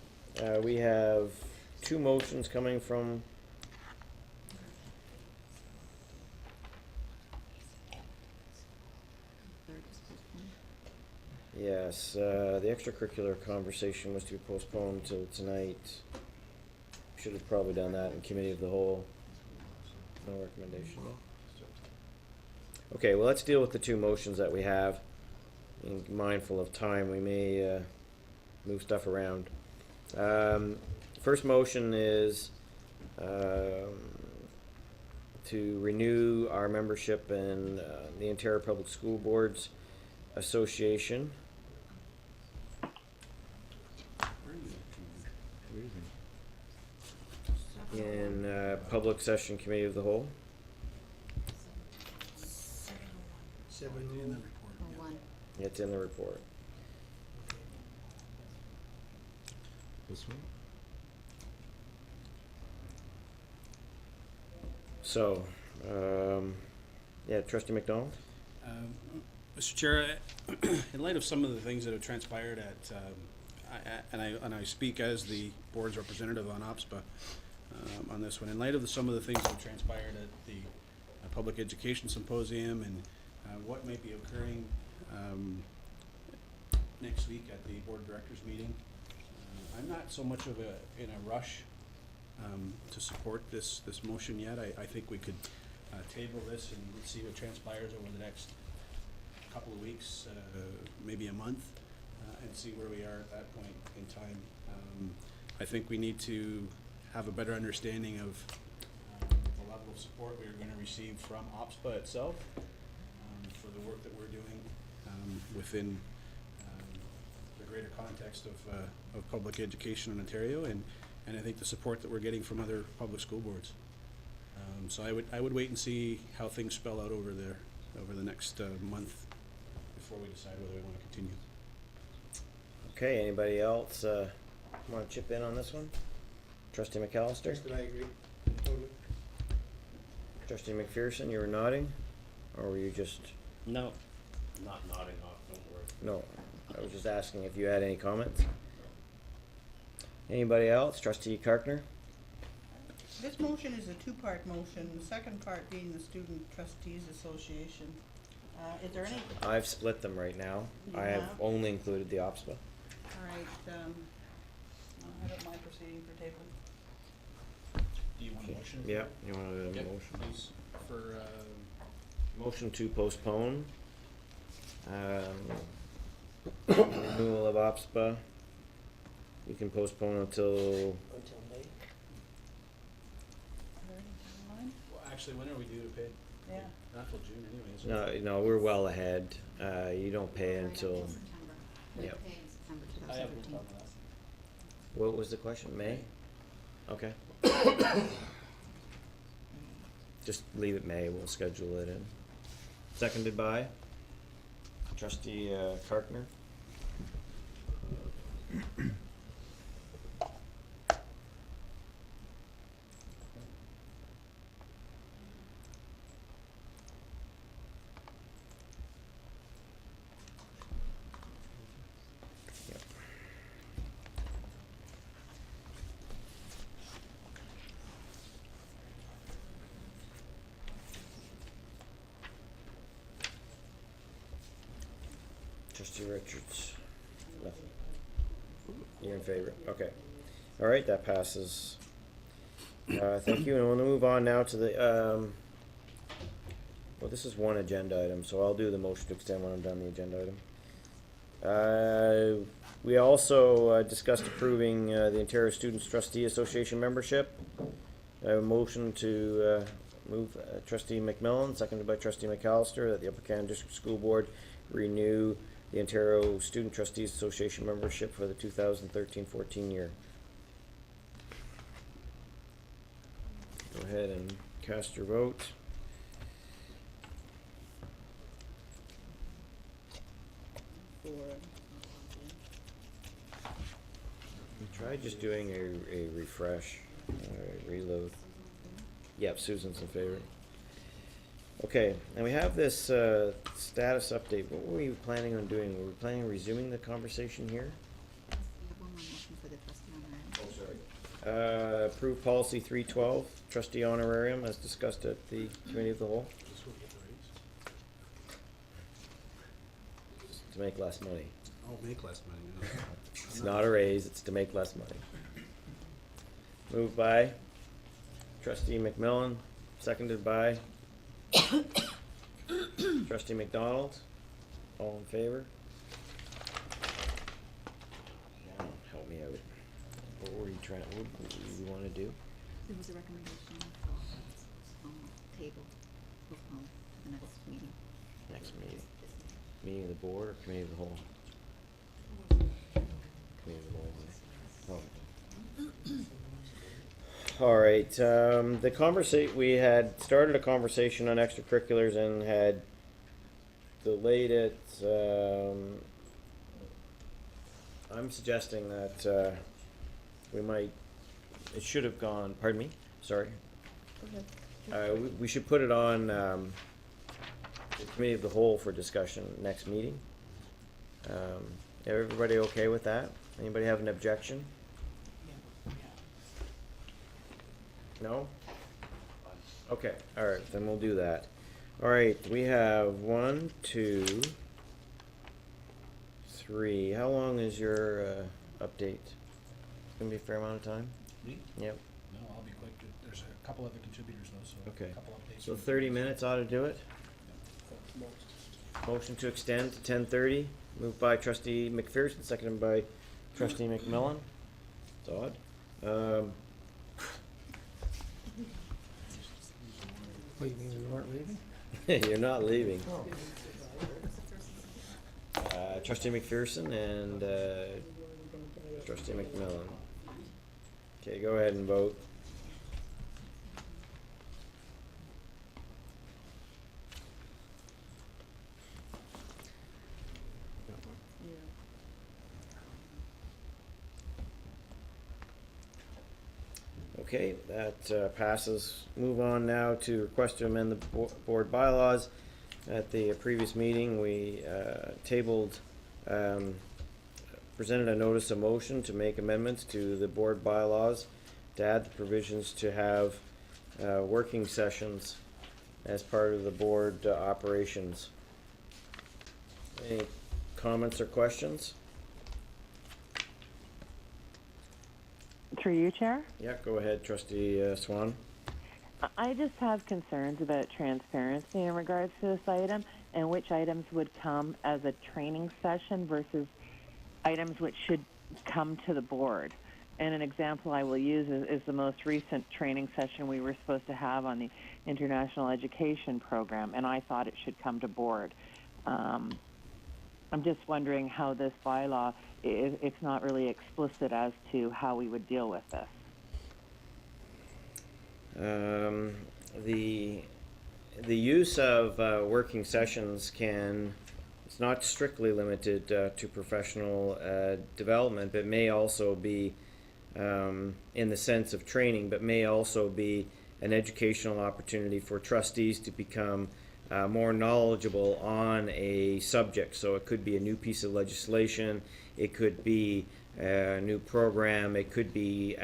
We have two motions coming from yes, the extracurricular conversation was to be postponed till tonight. Should have probably done that in Committee of the Whole. No recommendation. Okay, well, let's deal with the two motions that we have. Being mindful of time, we may move stuff around. First motion is to renew our membership in the Ontario Public School Boards Association. In Public Session Committee of the Whole. 701. It's in the report. This one? So, yeah, Trustee McDonald? Mr. Chair, in light of some of the things that have transpired at, and I speak as the board's representative on OPSPA on this one, in light of some of the things that have transpired at the Public Education Symposium and what might be occurring next week at the board directors meeting, I'm not so much of in a rush to support this motion yet. I think we could table this and see what transpires over the next couple of weeks, maybe a month, and see where we are at that point in time. I think we need to have a better understanding of the level of support we are going to receive from OPSPA itself for the work that we're doing within the greater context of public education in Ontario, and I think the support that we're getting from other public school boards. So I would wait and see how things spell out over the next month before we decide whether we want to continue. Okay, anybody else want to chip in on this one? Trustee McAllister? Yes, but I agree. Totally. Trustee McPherson, you were nodding? Or were you just... No, not nodding off, don't worry. No, I was just asking if you had any comments. Anybody else? Trustee Karkner? This motion is a two-part motion, the second part being the Student Trustees Association. Is there any, I've split them right now. You I have have? only included the OPSPA. all right, I don't mind proceeding for table. Do you want a motion? Yeah, you want a Okay, motion? please, for, Motion to postpone. Renewal of OPSPA. You can postpone until, well, actually, when are we due to pay? Yeah. Not till June anyways. no, we're well ahead. You don't pay until, yep. I have no problem with that. What was the question? May? Okay. Just leave it May, we'll schedule it in. Seconded by Trustee Karkner. Yep. Trustee Richards, nothing. You're in favor, okay. All right, that passes. Thank you, and we'll move on now to the, well, this is one agenda item, so I'll do the motion to extend when I'm done the agenda item. We also discussed approving the Ontario Students Trustee Association membership. I have a motion to move Trustee McMillan, seconded by Trustee McAllister, that the Upper Canada District School Board renew the Ontario Student Trustees Association membership for the 2013-14 year. Go ahead and cast your vote. Try just doing a refresh, reload. Yep, Susan's in favor. Okay, and we have this status update. What were you planning on doing? Were we planning on resuming the conversation here? Approve policy 312, trustee honorarium, as discussed at the committee of the whole. To make less money. Oh, make less money, you know. It's not a raise, it's to make less money. Moved by Trustee McMillan, seconded by Trustee McDonald. All in favor? Now, help me out. What were you trying, what do you want to do? There was a recommendation for table, postpone to the next meeting. Next meeting. Meeting of the board or committee of the whole? Committee of the whole. Oh. All right, we had started a conversation on extracurriculars and had delayed it. I'm suggesting that it should have gone, pardon me, sorry. We should put it on the committee of the whole for discussion next meeting. Everybody okay with that? Anybody have an objection? No? Okay, all right, then we'll do that. All right, we have 1, 2, 3. How long is your update? It's gonna be a fair amount of time? Me? Yep. No, I'll be quick. There's a couple other contributors though, so Okay. a couple updates. So 30 minutes ought to do it? Motion to extend to 10:30, moved by Trustee McPherson, seconded by Trustee McMillan. It's odd. What, you mean we weren't leaving? You're not leaving. Trustee McPherson and Trustee McMillan. Okay, go ahead and vote. Okay, that passes. Move on now to request to amend the board bylaws. At the previous meeting, we tabled, presented a notice of motion to make amendments to the board bylaws to add the provisions to have working sessions as part of the board operations. Any comments or questions? Through you, Chair? Yeah, go ahead, Trustee Swan. I just have concerns about transparency in regards to this item and which items would come as a training session versus items which should come to the board. And an example I will use is the most recent training session we were supposed to have on the International Education Program, and I thought it should come to board. I'm just wondering how this bylaw, it's not really explicit as to how we would deal with this. The use of working sessions it's not strictly limited to professional development, but may also be in the sense of training, but may also be an educational opportunity for trustees to become more knowledgeable on a subject. So it could be a new piece of legislation, it could be a new program, it could be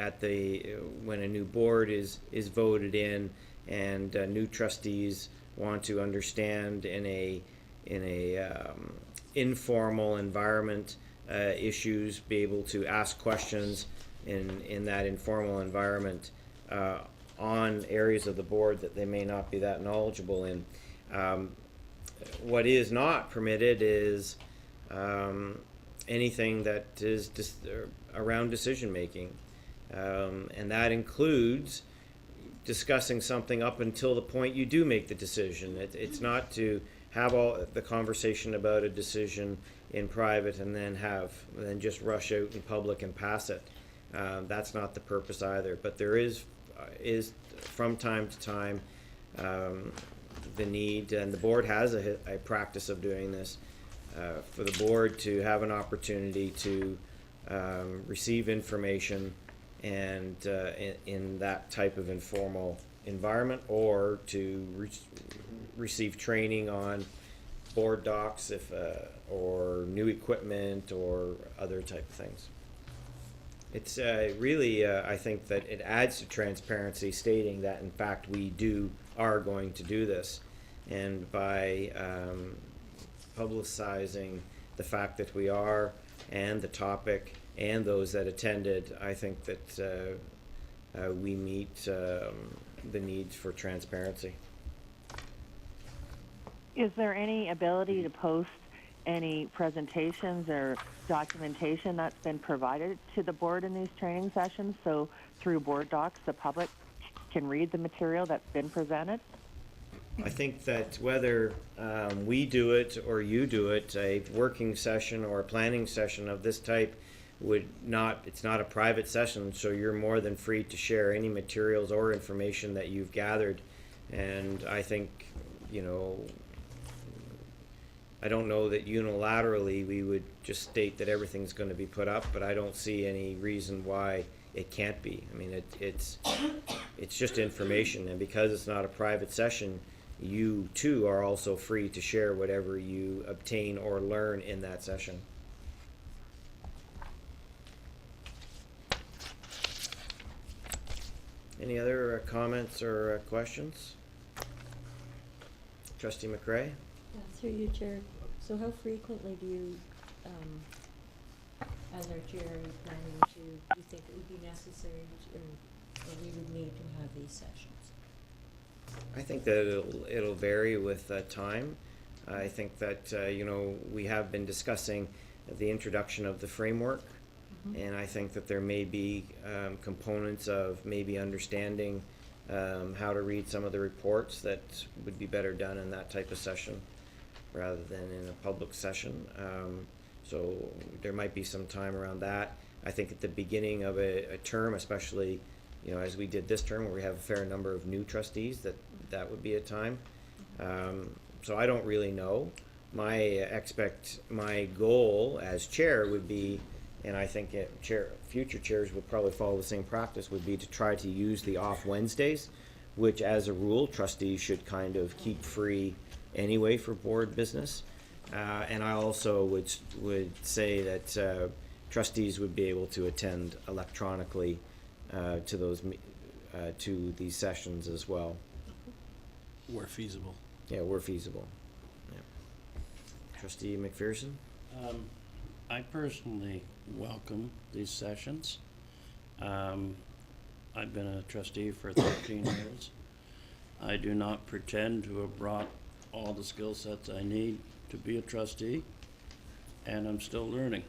when a new board is voted in and new trustees want to understand in a informal environment issues, be able to ask questions in that informal environment on areas of the board that they may not be that knowledgeable in. What is not permitted is anything that is around decision making, and that includes discussing something up until the point you do make the decision. It's not to have all the conversation about a decision in private and then just rush out in public and pass it. That's not the purpose either. But there is from time to time the need, and the board has a practice of doing this, for the board to have an opportunity to receive information and in that type of informal environment, or to receive training on board docs or new equipment or other type of things. It's really, I think that it adds to transparency, stating that in fact we are going to do this, and by publicizing the fact that we are, and the topic, and those that attended, I think that we meet the needs for transparency. Is there any ability to post any presentations or documentation that's been provided to the board in these training sessions, so through board docs the public can read the material that's been presented? I think that whether we do it or you do it, a working session or a planning session of this type it's not a private session, so you're more than free to share any materials or information that you've gathered. And I think, I don't know that unilaterally we would just state that everything's going to be put up, but I don't see any reason why it can't be. I mean, it's just information, and because it's not a private session, you too are also free to share whatever you obtain or learn in that session. Any other comments or questions? Trustee McRae? Through you, Chair. So how frequently do you, as our chair, are you planning do you think it would be necessary or we would need to have these sessions? I think that it'll vary with time. I think that we have been discussing the introduction of the framework, and I think that there may be components of maybe understanding how to read some of the reports that would be better done in that type of session rather than in a public session. So there might be some time around that. I think at the beginning of a term, especially as we did this term where we have a fair number of new trustees, that would be a time. So I don't really know. My goal as chair would be, and I think future chairs would probably follow the same practice, would be to try to use the off Wednesdays, which as a rule trustees should kind of keep free anyway for board business. And I also would say that trustees would be able to attend electronically to to these sessions as well. Where feasible. Yeah, where feasible. Yeah. Trustee McPherson? I personally welcome these sessions. I've been a trustee for 13 years. I do not pretend to have brought all the skill sets I need to be a trustee, and I'm still learning.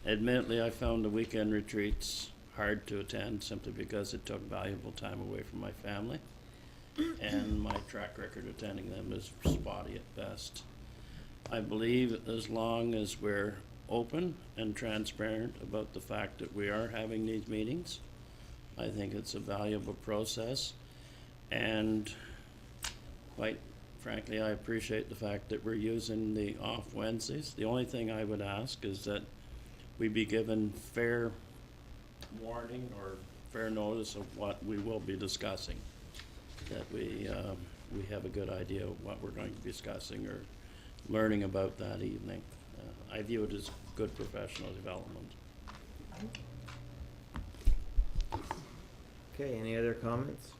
Admittedly, I found the weekend retreats hard to attend simply because it took valuable time away from my family, and my track record attending them is spotty at best. I believe as long as we're open and transparent about the fact that we are having these meetings, I think it's a valuable process, and quite frankly, I appreciate the fact that we're using the off Wednesdays. The only thing I would ask is that we be given fair warning or fair notice of what we will be discussing, that we have a good idea of what we're going to be discussing or learning about that evening. I view it as good professional development. Okay, any other comments?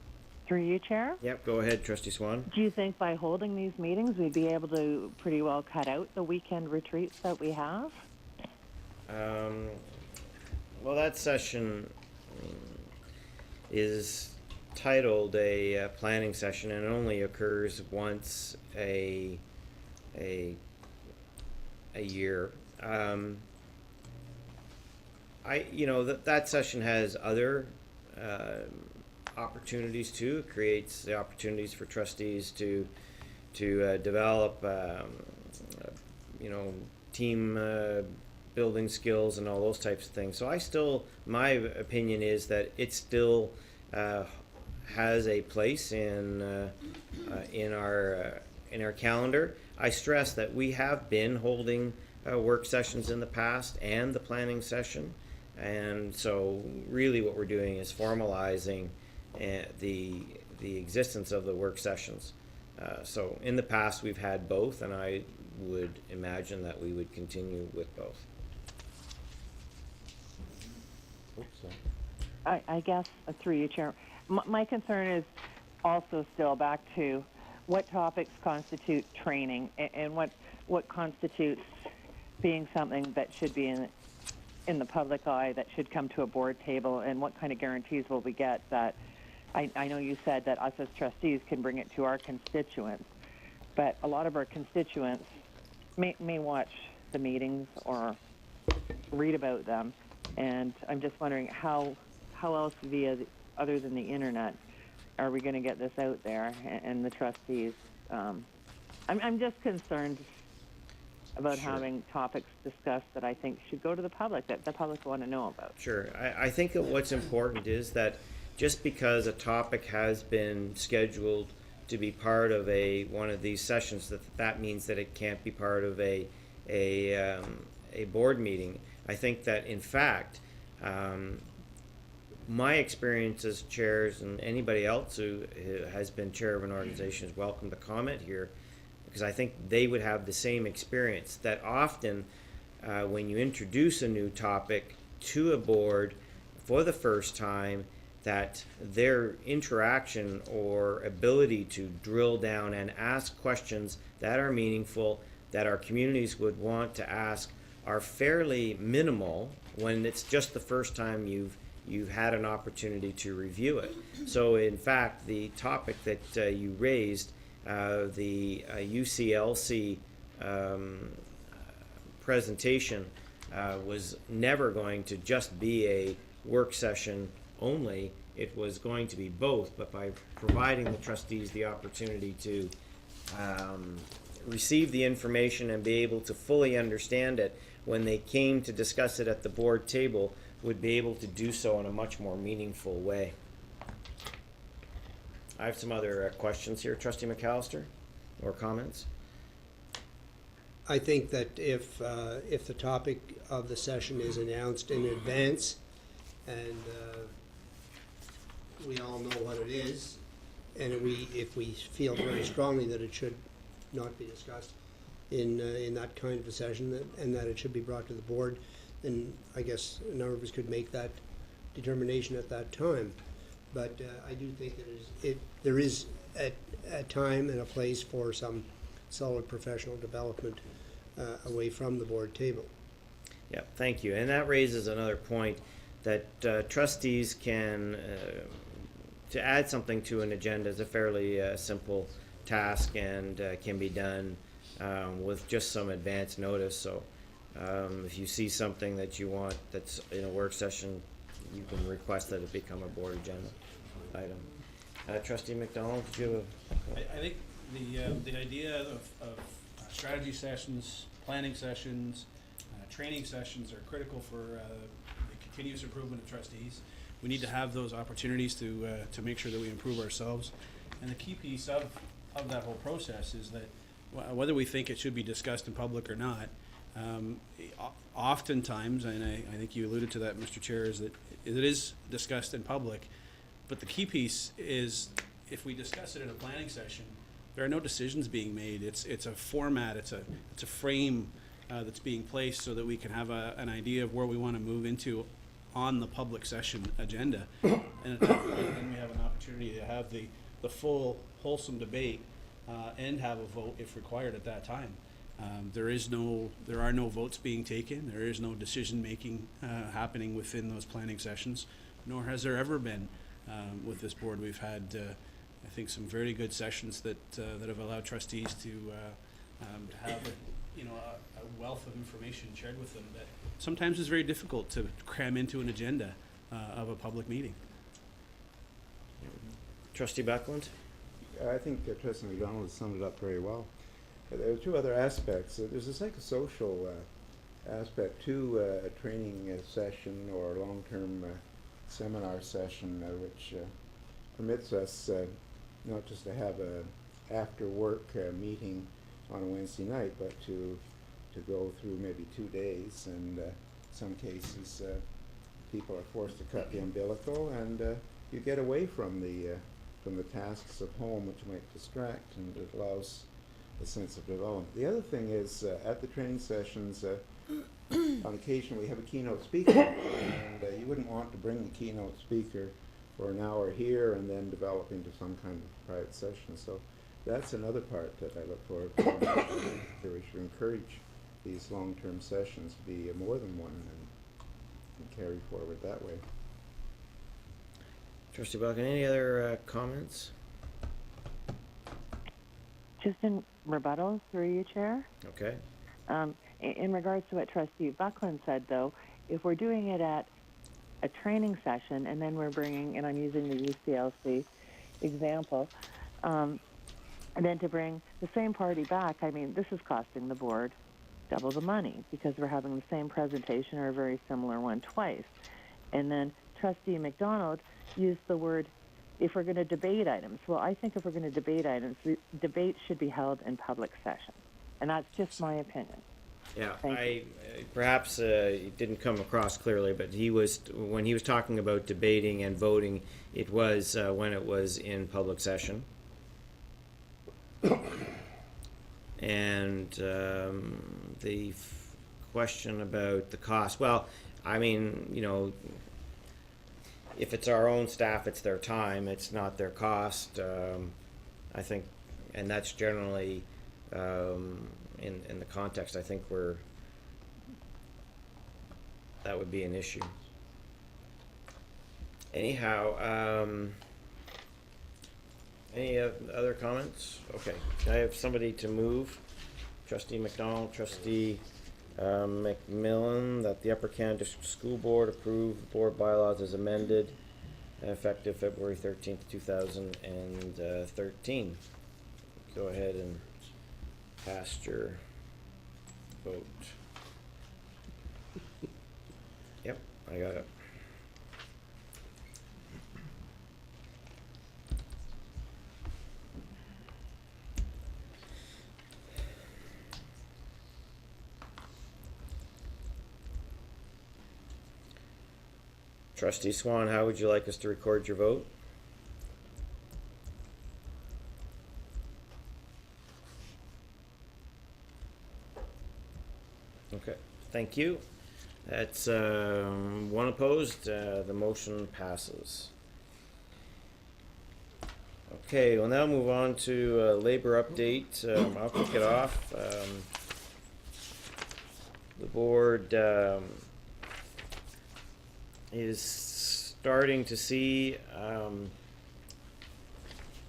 Through you, Chair? Yep, go ahead, Trustee Swan. Do you think by holding these meetings, we'd be able to pretty well cut out the weekend retreats that we have? Well, that session is titled a planning session, and it only occurs once a year. That session has other opportunities too. It creates the opportunities for trustees to develop team building skills and all those types of things. So my opinion is that it still has a place in our calendar. I stress that we have been holding work sessions in the past and the planning session, and so really what we're doing is formalizing the existence of the work sessions. So in the past we've had both, and I would imagine that we would continue with both. I guess, through you, Chair, my concern is also still back to what topics constitute training and what constitutes being something that should be in the public eye, that should come to a board table, and what kind of guarantees will we get that I know you said that us as trustees can bring it to our constituents, but a lot of our constituents may watch the meetings or read about them, and I'm just wondering how else other than the internet are we going to get this out there and the trustees? I'm just concerned about having topics discussed that I think should go to the public, that the public want to know about. Sure. I think that what's important is that just because a topic has been scheduled to be part of one of these sessions, that means that it can't be part of a board meeting. I think that in fact, my experience as chairs, and anybody else who has been chair of an organization is welcome to comment here, because I think they would have the same experience, that often when you introduce a new topic to a board for the first time, that their interaction or ability to drill down and ask questions that are meaningful, that our communities would want to ask, are fairly minimal when it's just the first time you've had an opportunity to review it. So in fact, the topic that you raised, the UCLC presentation, was never going to just be a work session only. It was going to be both, but by providing the trustees the opportunity to receive the information and be able to fully understand it when they came to discuss it at the board table, would be able to do so in a much more meaningful way. I have some other questions here, Trustee McAllister, or comments? I think that if the topic of the session is announced in advance, and we all know what it is, and if we feel very strongly that it should not be discussed in that kind of a session, and that it should be brought to the board, then I guess a number of us could make that determination at that time. But I do think that there is a time and a place for some solid professional development away from the board table. Yeah, thank you. And that raises another point that trustees can, to add something to an agenda is a fairly simple task and can be done with just some advance notice. So if you see something that you want that's in a work session, you can request that it become a board agenda item. Trustee McDonald, did you have I think the idea of strategy sessions, planning sessions, training sessions are critical for the continuous improvement of trustees. We need to have those opportunities to make sure that we improve ourselves. And the key piece of that whole process is that whether we think it should be discussed in public or not, oftentimes, and I think you alluded to that, Mr. Chair, is that it is discussed in public. But the key piece is if we discuss it in a planning session, there are no decisions being made. It's a format, it's a frame that's being placed so that we can have an idea of where we want to move into on the public session agenda. And then we have an opportunity to have the full wholesome debate and have a vote if required at that time. There are no votes being taken. There is no decision making happening within those planning sessions, nor has there ever been with this board. We've had, I think, some very good sessions that have allowed trustees to have a wealth of information shared with them that sometimes is very difficult to cram into an agenda of a public meeting. Trustee Buckland? I think Trustee McDonald has summed it up very well. There are two other aspects. There's a psychosocial aspect to a training session or long-term seminar session, which permits us not just to have a after-work meeting on a Wednesday night, but to go through maybe 2 days, and in some cases people are forced to cut the umbilical, and you get away from the tasks of home, which might distract, and it allows a sense of development. The other thing is at the training sessions, on occasion we have a keynote speaker, and you wouldn't want to bring the keynote speaker for an hour here and then develop into some kind of private session. So that's another part that I look forward to. We should encourage these long-term sessions to be more than one and carry forward that way. Trustee Buchan, any other comments? Just in rebuttal, through you, Chair. Okay. In regards to what Trustee Buckland said, though, if we're doing it at a training session and then we're bringing, and I'm using the UCLC example, and then to bring the same party back, I mean, this is costing the board double the money because we're having the same presentation or a very similar one twice. And then Trustee McDonald used the word, if we're going to debate items. Well, I think if we're going to debate items, the debate should be held in public session. And that's just my opinion. Yeah, Thank perhaps it didn't come across clearly, but when he was talking about debating and voting, it was when it was in public session. And the question about the cost, well, I mean, you know, if it's our own staff, it's their time, it's not their cost. I think, and that's generally in the context, I think that would be an issue. Anyhow, any other comments? Okay, can I have somebody to move? Trustee McDonald, Trustee McMillan, that the Upper Canada District School Board approve board bylaws as amended, effective February 13th, 2013. Go ahead and cast your vote. Yep, I got it. Trustee Swan, how would you like us to record your vote? Okay, thank you. That's one opposed. The motion passes. Okay, we'll now move on to labor update. I'll kick it off. The board is starting to see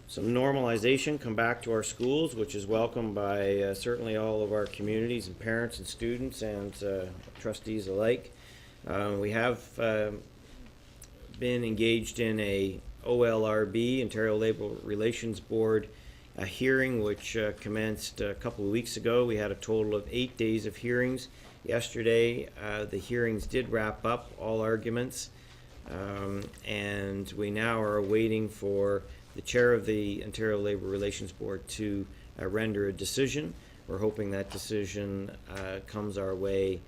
some normalization come back to our schools, which is welcomed by certainly all of our communities and parents and students and trustees alike. We have been engaged in a OLRB, Ontario Labour Relations Board, a hearing which commenced a couple of weeks ago. We had a total of 8 days of hearings. Yesterday, the hearings did wrap up all arguments, and we now are waiting for the chair of the Ontario Labour Relations Board to render a decision. We're hoping that decision comes our way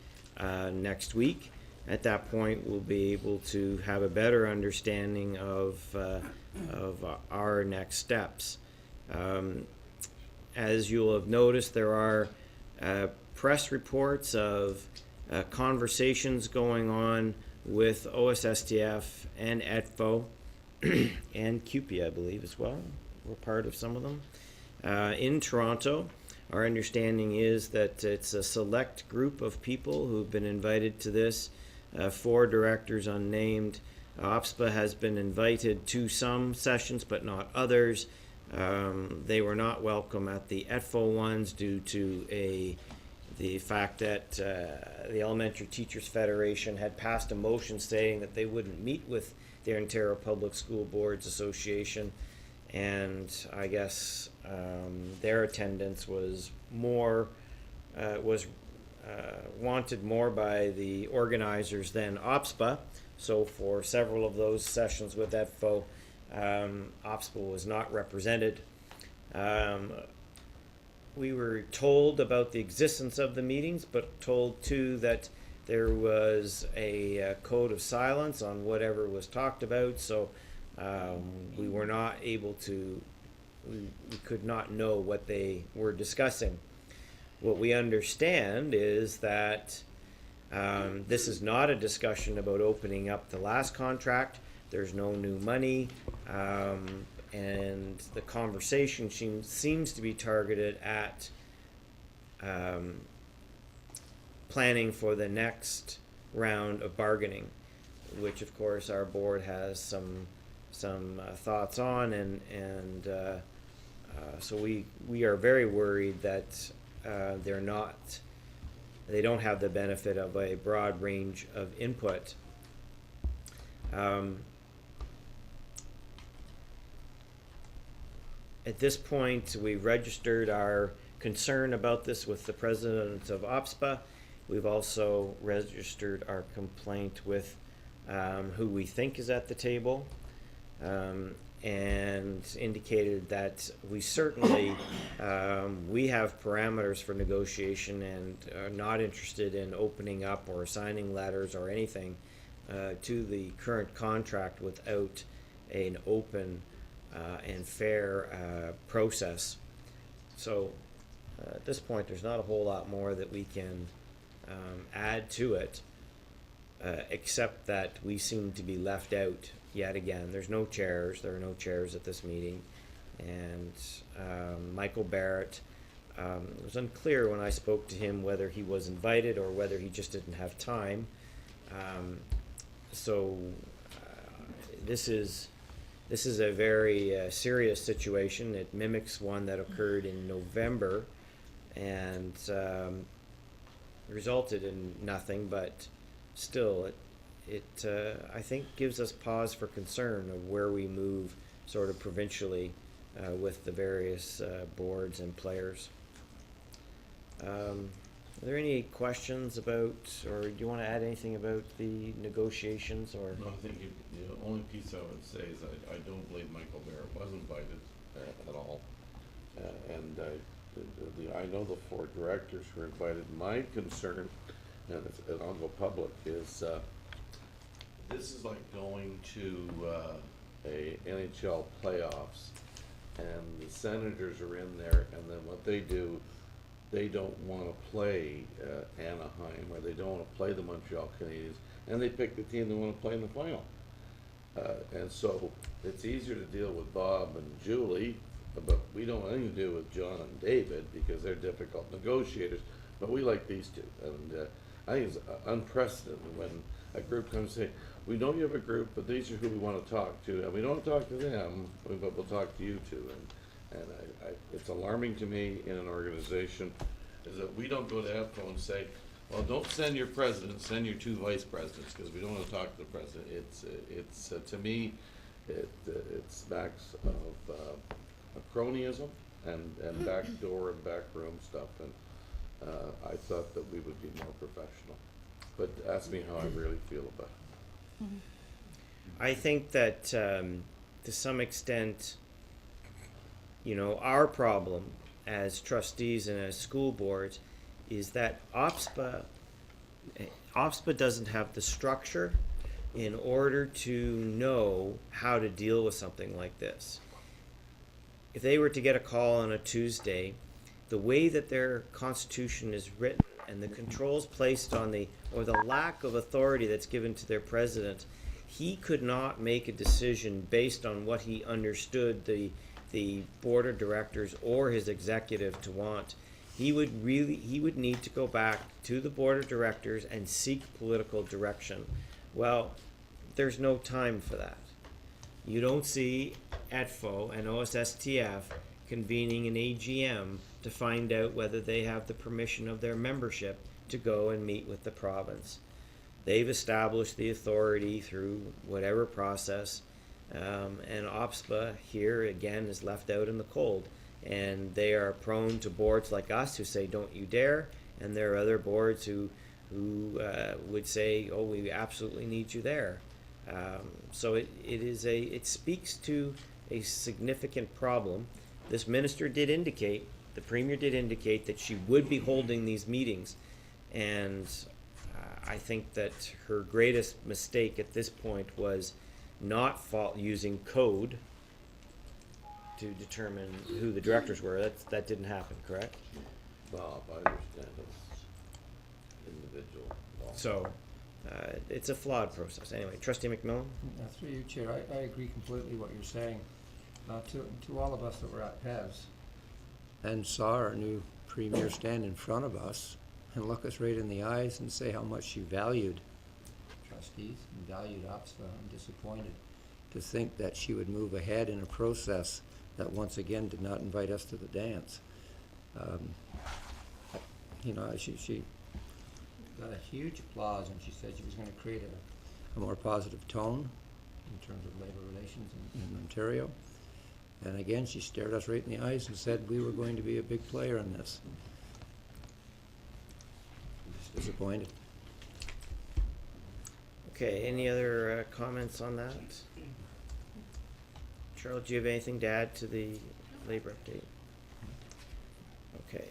next week. At that point, we'll be able to have a better understanding of our next steps. As you'll have noticed, there are press reports of conversations going on with OSSTF and ETFO and CUPE, I believe, as well. We're part of some of them. In Toronto, our understanding is that it's a select group of people who've been invited to this, 4 directors unnamed. OPSPA has been invited to some sessions, but not others. They were not welcome at the ETFO ones due to the fact that the Elementary Teachers Federation had passed a motion saying that they wouldn't meet with the Ontario Public School Boards Association, and I guess their attendance was wanted more by the organizers than OPSPA. So for several of those sessions with ETFO, OPSPA was not represented. We were told about the existence of the meetings, but told too that there was a code of silence on whatever was talked about, so we were not able to, we could not know what they were discussing. What we understand is that this is not a discussion about opening up the last contract. There's no new money, and the conversation seems to be targeted at planning for the next round of bargaining, which of course our board has some thoughts on, and so we are very worried that they don't have the benefit of a broad range of input. At this point, we've registered our concern about this with the president of OPSPA. We've also registered our complaint with who we think is at the table, and indicated that we certainly we have parameters for negotiation and are not interested in opening up or signing letters or anything to the current contract without an open and fair process. So at this point, there's not a whole lot more that we can add to it, except that we seem to be left out yet again. There are no chairs at this meeting, and Michael Barrett, it was unclear when I spoke to him whether he was invited or whether he just didn't have time. This is a very serious situation. It mimics one that occurred in November and resulted in nothing, but still it I think gives us pause for concern of where we move sort of provincially with the various boards and players. Are there any questions about, or do you want to add anything about the negotiations, or? No, I think the only piece I would say is I don't believe Michael Barrett was invited at all. And I know the 4 directors who were invited. My concern, and I'll go public, is this is like going to a NHL playoffs, and the Senators are in there, and then what they do they don't want to play Anaheim, or they don't want to play the Montreal Canadiens, and they pick the team they want to play in the final. And so it's easier to deal with Bob and Julie, but we don't have anything to do with John and David because they're difficult negotiators. But we like these two, and I think it's unprecedented when a group comes and say, "We know you have a group, but these are who we want to talk to, and we don't talk to them, but we'll talk to you two." And it's alarming to me in an organization is that we don't go to EPFO and say, "Well, don't send your president, send your two vice presidents," because we don't want to talk to the president. It's to me, it's backs of cronyism and backdoor and backroom stuff, and I thought that we would be more professional. But ask me how I really feel about it. I think that to some extent, our problem as trustees and as school boards is that OPSPA doesn't have the structure in order to know how to deal with something like this. If they were to get a call on a Tuesday, the way that their constitution is written and the controls placed on the lack of authority that's given to their president, he could not make a decision based on what he understood the board of directors or his executive to want. He would need to go back to the board of directors and seek political direction. Well, there's no time for that. You don't see ETFO and OSSTF convening an AGM to find out whether they have the permission of their membership to go and meet with the province. They've established the authority through whatever process, and OPSPA here again is left out in the cold. And they are prone to boards like us who say, "Don't you dare," and there are other boards who would say, "Oh, we absolutely need you there." So it speaks to a significant problem. This minister did indicate, the premier did indicate that she would be holding these meetings, and I think that her greatest mistake at this point was not using code to determine who the directors were. That didn't happen, correct? Bob, I understand it's individual law. So it's a flawed process. Anyway, Trustee McMillan? Through you, Chair, I agree completely what you're saying. To all of us that were at PEVs and saw our new premier stand in front of us and look us right in the eyes and say how much she valued trustees and valued OPSPA, I'm disappointed to think that she would move ahead in a process that once again did not invite us to the dance. She got a huge applause when she said she was going to create a more positive tone in terms of labor relations in Ontario. And again, she stared us right in the eyes and said we were going to be a big player in this. I'm just disappointed. Okay, any other comments on that? Charles, do you have anything to add to the labor update? Okay.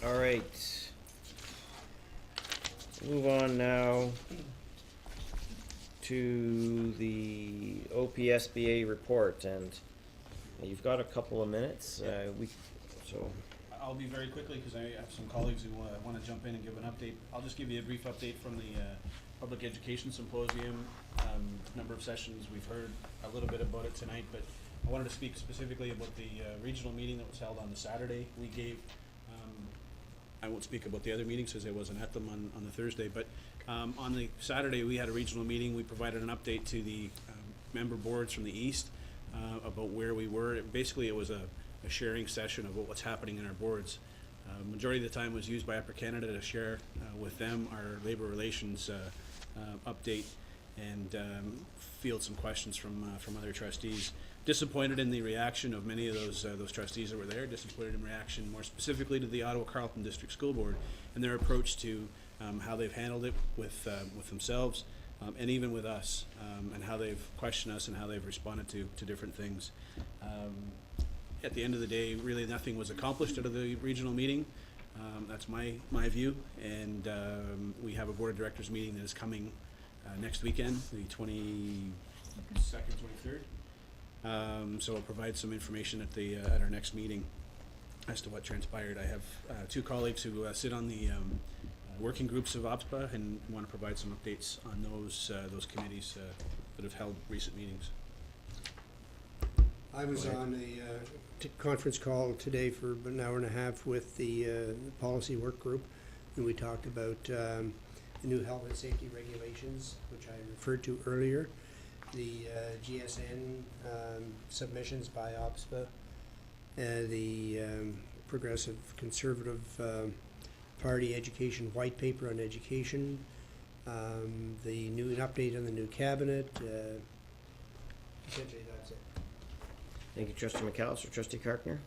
All right. Move on now to the OPSBA report, and you've got a couple of minutes. I'll be very quickly because I have some colleagues who want to jump in and give an update. I'll just give you a brief update from the Public Education Symposium. Number of sessions, we've heard a little bit about it tonight, but I wanted to speak specifically about the regional meeting that was held on the Saturday. We gave, I won't speak about the other meetings because I wasn't at them on the Thursday, but on the Saturday we had a regional meeting. We provided an update to the member boards from the East about where we were. Basically it was a sharing session of what's happening in our boards. Majority of the time was used by Upper Canada to share with them our labor relations update and field some questions from other trustees. Disappointed in the reaction of many of those trustees that were there. Disappointed in reaction more specifically to the Ottawa-Carleton District School Board and their approach to how they've handled it with themselves and even with us, and how they've questioned us and how they've responded to different things. At the end of the day, really nothing was accomplished out of the regional meeting. That's my view, and we have a board of directors meeting that is coming next weekend, the 22nd, 23rd. So I'll provide some information at our next meeting. as to what transpired. I have two colleagues who sit on the working groups of OPSPA and want to provide some updates on those committees that have held recent meetings. I was on a conference call today for about an hour and a half with the policy work group, and we talked about the new health and safety regulations, which I referred to earlier, the GSN submissions by OPSPA, the Progressive Conservative Party Education White Paper on Education, the new update on the new cabinet. Essentially, that's it. Thank you, Trustee McAllister. Trustee Karkner?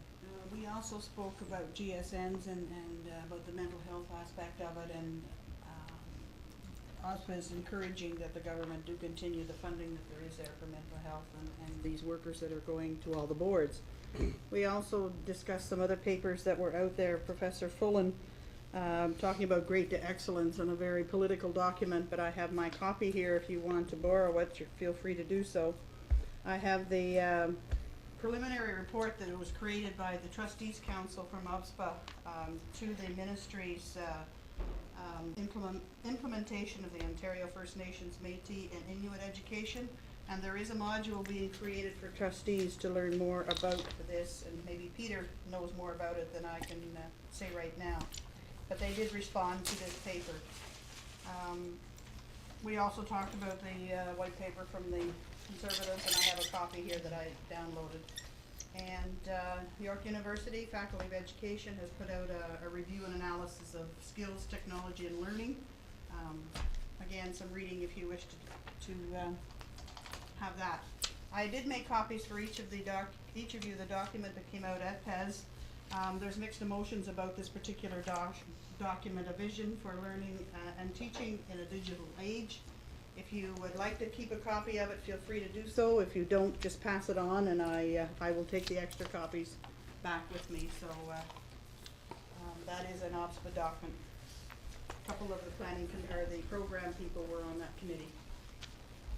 We also spoke about GSNs and about the mental health aspect of it, and OSPA is encouraging that the government do continue the funding that there is there for mental health and these workers that are going to all the boards. We also discussed some other papers that were out there. Professor Fullen talking about great to excellence in a very political document, but I have my copy here if you want to borrow it. Feel free to do so. I have the preliminary report that was created by the Trustees Council from OPSPA to the Ministry's implementation of the Ontario First Nations, Métis and Inuit education, and there is a module being created for trustees to learn more about this, and maybe Peter knows more about it than I can say right now. But they did respond to this paper. We also talked about the white paper from the Conservatives, and I have a copy here that I downloaded. And York University Faculty of Education has put out a review and analysis of skills, technology, and learning. Again, some reading if you wish to have that. I did make copies for each of you the document that came out at PES. There's mixed emotions about this particular document, a vision for learning and teaching in a digital age. If you would like to keep a copy of it, feel free to do so. If you don't, just pass it on, and I will take the extra copies back with me. So that is an OPSPA document. A couple of the the program people were on that committee.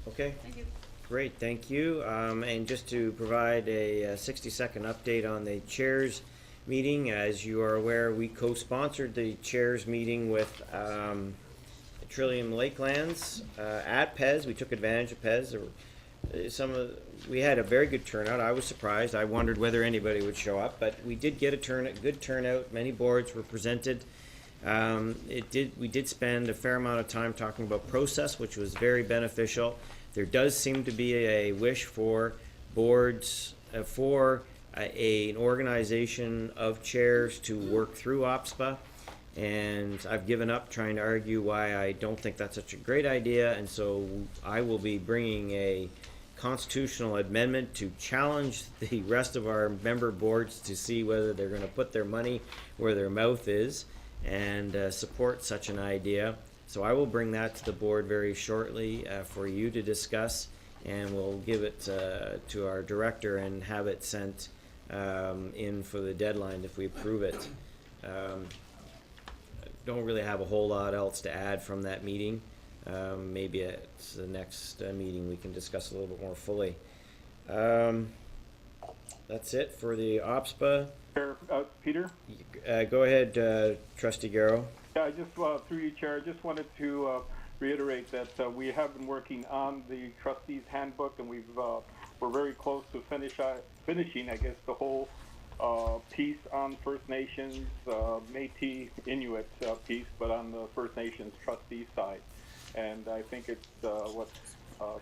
Okay. Thank you. Great, thank you. And just to provide a 60-second update on the chairs meeting, as you are aware, we co-sponsored the chairs meeting with Trillium Lakelands at PES. We took advantage of PES. We had a very good turnout. I was surprised. I wondered whether anybody would show up, but we did get a good turnout. Many boards were presented. We did spend a fair amount of time talking about process, which was very beneficial. There does seem to be a wish for boards, for an organization of chairs to work through OPSPA. And I've given up trying to argue why I don't think that's such a great idea, and so I will be bringing a constitutional amendment to challenge the rest of our member boards to see whether they're going to put their money where their mouth is and support such an idea. So I will bring that to the board very shortly for you to discuss, and we'll give it to our director and have it sent in for the deadline if we approve it. Don't really have a whole lot else to add from that meeting. Maybe at the next meeting we can discuss a little bit more fully. That's it for the OPSPA. Peter? Go ahead, Trustee Garrow. Yeah, I just, through you, Chair, I just wanted to reiterate that we have been working on the trustees handbook, and we're very close to finishing, I guess, the whole piece on First Nations, Métis, Inuit piece, but on the First Nations trustee side. And I think it's what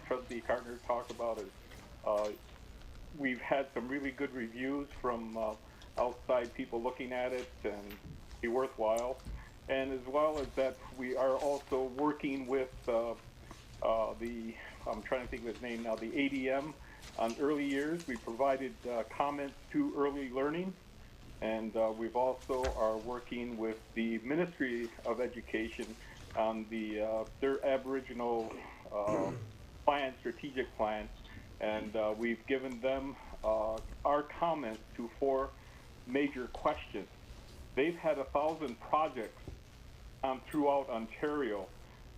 Trustee Karkner talked about is we've had some really good reviews from outside people looking at it and be worthwhile. And as well as that, we are also working with I'm trying to think of his name now, the ADM on early years. We provided comments to early learning, and we've also are working with the Ministry of Education on their Aboriginal strategic plan, and we've given them our comments to 4 major questions. They've had 1,000 projects throughout Ontario,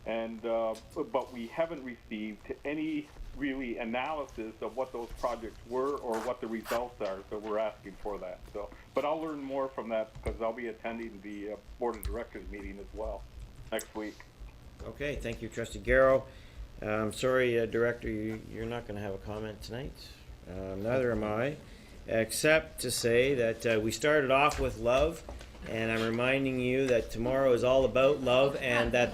and but we haven't received any really analysis of what those projects were or what the results are, so we're asking for that. So, but I'll learn more from that because I'll be attending the Board of Directors meeting as well next week. Okay, thank you, Trustee Garrow. Sorry, Director, you're not going to have a comment tonight. Neither am I, except to say that we started off with love, and I'm reminding you that tomorrow is all about love, and that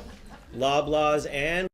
Loblaws and